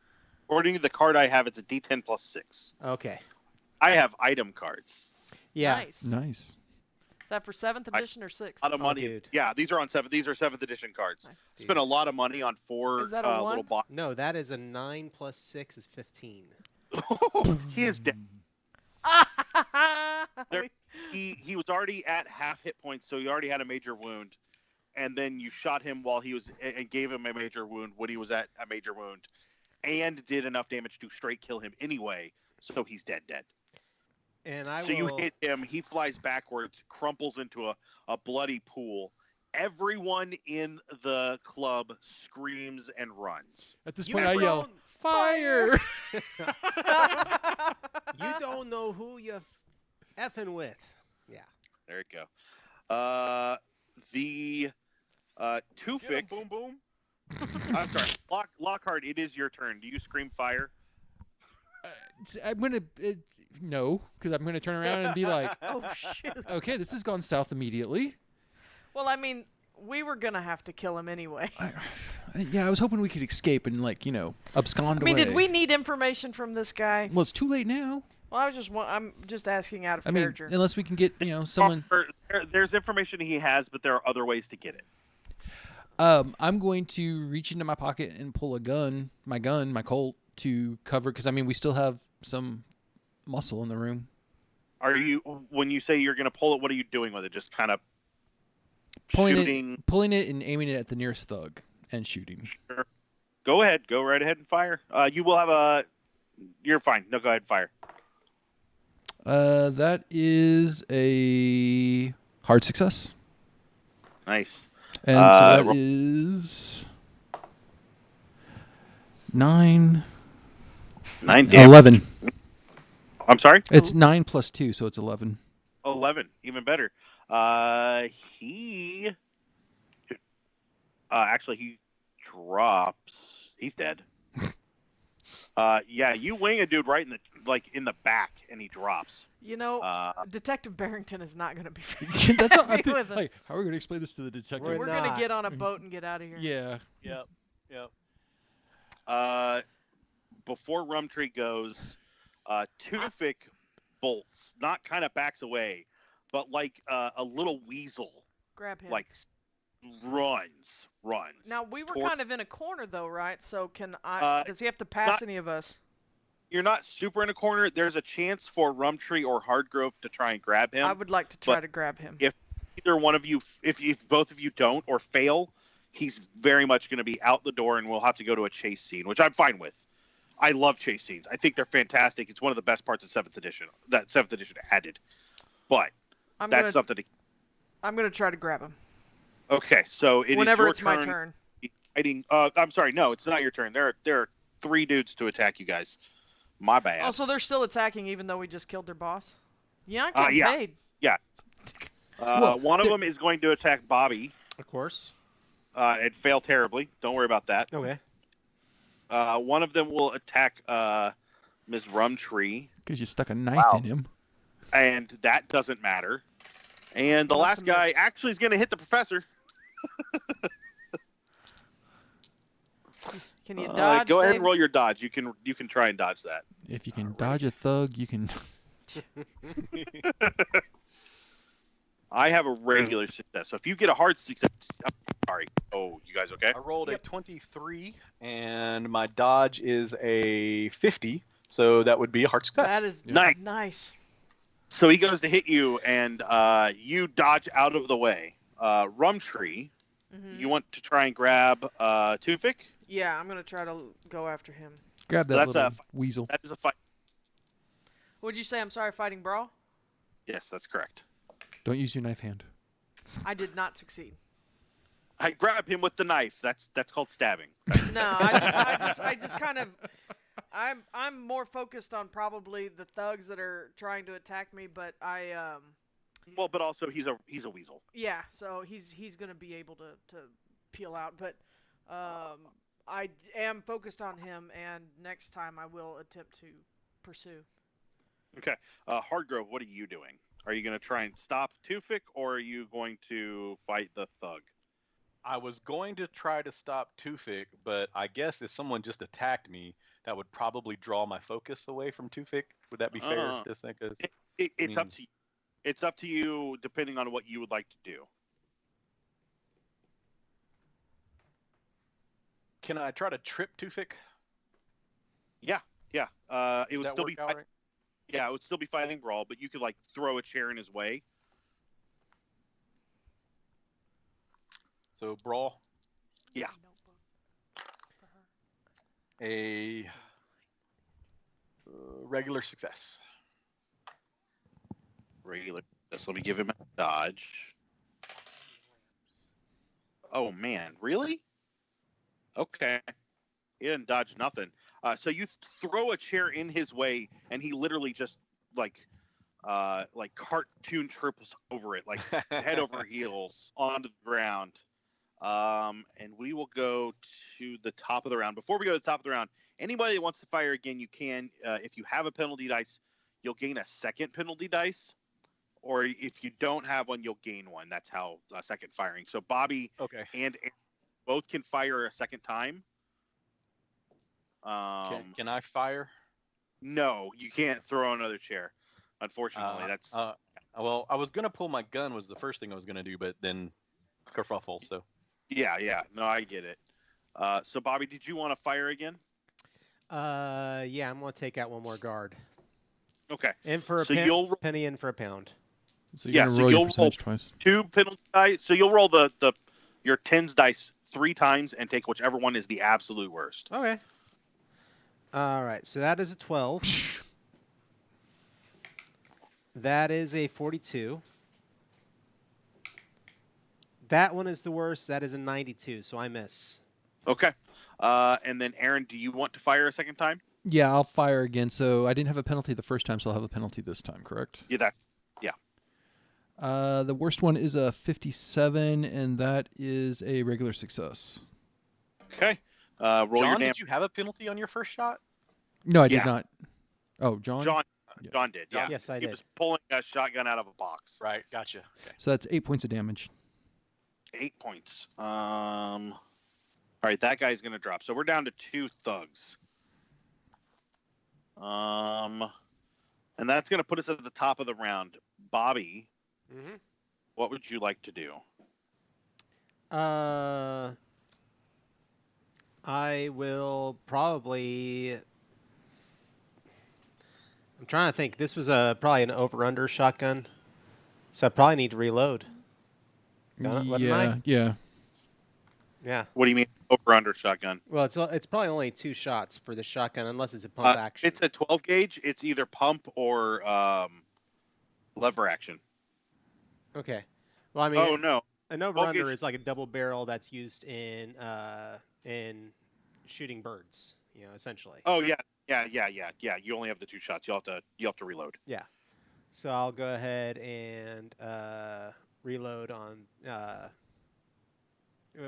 A: According to the card I have, it's a D10 plus 6.
C: okay.
A: I have item cards.
C: Yeah.
B: Nice.
D: Nice.
B: Is that for 7th edition or 6th?
A: A lot of money.
C: dude.
A: Yeah, these are on 7. These are 7th edition cards.
B: Nice.
A: Spent a lot of money on 4
B: Is that a one?
A: little boxes.
C: No, that is a 9 plus 6 is 15.
A: He is dead. There- He was already at half hit points, so he already had a major wound. And then you shot him while he was and gave him a major wound when he was at a major wound, and did enough damage to straight kill him anyway. So he's dead.
C: And I
A: So
C: will...
A: you hit him, he flies backwards, crumples into a bloody pool. Everyone in the club screams and runs.
D: At this
C: You
D: point, I yell,
C: don't-
D: "Fire!"
C: You don't know who you're effing with. Yeah.
A: There you go. The Tufik. Boom, boom. I'm sorry. Lockhart, it is your turn. Do you scream fire?
D: I'm gonna no, because I'm gonna turn around and be like,
B: Oh, shoot.
D: "Okay, this has gone south immediately."
B: Well, I mean, we were going to have to kill him anyway.
D: Yeah, I was hoping we could escape and abscond
B: I mean,
D: away.
B: did we need information from this guy?
D: Well, it's too late now.
B: Well, I'm just asking out of
D: I mean,
B: character.
D: unless we can get someone.
A: There's information he has, but there are other ways to get it.
D: I'm going to reach into my pocket and pull my Colt, to cover, because we still have some muscle in the room.
A: Are you, when you say you're going to pull it, what are you doing with it? Just kind of shooting?
D: Pulling it and aiming it at the nearest thug and shooting.
A: Sure. Go ahead. Go right ahead and fire. You will have you're fine. No, go ahead and fire.
D: That is a hard success.
A: Nice.
D: And so that is 9.
A: 9 damage.
D: 11.
A: I'm sorry?
D: It's 9 plus 2, so it's 11.
A: 11. Even better. He actually drops. He's dead. Yeah, you wing a dude right in the back, and he drops.
B: Detective Barrington is not going to be
D: That's how I
B: happy with
D: think.
B: him.
D: How are we going to explain this to the detective?
B: We're going to get on a boat and get out of here.
D: Yeah.
A: Yep. Before Rumtree goes, Tufik bolts, not kind of backs away, but like a little weasel,
B: Grab him.
A: runs.
B: Now, we were
A: toward-
B: kind of in a corner, though, right? So does he have to pass any of us?
A: You're not super in a corner. There's a chance for Rumtree or Hardgrove to try and grab him.
B: I would like to try
A: but
B: to grab him.
A: If either one of you, if both of you don't or fail, he's very much going to be out the door, and we'll have to go to a chase scene, which I'm fine with. I love chase scenes. I think they're fantastic. It's one of the best parts of 7th edition. That 7th edition added. But that's something to...
B: I'm going to try to grab him.
A: Okay, so it
B: Whenever
A: is
B: it's
A: your
B: my
A: turn.
B: turn.
A: I'm sorry, no, it's not your turn. There are 3 dudes to attack you guys. My bad.
B: Oh, so they're still attacking even though we just killed their boss? Yeah, I'm getting paid.
A: Yeah. One of them is going to attack Bobby.
C: Of course.
A: And fail terribly. Don't worry about that.
C: Okay.
A: One of them will attack Ms. Rumtree.
D: Because you stuck a knife in him.
A: And that doesn't matter. And the last guy actually is going to hit the professor.
B: Can you dodge?
A: Go ahead
B: Dave?
A: and roll your dodge. You can try and dodge that.
D: If you can dodge a thug, you can...
A: I have a regular success. So if you get a hard success... Sorry. Oh, you guys okay?
E: I rolled a 23, and my dodge is a 50, so that would be a hard success.
B: That is
A: Nice.
B: nice.
A: So he goes to hit you, and you dodge out of the way. Rumtree, you want to try and grab Tufik?
B: Yeah, I'm going to try to go after him.
D: Grab that
A: That's
D: little weasel.
A: That is a fight.
B: What'd you say? I'm sorry, fighting brawl?
A: Yes, that's correct.
D: Don't use your knife hand.
B: I did not succeed.
A: I grab him with the knife. That's called stabbing.
B: No, I just kind of, I'm more focused on probably the thugs that are trying to attack me, but I
A: Well, but also he's a weasel.
B: Yeah, so he's gonna be able to peel out, but I am focused on him, and next time I will attempt to pursue.
A: Okay. Hardgrove, what are you doing? Are you going to try and stop Tufik, or are you going to fight the thug?
E: I was going to try to stop Tufik, but I guess if someone just attacked me, that would probably draw my focus away from Tufik. Would that be fair?
A: It's up to you. It's up to you, depending on what you would like to do.
E: Can I try to trip Tufik?
A: Yeah. It would still be.
E: Right?
A: Yeah, it would still be fighting brawl, but you could like throw a chair in his way.
E: So brawl.
A: Yeah.
E: A regular success.
A: Regular. Let me give him a dodge. Oh man, really? Okay. He didn't dodge nothing. So you throw a chair in his way, and he literally just like cartoon triples over it, like head over heels onto the ground. And we will go to the top of the round. Before we go to the top of the round, anybody that wants to fire again, you can. If you have a penalty dice, you'll gain a second penalty dice. Or if you don't have one, you'll gain one. That's how second firing. So Bobby and Aaron both can fire a second time.
E: Can I fire?
A: No, you can't throw another chair. Unfortunately, that's.
E: Well, I was gonna pull my gun. Was the first thing I was gonna do, but then kerfuffle. So.
A: Yeah. No, I get it. So Bobby, did you want to fire again?
C: Yeah, I'm gonna take out one more guard.
A: Okay.
C: In for a penny, in for a pound.
D: So you're gonna roll your percentage twice.
A: 2 penalty dice. So you'll roll your tens dice 3 times and take whichever one is the absolute worst.
C: Okay. All right. So that is a 12. That is a 42. That one is the worst. That is a 92. So I miss.
A: Okay. And then Aaron, do you want to fire a second time?
D: Yeah, I'll fire again. So I didn't have a penalty the first time, so I'll have a penalty this time, correct?
A: Yeah.
D: The worst one is a 57, and that is a regular success.
A: Okay. Roll your
E: John,
A: damage.
E: did you have a penalty on your first shot?
D: No, I did not. Oh, John?
A: John
C: Yeah.
A: did, yeah.
C: Yes, I
A: He
C: did.
A: was pulling a shotgun out of a box.
E: Right, gotcha. Okay.
D: So that's 8 points of damage.
A: 8 points. All right, that guy's going to drop. So we're down to 2 thugs. And that's going to put us at the top of the round. Bobby, what would you like to do?
C: I will probably. I'm trying to think. This was probably an over/under shotgun, so I probably need to reload.
D: Yeah.
C: Yeah.
A: What do you mean over/under shotgun?
C: Well, it's probably only 2 shots for the shotgun, unless it's a pump action.
A: It's a 12 gauge. It's either pump or lever action.
C: Okay. Well, I mean.
A: Oh no.
C: An over/under is like a double barrel that's used in shooting birds, essentially.
A: Oh yeah. You only have the 2 shots. You have to reload.
C: Yeah. So I'll go ahead and reload on,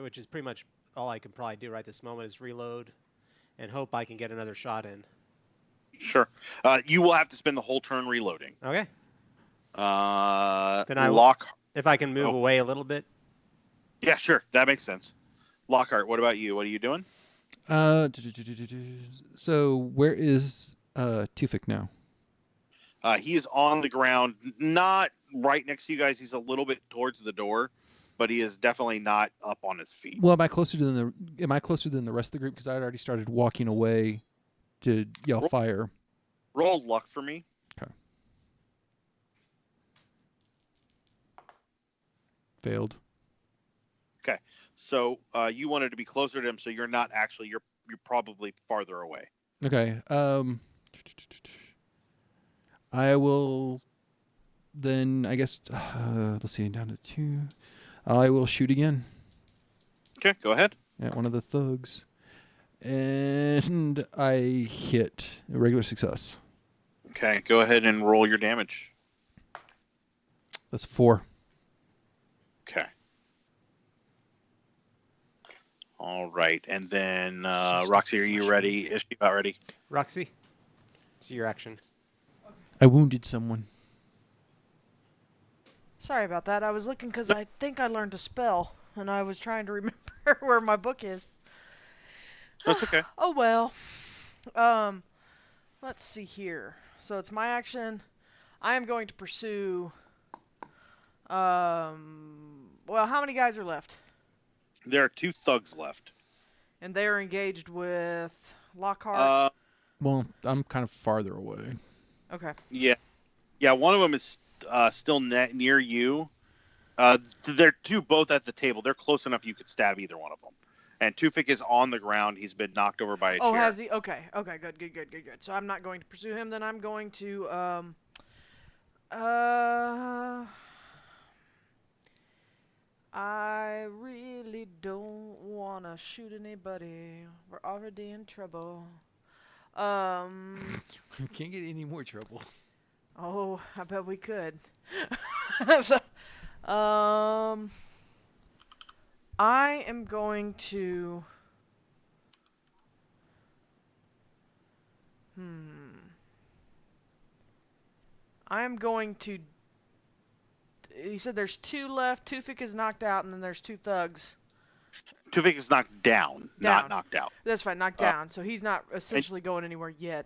C: which is pretty much all I can probably do right this moment is reload, and hope I can get another shot in.
A: Sure. You will have to spend the whole turn reloading.
C: Okay.
A: Then
C: Lockhart. If I can move away a little bit.
A: Yeah, sure. That makes sense. Lockhart, what about you? What are you doing?
D: So where is Tufik now?
A: He is on the ground, not right next to you guys. He's a little bit towards the door, but he is definitely not up on his feet.
D: Well, am I closer than the rest of the group? Because I had already started walking away to yell fire.
A: Roll luck for me.
D: Okay. Failed.
A: Okay, so you wanted to be closer to him, so you're not actually. You're probably farther away.
D: Okay. I will. Then I guess let's see. Down to 2. I will shoot again.
A: Okay, go ahead.
D: At one of the thugs, and I hit a regular success.
A: Okay, go ahead and roll your damage.
D: That's 4.
A: Okay. All right, and then Roxy, are you ready? Is she about ready?
C: Roxy, it's your action.
D: I wounded someone.
B: Sorry about that. I was looking because I think I learned a spell, and I was trying to remember where my book is.
A: That's okay.
B: Oh well. Let's see here. So it's my action. I am going to pursue. Well, how many guys are left?
A: There are 2 thugs left.
B: And they are engaged with Lockhart.
D: Well, I'm kind of farther away.
B: Okay.
A: Yeah, one of them is still near you. They're 2 both at the table. They're close enough you could stab either one of them. And Tufik is on the ground. He's been knocked over by a chair.
B: Oh, has he? Okay. Okay. Good. So I'm not going to pursue him. Then I'm going to I really don't want to shoot anybody. We're already in trouble.
D: Can't get any more trouble.
B: Oh, I bet we could. So, I am going to. I am going to. He said there's 2 left. Tufik is knocked out, and then there's 2 thugs.
A: Tufik is knocked down, not knocked out.
B: That's fine, knocked down. So he's not essentially going anywhere yet.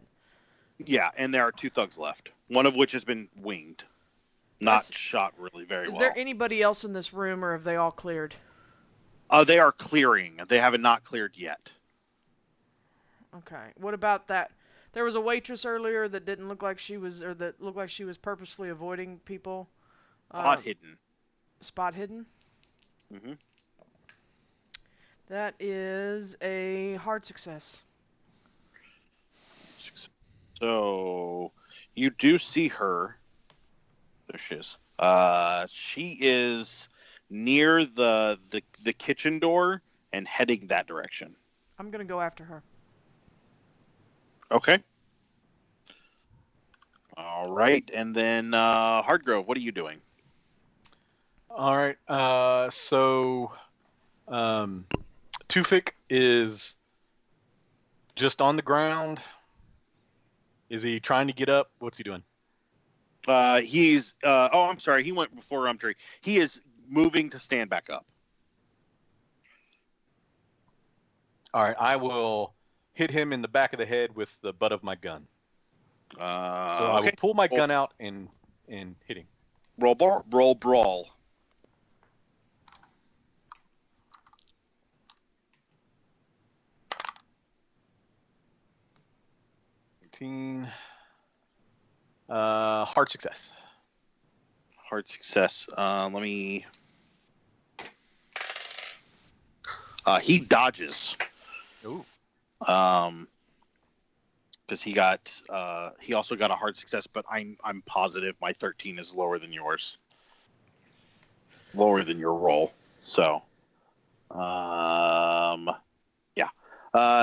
A: Yeah, and there are 2 thugs left. One of which has been winged. Not shot really very well.
B: Is there anybody else in this room, or have they all cleared?
A: They are clearing. They have not cleared yet.
B: Okay. What about that? There was a waitress earlier that didn't look like she was, or that looked like she was purposefully avoiding people.
A: Spot hidden.
B: Spot hidden?
A: Mm-hmm.
B: That is a hard success.
A: So, you do see her. There she is. She is near the kitchen door and heading that direction.
B: I'm going to go after her.
A: Okay. All right. And then, Hardgrove, what are you doing?
E: All right. Tufik is just on the ground. Is he trying to get up? What's he doing?
A: He's. I'm sorry. He went before Rumtree. He is moving to stand back up.
E: All right. I will hit him in the back of the head with the butt of my gun. So I will pull my gun out and hit him.
A: Roll brawl.
E: Hard success.
A: Hard success. Let me. He dodges.
E: Ooh.
A: Because he also got a hard success, but I'm positive my 13 is lower than yours. Lower than your roll. So, yeah.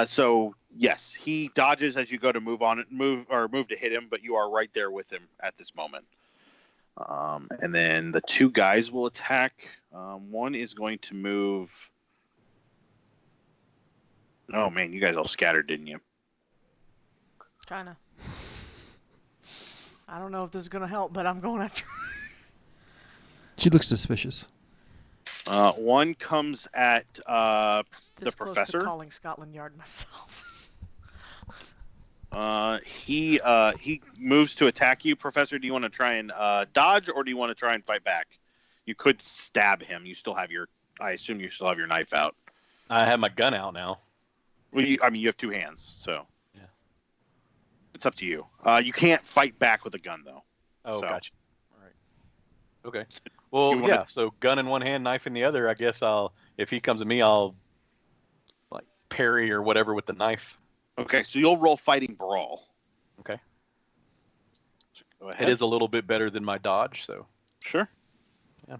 A: So yes, he dodges as you go to move to hit him, but you are right there with him at this moment. And then the 2 guys will attack. One is going to move. Oh man, you guys all scattered, didn't you?
B: Kinda. I don't know if this is going to help, but I'm going after her.
D: She looks suspicious.
A: One comes at the
B: This close
A: professor.
B: to calling Scotland Yard myself.
A: He moves to attack you, Professor. Do you want to try and dodge, or do you want to try and fight back? You could stab him. I assume you still have your knife out.
E: I have my gun out now.
A: Well, you have 2 hands, so
E: yeah,
A: it's up to you. You can't fight back with a gun, though.
E: Oh,
A: so.
E: Gotcha. All right. Okay. Well, yeah. So gun in one hand, knife in the other. I guess if he comes at me, I'll like parry or whatever with the knife.
A: Okay, so you'll roll fighting brawl.
E: Okay.
A: So go ahead.
E: It is a little bit better than my dodge, so.
A: Sure.
E: Yeah.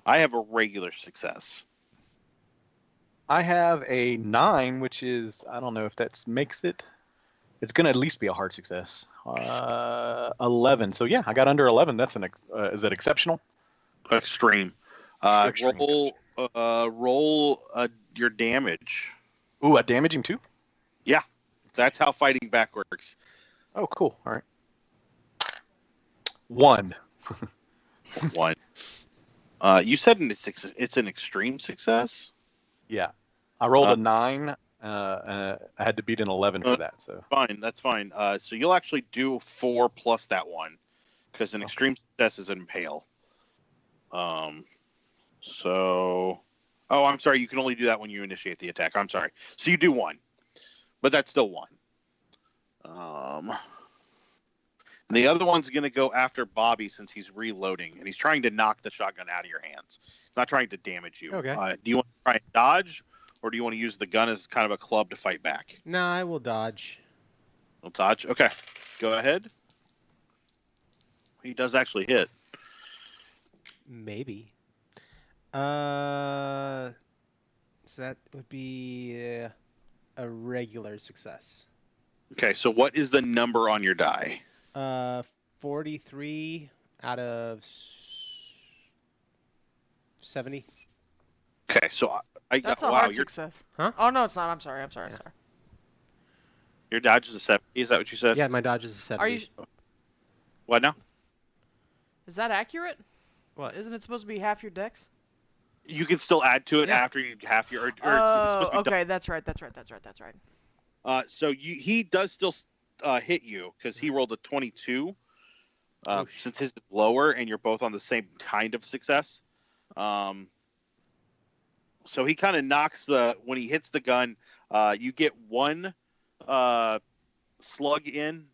A: I have a regular success.
E: I have a 9, which is, I don't know if that makes it. It's gonna at least be a hard success. 11. So yeah, I got under 11. That's is that exceptional?
A: Extreme.
E: Extreme.
A: Roll your damage.
E: Ooh, I damage him too?
A: Yeah, that's how fighting back works.
E: Oh, cool. All right. 1.
A: 1. You said it's an extreme success?
E: Yeah. I rolled a 9. I had to beat an 11 for that. So
A: fine, that's fine. So you'll actually do 4 plus that 1, because an extreme success is an impale. So, I'm sorry. You can only do that when you initiate the attack. I'm sorry. So you do 1, but that's still 1. The other one's going to go after Bobby since he's reloading, and he's trying to knock the shotgun out of your hands. He's not trying to damage you.
C: Okay.
A: Do you want to try and dodge, or do you want to use the gun as kind of a club to fight back?
C: No, I will dodge.
A: You'll dodge? Okay. Go ahead. He does actually hit.
C: Maybe. So that would be a regular success.
A: Okay, so what is the number on your die?
C: 43 out of 70.
A: Okay, so
B: That's a hard success.
C: Huh?
B: Oh, no, it's not. I'm sorry.
A: Your dodge is a 70. Is that what you said?
C: Yeah, my dodge is a 70.
B: Are you?
A: What now?
B: Is that accurate?
C: What?
B: Isn't it supposed to be half your dex?
A: You can still add to it after you half your. It's supposed to be
B: okay, that's right.
A: So he does still hit you because he rolled a 22. Since his is lower and you're both on the same kind of success. So he kind of knocks when he hits the gun, you get 1 slug in,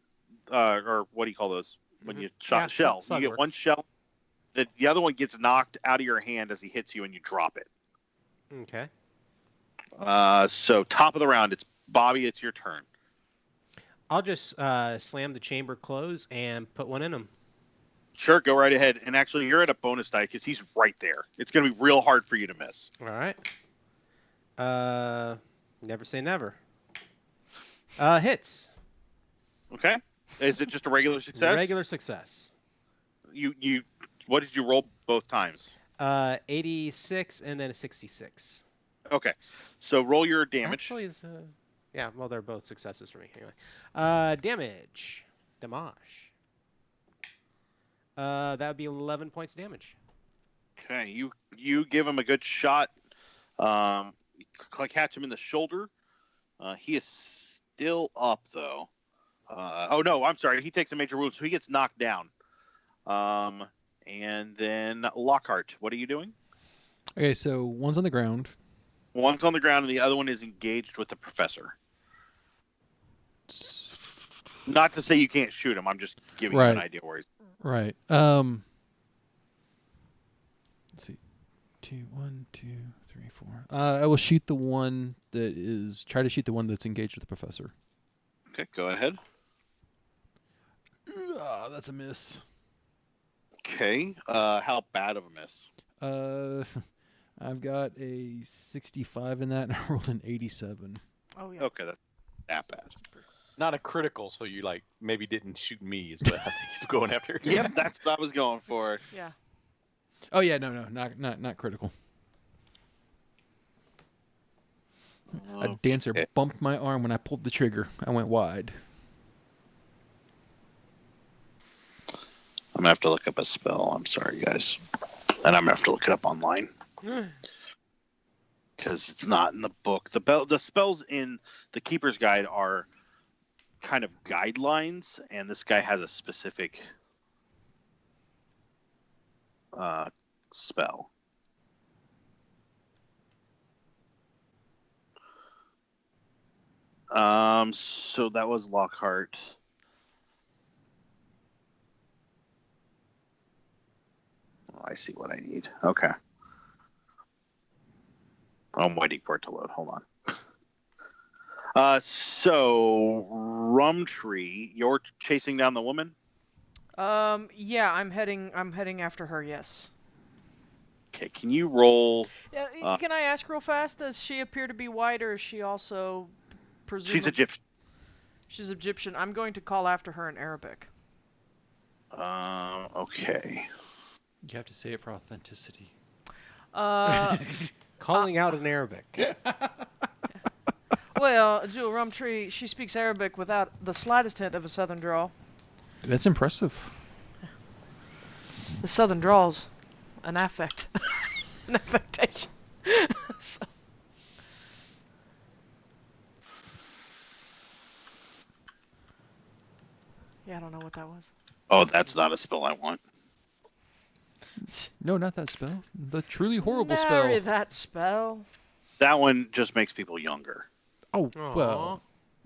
A: or what do you call those? When you shot a shell. You get 1 shell. The other one gets knocked out of your hand as he hits you and you drop it.
C: Okay.
A: So top of the round, it's Bobby, it's your turn.
C: I'll just slam the chamber close and put 1 in him.
A: Sure, go right ahead. And actually, you're at a bonus die because he's right there. It's going to be real hard for you to miss.
C: All right. Never say never. Hits.
A: Okay. Is it just a regular success?
C: Regular success.
A: What did you roll both times?
C: 86 and then a 66.
A: Okay. So roll your damage.
C: Actually, yeah, well, they're both successes for me. Anyway. Damage. Damage. That would be 11 points damage.
A: Okay. You give him a good shot. Catch him in the shoulder. He is still up, though. Oh, no, I'm sorry. He takes a major wound, so he gets knocked down. And then Lockhart, what are you doing?
D: Okay, so one's on the ground.
A: One's on the ground, and the other one is engaged with the professor. Not to say you can't shoot him. I'm just giving you an idea where he's.
D: Right. Let's see. 1, 2, 3, 4. I will shoot the one that is. Try to shoot the one that's engaged with the professor.
A: Okay, go ahead.
D: That's a miss.
A: Okay. How bad of a miss?
D: I've got a 65 in that, and I rolled an 87.
B: Oh yeah.
A: Okay, that's that bad.
E: not a critical, so you like maybe didn't shoot me is what I think he's going after.
A: Yep, that's what I was going for.
B: Yeah.
D: Oh yeah, no, not critical. A dancer bumped my arm when I pulled the trigger. I went wide.
A: I'm gonna have to look up a spell. I'm sorry, guys, and I'm gonna have to look it up online because it's not in the book. The spells in the Keeper's Guide are kind of guidelines, and this guy has a specific spell. So that was Lockhart. Oh, I see what I need. Okay. I'm waiting for it to load. Hold on. So Rumtree, you're chasing down the woman?
B: Yeah, I'm heading after her, yes.
A: Okay, can you roll?
B: Yeah, can I ask real fast, does she appear to be white, or is she also presumably...
A: She's Egyptian.
B: She's Egyptian. I'm going to call after her in Arabic.
A: Okay.
D: You have to say it for authenticity.
C: Calling out in Arabic.
B: Well, Jewell Rumtree, she speaks Arabic without the slightest hint of a southern drawl.
D: That's impressive.
B: The southern drawl's an affect. An affectation. So. Yeah, I don't know what that was.
A: Oh, that's not a spell I want.
D: No, not that spell. The truly horrible
B: Marry
D: spell.
B: that spell.
A: That one just makes people younger.
D: Oh,
C: Aw.
D: well.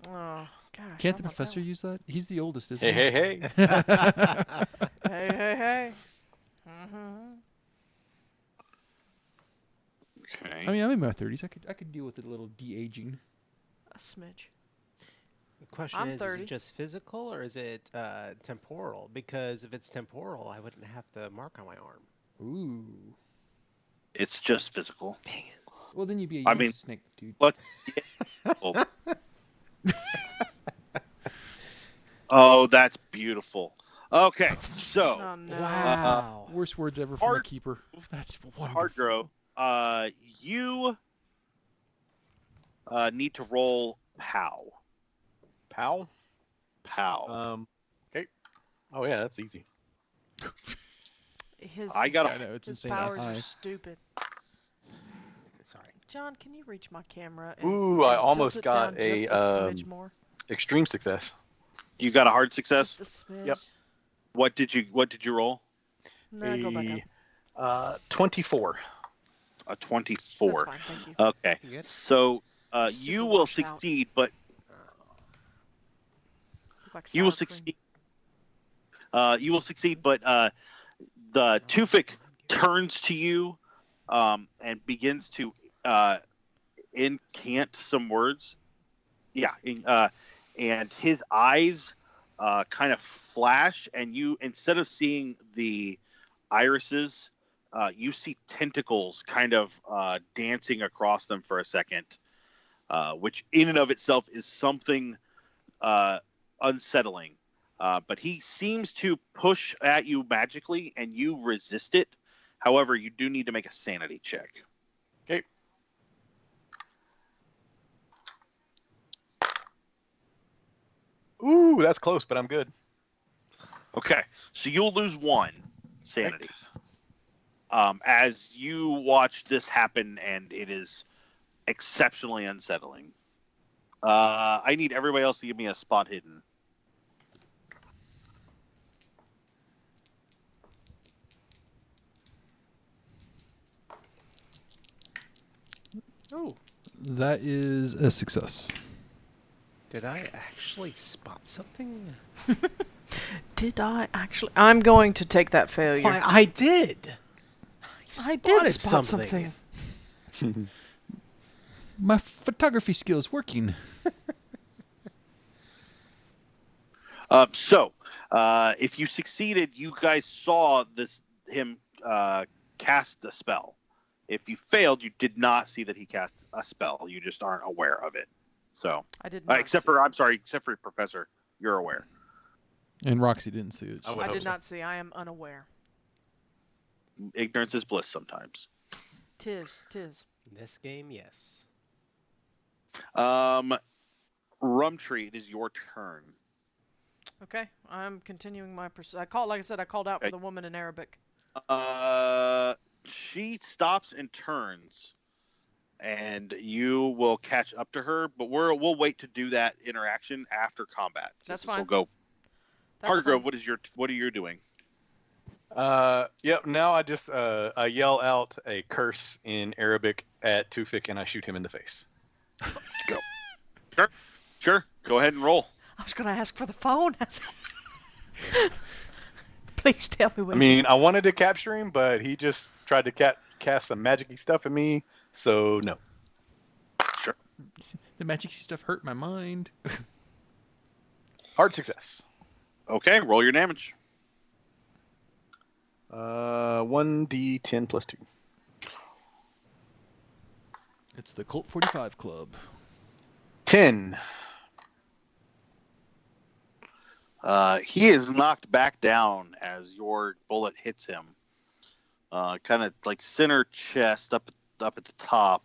B: Oh, gosh.
D: Can't
B: how
D: the
B: about
D: professor
B: that
D: use that? He's the oldest, isn't
E: Hey,
D: he?
E: hey, hey.
B: one? Hey. Mm-hmm.
A: Okay.
D: I mean, I'm in my 30s. I could deal with a little de-aging.
B: A smidge.
C: The question
B: I'm
C: is
B: 30.
C: it just physical or is it temporal? Because if it's temporal, I wouldn't have the mark on my arm.
D: Ooh.
A: It's just physical.
C: Dang it.
D: Well, then you'd be a
A: I
D: young
A: mean-
D: snake, dude.
A: Let's. Oh, that's beautiful. Okay, so
B: Oh, no.
C: Wow.
D: Worst words ever from a
A: Hard-
D: keeper. That's wonderful.
A: Hardgrove, you need to roll POW.
E: Pow.
A: POW.
E: Okay. Oh yeah, that's easy.
B: His,
A: I got
D: I
A: a
D: know, it's
B: his
D: insane how
B: powers
D: high.
B: are stupid.
C: Sorry.
B: John, can you reach my camera? And,
E: Ooh, I
B: and tilt
E: almost
B: it
E: got
B: down just
E: a,
B: smidge more?
E: Extreme success.
A: You got a hard success.
B: Just a smidge.
E: Yep.
A: What did you roll?
B: No, go back up.
E: 24.
A: A 24.
B: That's fine, thank you.
A: Okay.
C: You good?
A: So
B: Super
A: you will
B: washed out.
A: succeed, but
B: Look like
A: you will
B: sour cream.
A: succeed. You will succeed, but the Tufik turns to you and begins to incant some words. Yeah, and his eyes kind of flash, and you, instead of seeing the irises, you see tentacles kind of dancing across them for a second, which in and of itself is something unsettling. But he seems to push at you magically, and you resist it. However, you do need to make a sanity check.
E: Okay. Ooh, that's close, but I'm good.
A: Okay, so you'll lose one sanity
E: Right.
A: as you watch this happen, and it is exceptionally unsettling. I need everybody else to give me a spot hidden.
C: Oh,
D: That is a success.
C: did I actually spot something?
B: Did I actually? I'm going to take that failure.
C: Why, I did.
B: I did
C: spotted
B: spot something.
D: My photography skills working.
A: So, if you succeeded, you guys saw him cast a spell. If you failed, you did not see that he cast a spell. You just aren't aware of it. So,
B: I did not.
A: except for Professor, you're aware.
D: And Roxy didn't see it.
E: I would
B: I
E: hope
B: did
E: so.
B: not see. I am unaware.
A: Ignorance is bliss sometimes.
B: Tis.
C: In this game, yes.
A: Rumtree, it is your turn.
B: Okay, I'm continuing my pursuit. I called out for
A: Okay.
B: the woman in Arabic.
A: She stops and turns, and you will catch up to her. But we'll wait to do that interaction after combat.
B: That's
A: This will
B: fine.
A: go.
B: That's
A: Hardgrove,
B: fine.
A: what are you doing?
E: Yep. Now I just I yell out a curse in Arabic at Tufik and I shoot him in the face.
A: Sure, go ahead and roll.
B: I was going to ask for the phone. Please tell me what.
E: I mean, I wanted to capture him, but he just tried to cast some magic-y stuff at me. So no.
A: Sure.
D: The magic stuff hurt my mind.
E: Hard success.
A: Okay, roll your damage.
E: 1d10 plus 2.
D: It's the Colt 45 Club.
E: 10.
A: He is knocked back down as your bullet hits him. Kind of like center chest up at the top.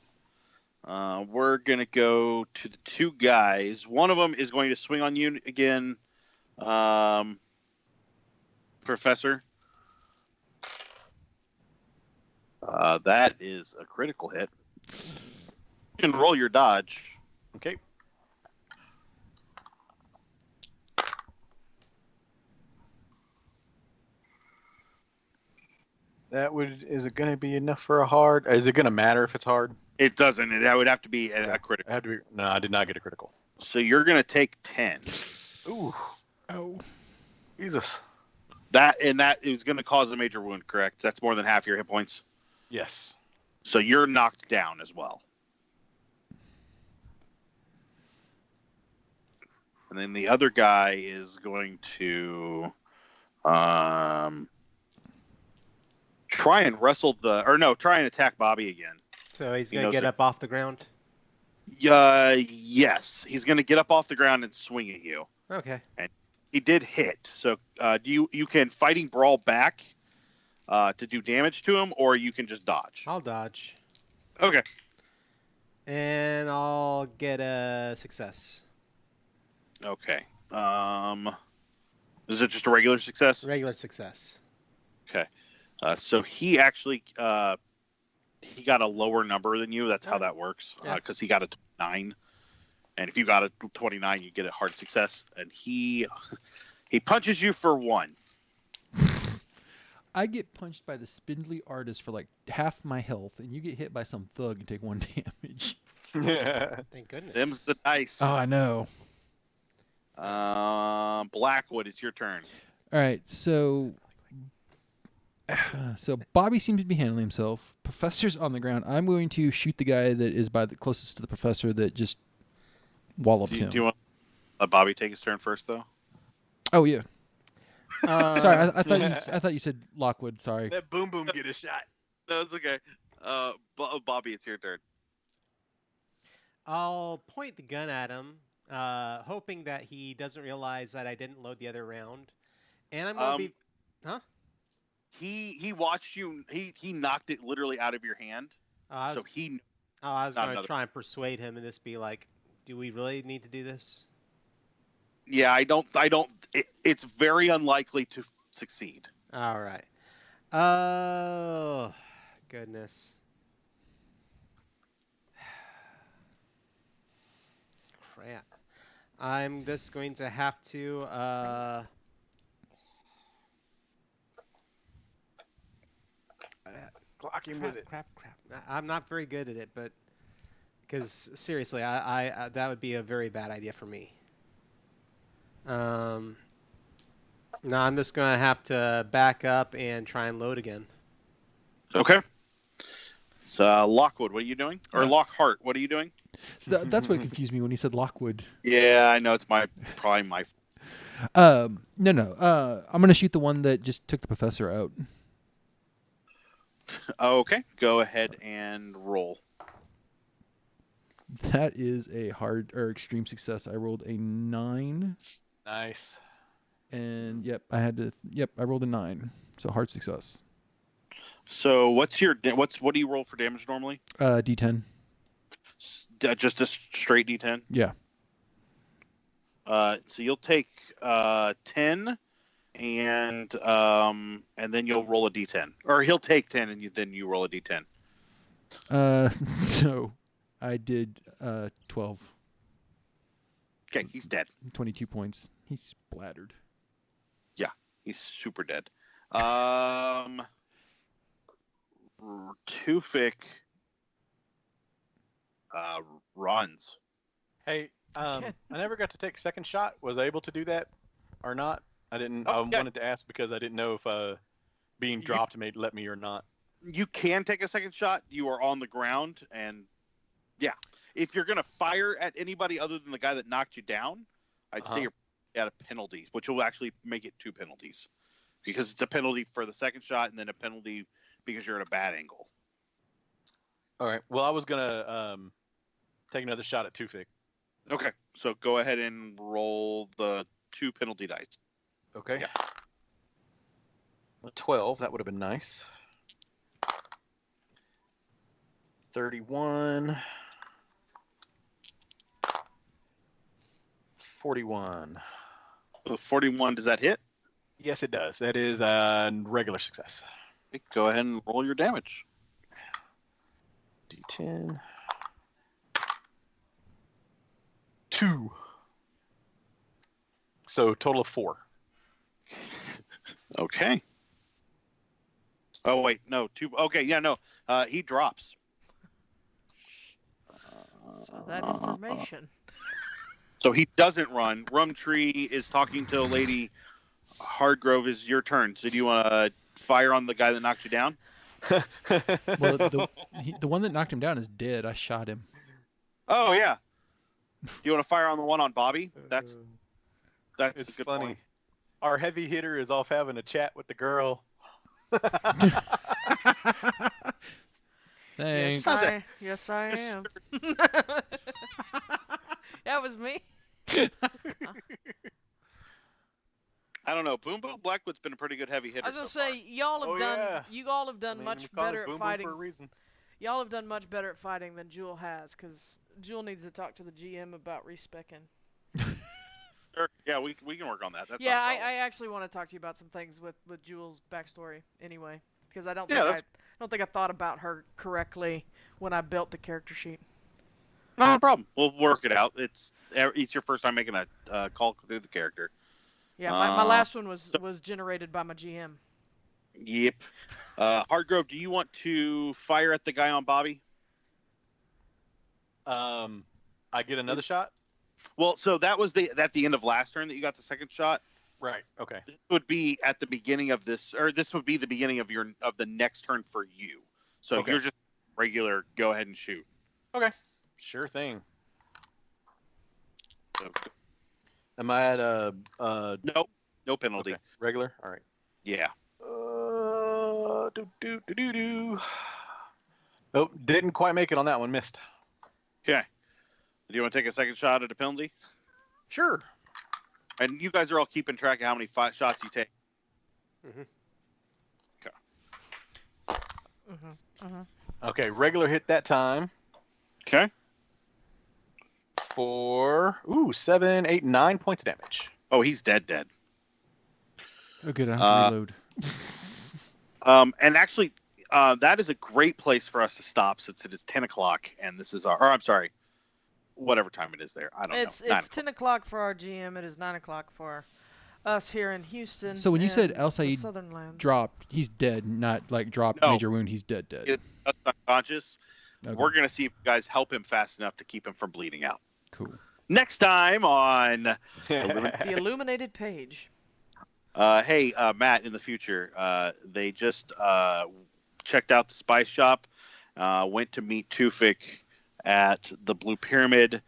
A: We're going to go to the two guys. One of them is going to swing on you again, Professor. That is a critical hit. You can roll your dodge.
E: Okay. Is it going to be enough for a hard? Is it going to matter if it's hard?
A: It doesn't. That would have to be a critical.
E: No, I did not get a critical.
A: So you're going to take 10.
E: Ooh.
D: Oh.
E: Jesus.
A: That is going to cause a major wound, correct? That's more than half your hit points.
E: Yes.
A: So you're knocked down as well. And then the other guy is going to try and try and attack Bobby again.
C: So he's going to get up off the ground?
A: Yes. He's going to get up off the ground and swing at you.
C: Okay.
A: And he did hit. So you can fighting brawl back to do damage to him, or you can just dodge.
C: I'll dodge.
A: Okay.
C: And I'll get a success.
A: Okay. Is it just a regular success?
C: Regular success.
A: Okay. So he actually he got a lower number than you. That's how that works. Because he got a 29, and if you got a 29, you get a hard success. And he punches you for 1.
D: I get punched by the spindly artist for like half my health, and you get hit by some thug and take 1 damage.
C: Thank goodness.
A: Them's the dice.
D: Oh, I know.
A: Blackwood, it's your turn.
D: All right, so Bobby seems to be handling himself. Professor's on the ground. I'm going to shoot the guy that is closest to the professor that just walloped him.
A: Do you want to let Bobby take his turn first, though?
D: Oh yeah. Sorry, I thought you said Lockwood. Sorry.
E: Let Boom Boom get a shot.
A: No, it's okay. Bobby, it's your turn.
C: I'll point the gun at him, hoping that he doesn't realize that I didn't load the other round. And I'm going to be... Huh?
A: He watched you. He knocked it literally out of your hand.
C: I was going to try and persuade him and just be like, do we really need to do this?
A: Yeah, I don't. It's very unlikely to succeed.
C: All right. Oh, goodness. Crap. I'm just going to have to...
E: Clock him with it.
C: Crap. I'm not very good at it, but... Because, seriously, I that would be a very bad idea for me. No, I'm just going to have to back up and try and load again.
A: Okay. So, Lockwood, what are you doing? Or Lockhart, what are you doing?
D: That's what confused me when he said Lockwood.
A: Yeah, I know. It's probably my...
D: No. I'm going to shoot the one that just took the professor out.
A: Okay. Go ahead and roll.
D: That is a hard or extreme success. I rolled a 9.
E: Nice.
D: And I rolled a 9. So hard success.
A: So what do you roll for damage normally?
D: D10.
A: Just a straight D10?
D: Yeah.
A: So you'll take 10 and then you'll roll a D10. Or he'll take 10 and then you roll a D10.
D: So I did 12.
A: Okay, he's dead.
D: 22 points. He's splattered.
A: Yeah, he's super dead. Tufik runs.
E: Hey, I never got to take second shot. Was I able to do that or not? I didn't. I wanted to ask because I didn't know if being dropped may let me or not.
A: You can take a second shot. You are on the ground, and yeah, if you're gonna fire at anybody other than the guy that knocked you down, I'd say you're at a penalty, which will actually make it 2 penalties, because it's a penalty for the second shot and then a penalty because you're at a bad angle.
E: All right. Well, I was gonna take another shot at Tufik.
A: Okay, so go ahead and roll the 2 penalty dice.
E: Okay.
A: Yeah.
E: A 12, that would have been nice. 31. 41.
A: 41, does that hit?
E: Yes, it does. That is a regular success.
A: Okay, go ahead and roll your damage.
E: D10. 2. So total of 4.
A: Okay. Oh, wait, no, 2. Okay, yeah, no. He drops.
B: So that information.
A: So he doesn't run. Rumtree is talking to a lady. Hardgrove, is your turn. So do you want to fire on the guy that knocked you down?
D: Well, the one that knocked him down is dead. I shot him.
A: Oh, yeah. Do you want to fire on the one on Bobby? That's
E: It's
A: a good
E: funny.
A: point.
E: Our heavy hitter is off having a chat with the girl.
D: Thanks.
B: Yes, I am. That was me.
A: I don't know. Boom Boom Blackwood's been a pretty good heavy hitter.
B: I was gonna
A: so
B: say y'all have done.
E: Yeah.
B: You all have done
E: I mean, we
B: much
E: call it
B: better
E: Boom
B: at
E: Boom
B: fighting.
E: for a reason.
B: Y'all have done much better at fighting than Jewell has, because Jewell needs to talk to the GM about respecing.
A: Sure. Yeah, we can work on that. That's
B: Yeah,
A: not a problem.
B: I actually want to talk to you about some things with Jewell's backstory anyway, because I don't
A: Yeah,
B: think I thought about her correctly when I built the character sheet.
A: Not a problem. We'll work it out. It's your first time making a call through the character.
B: Yeah, my last one was generated by my GM.
A: Yep. Hardgrove, do you want to fire at the guy on Bobby?
E: I get another shot?
A: Well, so that was at the end of last turn that you got the second shot.
E: Right. Okay.
A: This would be at the beginning of this, or this would be the beginning of the next turn for you. So
E: Okay.
A: you're just regular. Go ahead and shoot.
E: Okay. Sure thing.
A: So,
E: Am I at
A: no penalty.
E: okay. Regular? All right.
A: Yeah.
E: Nope, didn't quite make it on that one. Missed.
A: Okay. Do you want to take a second shot at a penalty?
E: Sure.
A: And you guys are all keeping track of how many shots you take.
E: Okay, regular hit that time
A: Okay.
E: for 7, 8, 9 points of damage.
A: Oh, he's dead.
D: Oh, good. I have to reload.
A: And actually, that is a great place for us to stop since it is 10 o'clock, and this is I'm sorry, whatever time it is there. I don't know.
B: It's 10 o'clock for our GM. It is 9 o'clock for us here in Houston.
D: So when you said
B: and
D: El
B: the
D: Said
B: Southern Lands.
D: dropped, he's dead, not like dropped
A: No.
D: major wound. He's dead.
A: It's unconscious.
D: Okay.
A: We're going to see if you guys help him fast enough to keep him from bleeding out.
D: Cool.
A: Next time on
B: The Illuminated Page.
A: Hey, Matt, in the future, they just checked out the Spice Shop, went to meet Tufik at the Blue Pyramid,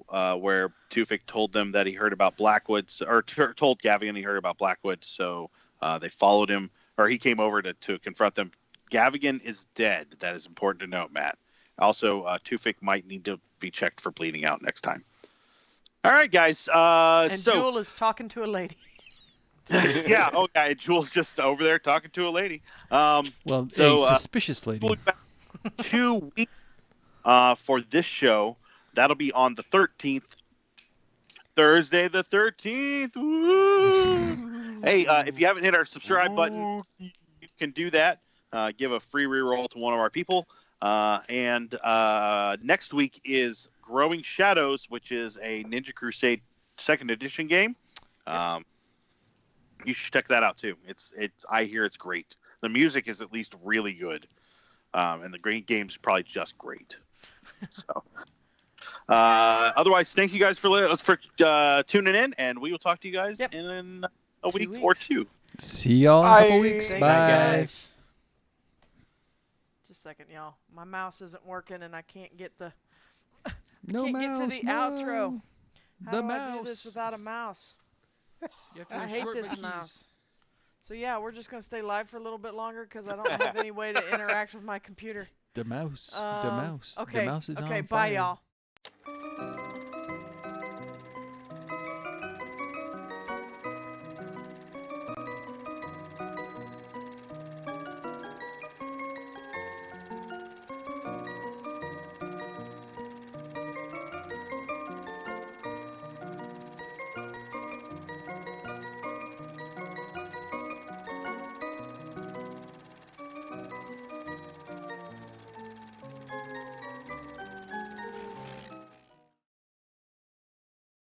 A: where Tufik told them that he heard about Blackwood, or told Gavigan he heard about Blackwood, so they followed him, or he came over to confront them. Gavigan is dead. That is important to note, Matt. Also, Tufik might need to be checked for bleeding out next time. All right, guys.
B: And
A: So
B: Jewell is talking to a lady.
A: yeah, okay. Jewel's just over there talking to a lady.
D: Well,
A: So,
D: a suspicious lady.
A: We'll be back 2 weeks for this show. That'll be on the 13th, Thursday the 13th. Woo! Hey, if you haven't hit our subscribe button, you can do that. Give a free reroll to one of our people. And next week is Growing Shadows, which is a Ninja Crusade 2nd edition game. You should check that out too. It's I hear it's great. The music is at least really good, and the game's probably just great. So, otherwise, thank you guys for tuning in, and we will talk to you guys in a
B: 2
A: week or
B: weeks.
A: two.
D: See y'all in a couple
E: Bye.
D: weeks.
B: Thank
D: Bye.
B: you, guys. Just a second, y'all. My mouse isn't working, and I can't get the
D: No
B: can't
D: mouse.
B: get to the
D: no.
B: outro. How
D: The
B: do
D: mouse.
B: I do this without a mouse?
D: You have to
B: I
D: use
B: hate
D: short
B: this
D: keys.
B: mouse. So yeah, we're just gonna stay live for a little bit longer because I don't have any way to interact with my computer.
D: The mouse. The mouse.
B: Okay.
D: The mouse is
B: okay.
D: on
B: Bye,
D: fire.
B: y'all.